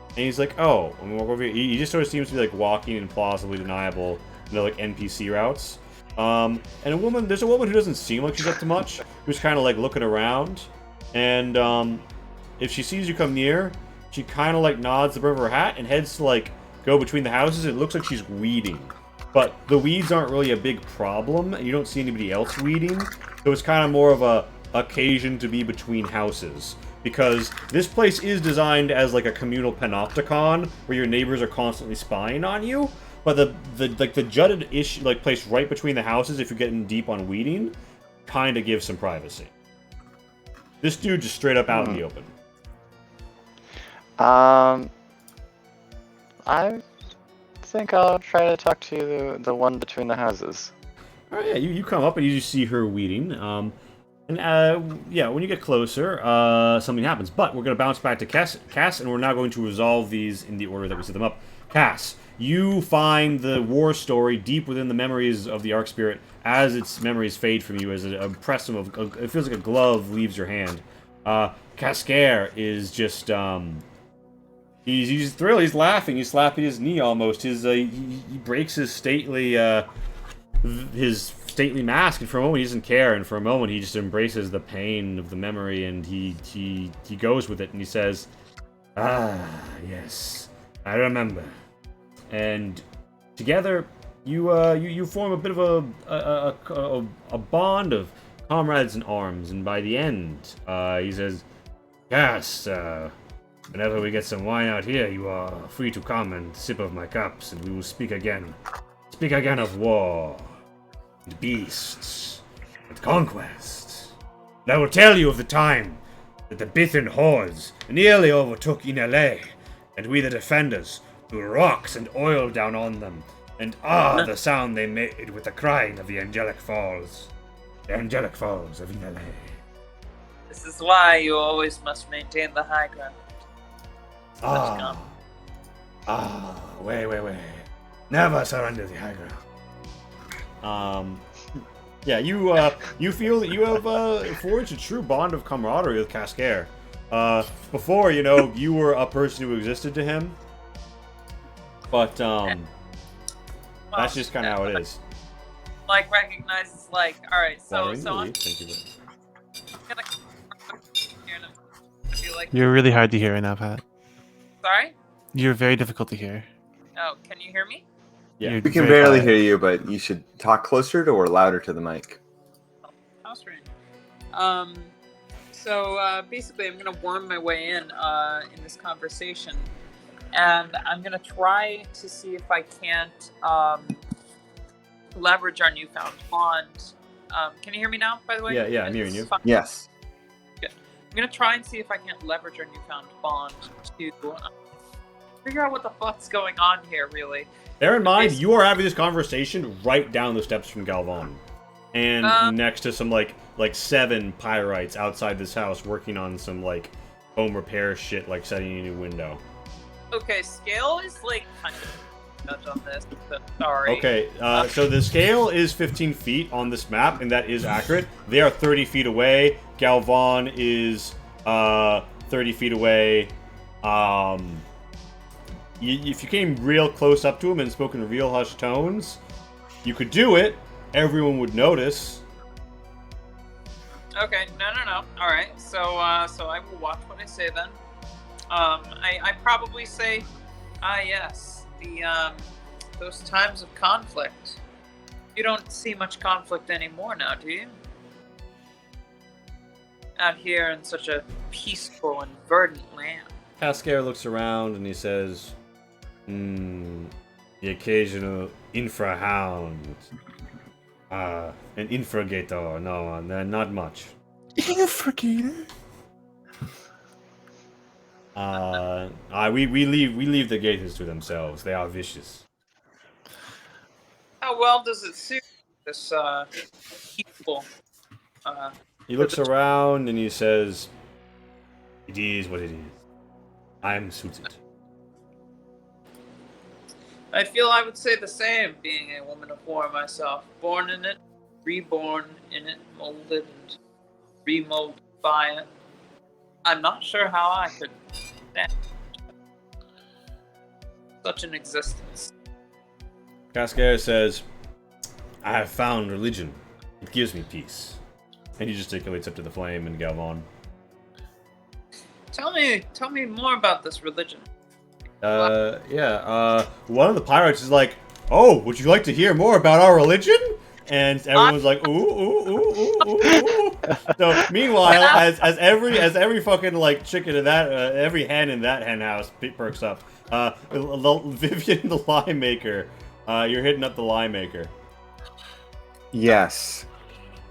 And he's like, oh, I'm gonna walk over here. He just sort of seems to be like walking in plausibly deniable, like NPC routes. And there's a woman who doesn't seem like she's up to much, who's kind of like looking around, and if she sees you come near, she kind of like nods the brim of her hat and heads to like go between the houses. It looks like she's weeding, but the weeds aren't really a big problem, and you don't see anybody else weeding, so it's kind of more of a occasion to be between houses, because this place is designed as like a communal panopticon where your neighbors are constantly spying on you, but the jutted-ish like place right between the houses, if you're getting deep on weeding, kind of gives some privacy. This dude just straight up out in the open. I think I'll try to talk to the one between the houses. Oh yeah, you come up and you see her weeding. Yeah, when you get closer, something happens. But we're going to bounce back to Cass, and we're now going to resolve these in the order that we set them up. Cass, you find the war story deep within the memories of the Arc Spirit as its memories fade from you, as it feels like a glove leaves your hand. Cascare is just, he's thrilled, he's laughing, he's slapping his knee almost. He breaks his stately mask, and for a moment he doesn't care, and for a moment he just embraces the pain of the memory, and he goes with it, and he says, "Ah, yes, I remember." And together you form a bit of a bond of comrades in arms, and by the end he says, "Yes, whenever we get some wine out here, you are free to come and sip of my cups, and we will speak again of war." and beasts, and conquest. And I will tell you of the time that the Bithen hordes nearly overtook Inalé, and we the defenders threw rocks and oil down on them, and the sound they made with the crying of the Angelic Falls. The Angelic Falls of Inalé. This is why you always must maintain the high ground. Wait. Never surrender the high ground. Yeah, you feel that you have forged a true bond of camaraderie with Cascare. Before, you were a person who existed to him, but that's just kind of how it is. Like recognizes, like, all right, so Thank you. I'm gonna be like, You're really hard to hear right now, Pat. sorry. You're very difficult to hear. Oh, can you hear me? Yeah. You're We can very barely quiet. hear you, but you should talk closer to or louder to the mic. House rain. So basically, I'm gonna worm my way in this conversation, and I'm gonna try to see if I can't leverage our newfound bond. Can you hear me now? By the way. Yeah, I'm hearing you. Fine. Yes. I'm gonna try and see if I can't leverage our newfound bond to figure out what the fuck's going on here, really. Bear in mind, you are having this conversation right down the steps from Galvan, and next to some like 7 pyrites outside this house working on some like home repair shit, like setting a new window. Okay, scale is like kind of judge on this. But sorry. Okay, so the scale is 15 feet on this map, and that is accurate. They are 30 feet away. Galvan is 30 feet away. If you came real close up to him and spoke in real hushed tones, you could do it. Everyone would notice. Okay, no. All right, so I will watch what I say then. I probably say, yes, those times of conflict. You don't see much conflict anymore now, do you? Out here in such a peaceful and verdant land. Cascare looks around and he says, the occasional infrahound. An infragator. No, not much. Infragator? We leave the gators to themselves. They are vicious. How well does it suit this peaceful? He looks around and he says, "It is what it is. I am suited." I feel I would say the same, being a woman of war myself. Born in it, reborn in it, molded and remolded by it. I'm not sure how I could stand such an existence. Cascare says, "I have found religion. It gives me peace." And he gesticulates up to the flame and Galvan. Tell me more about this religion. One of the pirates is like, "Oh, would you like to hear more about our religion?" And everyone's like, ooh. So meanwhile, as every fucking like chicken in that, every hen in that hen house perks up. Vivian the lime maker, you're hitting up the lime maker. Yes.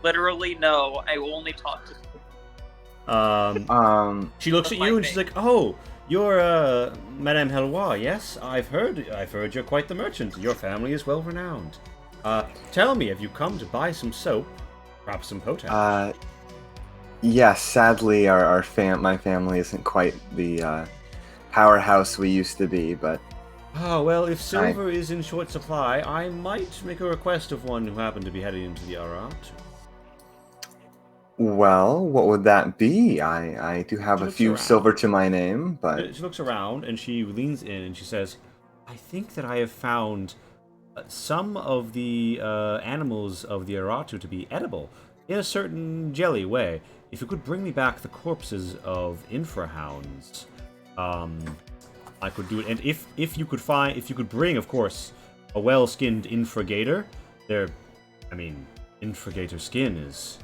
Literally, no. I only talk to. She looks at you and she's like, "Oh, you're Madame Helwa, yes? I've heard you're quite the merchant. Your family is well renowned. Tell me, have you come to buy some soap? Perhaps some potash?" Yes, sadly my family isn't quite the powerhouse we used to be, but Oh, well, if silver is in short supply, I might make a request of one who happened to be heading into the Arat. well, what would that be? I do have She a looks few around. silver to my name, but She looks around and she leans in and she says, "I think that I have found some of the animals of the Aratu to be edible in a certain jelly way. If you could bring me back the corpses of infrahounds, I could do it. And if you could bring, of course, a well-skinned infragator, infragator skin is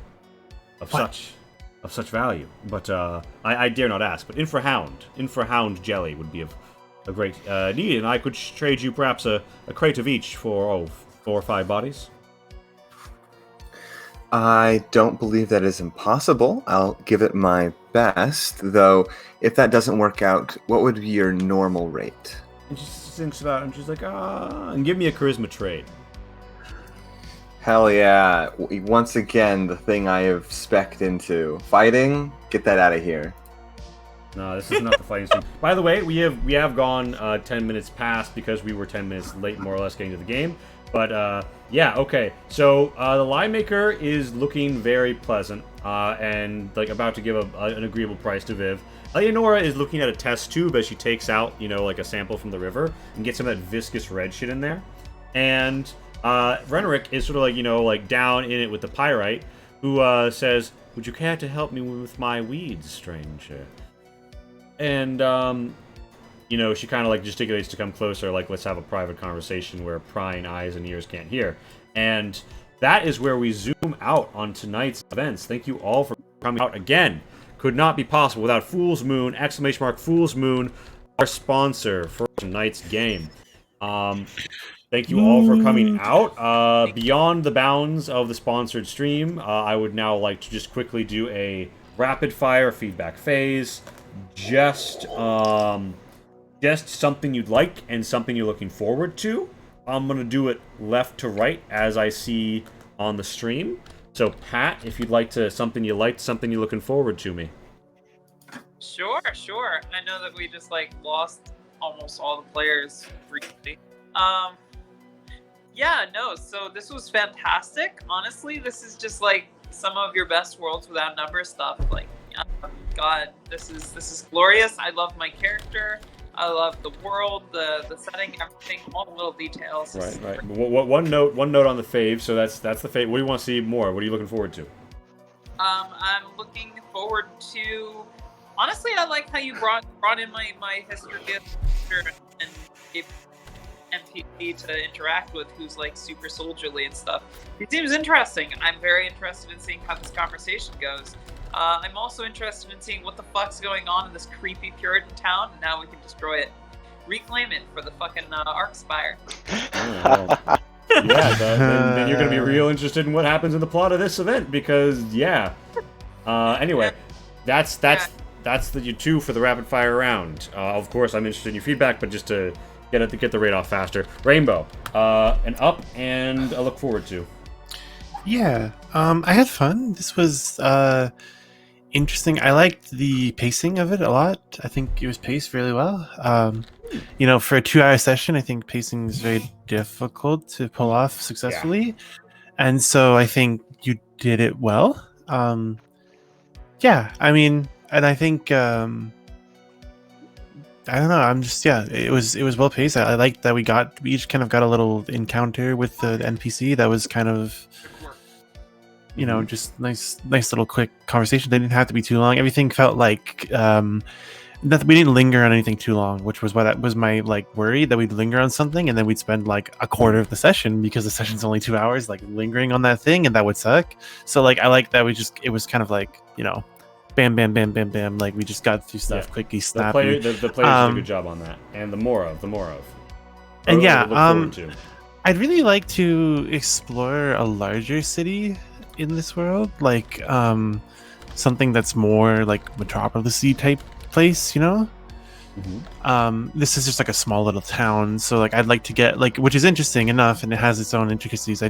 of such value. But I dare not ask. But infrahound jelly would be of a great need, and I could trade you perhaps a crate of each for 4 or 5 bodies." I don't believe that is impossible. I'll give it my best, though. If that doesn't work out, what would be your normal rate? And she thinks about it, and she's like, and give me a charisma trait. Hell yeah! Once again, the thing I have spec'd into fighting. Get that out of here. No, this is not the fighting stream. By the way, we have gone 10 minutes past because we were 10 minutes late, more or less, getting to the game. But yeah, okay. So the lie maker is looking very pleasant and like about to give an agreeable price to Viv. Eleonora is looking at a test tube as she takes out, like a sample from the river and gets some of that viscous red shit in there. And Renric is sort of like, like down in it with the pyrite, who says, "Would you care to help me with my weeds, stranger?" And, she kind of like gesticulates to come closer, like, let's have a private conversation where prying eyes and ears can't hear. And that is where we zoom out on tonight's events. Thank you all for coming out again. Could not be possible without Fool's Moon, !Fool's Moon, our sponsor for tonight's game. Thank you all for coming out. Beyond the bounds of the sponsored stream, I would now like to just quickly do a rapid fire feedback phase. Just something you'd like and something you're looking forward to. I'm gonna do it left to right as I see on the stream. So Pat, if you'd like to something you liked, something you're looking forward to me. Sure. I know that we just lost almost all the players briefly. So this was fantastic. Honestly, this is just some of your best Worlds Without Number stuff. God, this is glorious. I love my character. I love the world, the setting, everything, all the little details. Right. One note on the fave. So that's the fave. What do you want to see more? What are you looking forward to? I'm looking forward to. Honestly, I like how you brought in my history and gave NPC to interact with, who's super soldierly and stuff. It seems interesting. I'm very interested in seeing how this conversation goes. I'm also interested in seeing what the fuck's going on in this creepy Puritan town. Now we can destroy it. Reclaim it for the fucking Arkspire. Then you're going to be real interested in what happens in the plot of this event, because, anyway, that's the two for the rapid fire round. Of course, I'm interested in your feedback, but just to get the rate off faster. Rainbow, an up and a look forward to. Yeah, I had fun. This was interesting. I liked the pacing of it a lot. I think it was paced really well. For a 2-hour session, I think pacing is very difficult to pull off successfully. Yeah. And so I think you did it well. And I think I don't know. It was well paced. I liked that we each kind of got a little encounter with the NPC that was kind of, just nice little quick conversation. They didn't have to be too long. Everything felt like we didn't linger on anything too long, which was why that was my worry, that we'd linger on something and then we'd spend a quarter of the session, because the session's only 2 hours, lingering on that thing, and that would suck. So I like that it was kind of bam, bam, bam, bam, bam. We just got through stuff quickly, snappy. The players did a good job on that, and the more of. And I'd really like to explore a larger city in this world, something that's more metropolis-y type place, This is just a small little town, so I'd like to get which is interesting enough, and it has its own intricacies.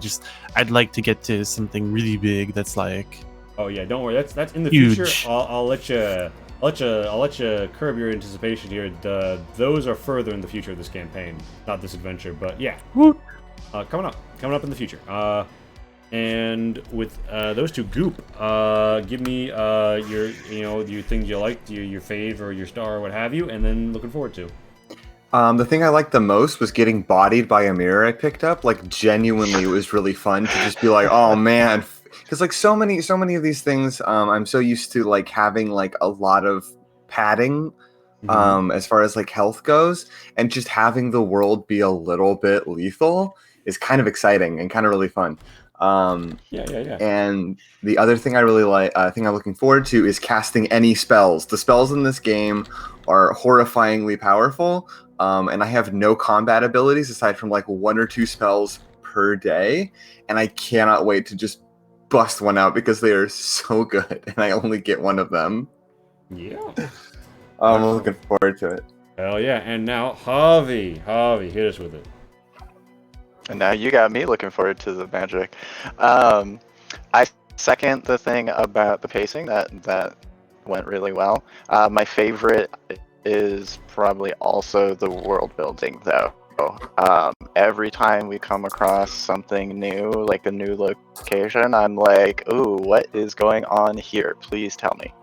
I'd like to get to something really big that's oh yeah, don't worry. That's in the huge. Future. I'll let you curb your anticipation here. Those are further in the future of this campaign, not this adventure. But yeah, coming up in the future. And with those two, Goop, give me your things you liked, your fave or your star or what have you, and then looking forward to. The thing I liked the most was getting bodied by a mirror I picked up. Genuinely, it was really fun to just be oh man. Because so many of these things, I'm so used to having a lot of padding, as far as health goes, and just having the world be a little bit lethal is kind of exciting and kind of really fun. Yeah. And the other thing I really thing I'm looking forward to is casting any spells. The spells in this game are horrifyingly powerful, and I have no combat abilities aside from 1 or 2 spells per day, and I cannot wait to just bust one out because they are so good, and I only get one of them. Yeah. I'm looking forward to it. Hell yeah. And now, Javi, hit us with it. And now you got me looking forward to the magic. I second the thing about the pacing that went really well. My favorite is probably also the world building, though. Every time we come across something new, like a new location, I'm like, ooh, what is going on here? Please tell me.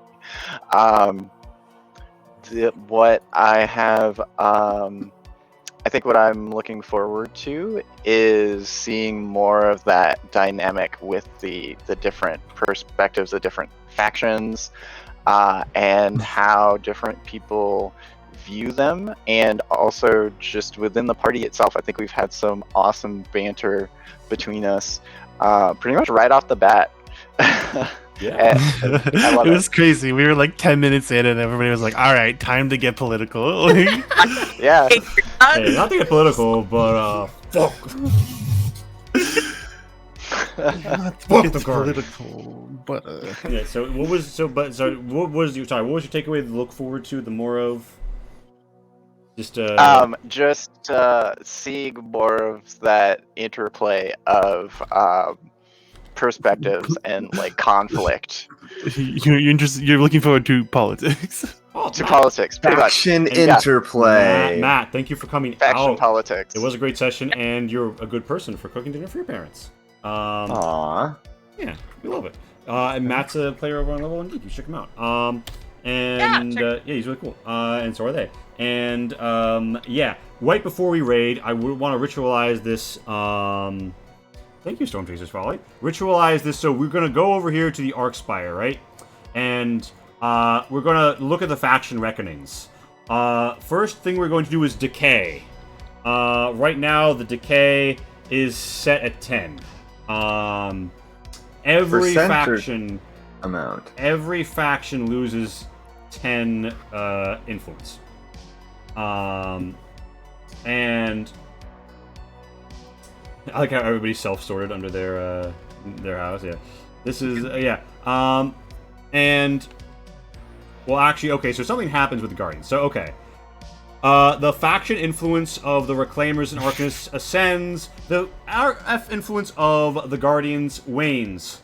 What I have, I think what I'm looking forward to is seeing more of that dynamic with the different perspectives, the different factions, and how different people view them, and also just within the party itself. I think we've had some awesome banter between us, pretty much right off the bat. Yeah. I love It was crazy. We were like 10 minutes in, and everybody was like, "All right, time to get political." Yeah. Hey, not to get political, but fuck. Not Fuck get the Guardians. political, but Yeah. So what was what was your takeaway to look forward to? The more of just Just seeing more of that interplay of perspectives and like conflict you're interested. You're looking forward to politics. to politics, pretty much. Faction And yeah, interplay. Matt, thank you for coming faction out. politics. It was a great session, and you're a good person for cooking dinner for your parents. Aww. Yeah, we love it. And Matt's a player over on Level 1 Geek. You check him out. And check- yeah, he's really cool. And so are they. And yeah, right before we raid, I would want to ritualize this. Thank you, Storm Chasers Folly. Ritualize this. So we're gonna go over here to the Arcspire, right? And we're gonna look at the faction reckonings. First thing we're going to do is decay. Right now, the decay is set at 10. Every Percent or faction. amount. Every faction loses 10 influence. And I like how everybody's self-sorted under their house. Yeah, this is yeah. And well, actually, okay. So something happens with the Guardians. So okay, the faction influence of the Reclaimers and Arcanists ascends. The RF influence of the Guardians wanes.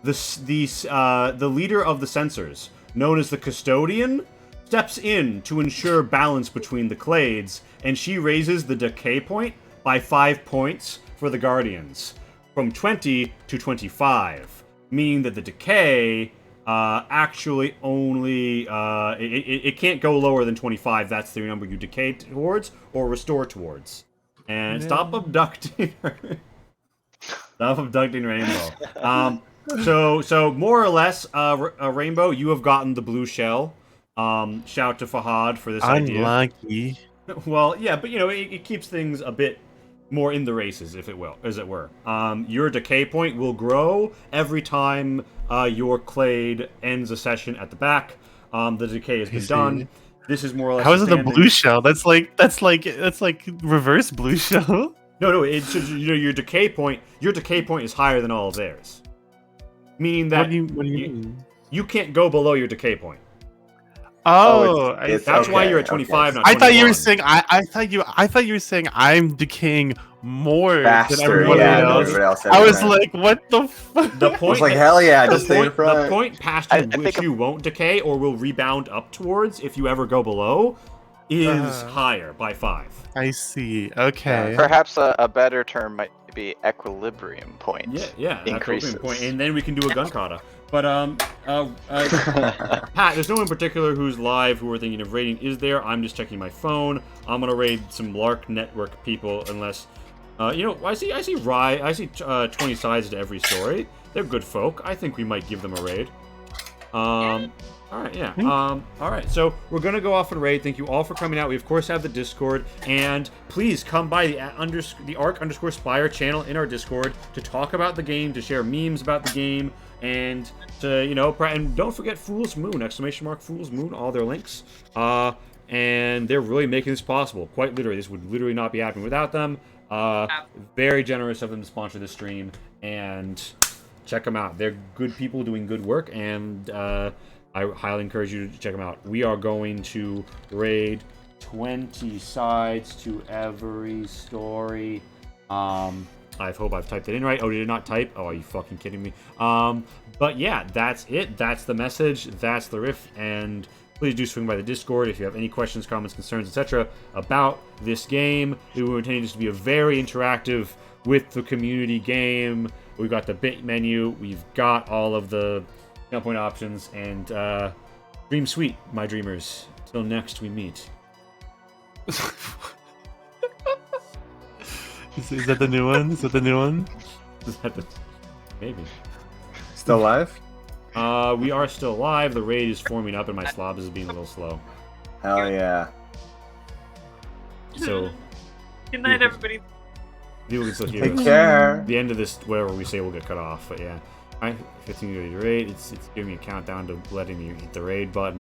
The leader of the Censors, known as the Custodian, steps in to ensure balance between the clades, and she raises the decay point by 5 points for the Guardians, from 20 to 25, meaning that the decay actually only it can't go lower than 25. That's the number you decay towards or restore towards. And stop abducting her. Stop abducting Rainbow. So more or less, Rainbow, you have gotten the blue shell. Shout to Fahad for this idea. Unlucky. Well, yeah, but you know, it keeps things a bit more in the races, if it will, as it were. Your decay point will grow every time your clade ends a session at the back. The decay has been done. This is more or less. How is it the standing. blue shell? That's like reverse blue shell. No, it's you know your decay point. Your decay point is higher than all of theirs, meaning that What do you mean? you can't go below your decay point. Oh, it's- That's why okay, you're at 25, not I thought you were 21. saying I thought you were saying I'm decaying more Faster, than everybody yeah, than else. everybody else. I was like, what the fuck? The I point was like, hell yeah, just stay in the front. point past I you which think you won't decay or will rebound up towards if you ever go below is higher by 5. I see. Okay. Perhaps a better term might be equilibrium point. Yeah, an Increases. equilibrium point, and then we can do a gun kata. But Pat, there's no one in particular who's live who are thinking of raiding. Is there? I'm just checking my phone. I'm gonna raid some Lark Network people, unless you know. I see 20 sides to every story. They're good folk. I think we might give them a raid. All right, yeah. All right, so we're gonna go off and raid. Thank you all for coming out. We of course have the Discord, and please come by the Arc_Spire channel in our Discord to talk about the game, to share memes about the game, and to and don't forget Fool's Moon! Fool's Moon! All their links. And they're really making this possible. Quite literally, this would literally not be happening without them. Very generous of them to sponsor this stream, and check them out. They're good people doing good work, and I highly encourage you to check them out. We are going to raid 20 sides to every story. I hope I've typed it in right. Oh, did it not type? Oh, are you fucking kidding me? But yeah, that's it. That's the message. That's the riff. And please do swing by the Discord if you have any questions, comments, concerns, etc. about this game. We will continue this to be a very interactive with the community game. We've got the bit menu. We've got all of the point options. And dream sweet, my dreamers. Till next we meet. Is that the new one? Is that the new one? Maybe. Still alive? We are still alive. The raid is forming up, and my slob is being a little slow. Hell yeah. So, Good night, everybody. people can still hear Take us. care. The end of this, whatever we say, will get cut off. But yeah, 15 to raid. It's giving me a countdown to letting me hit the raid button.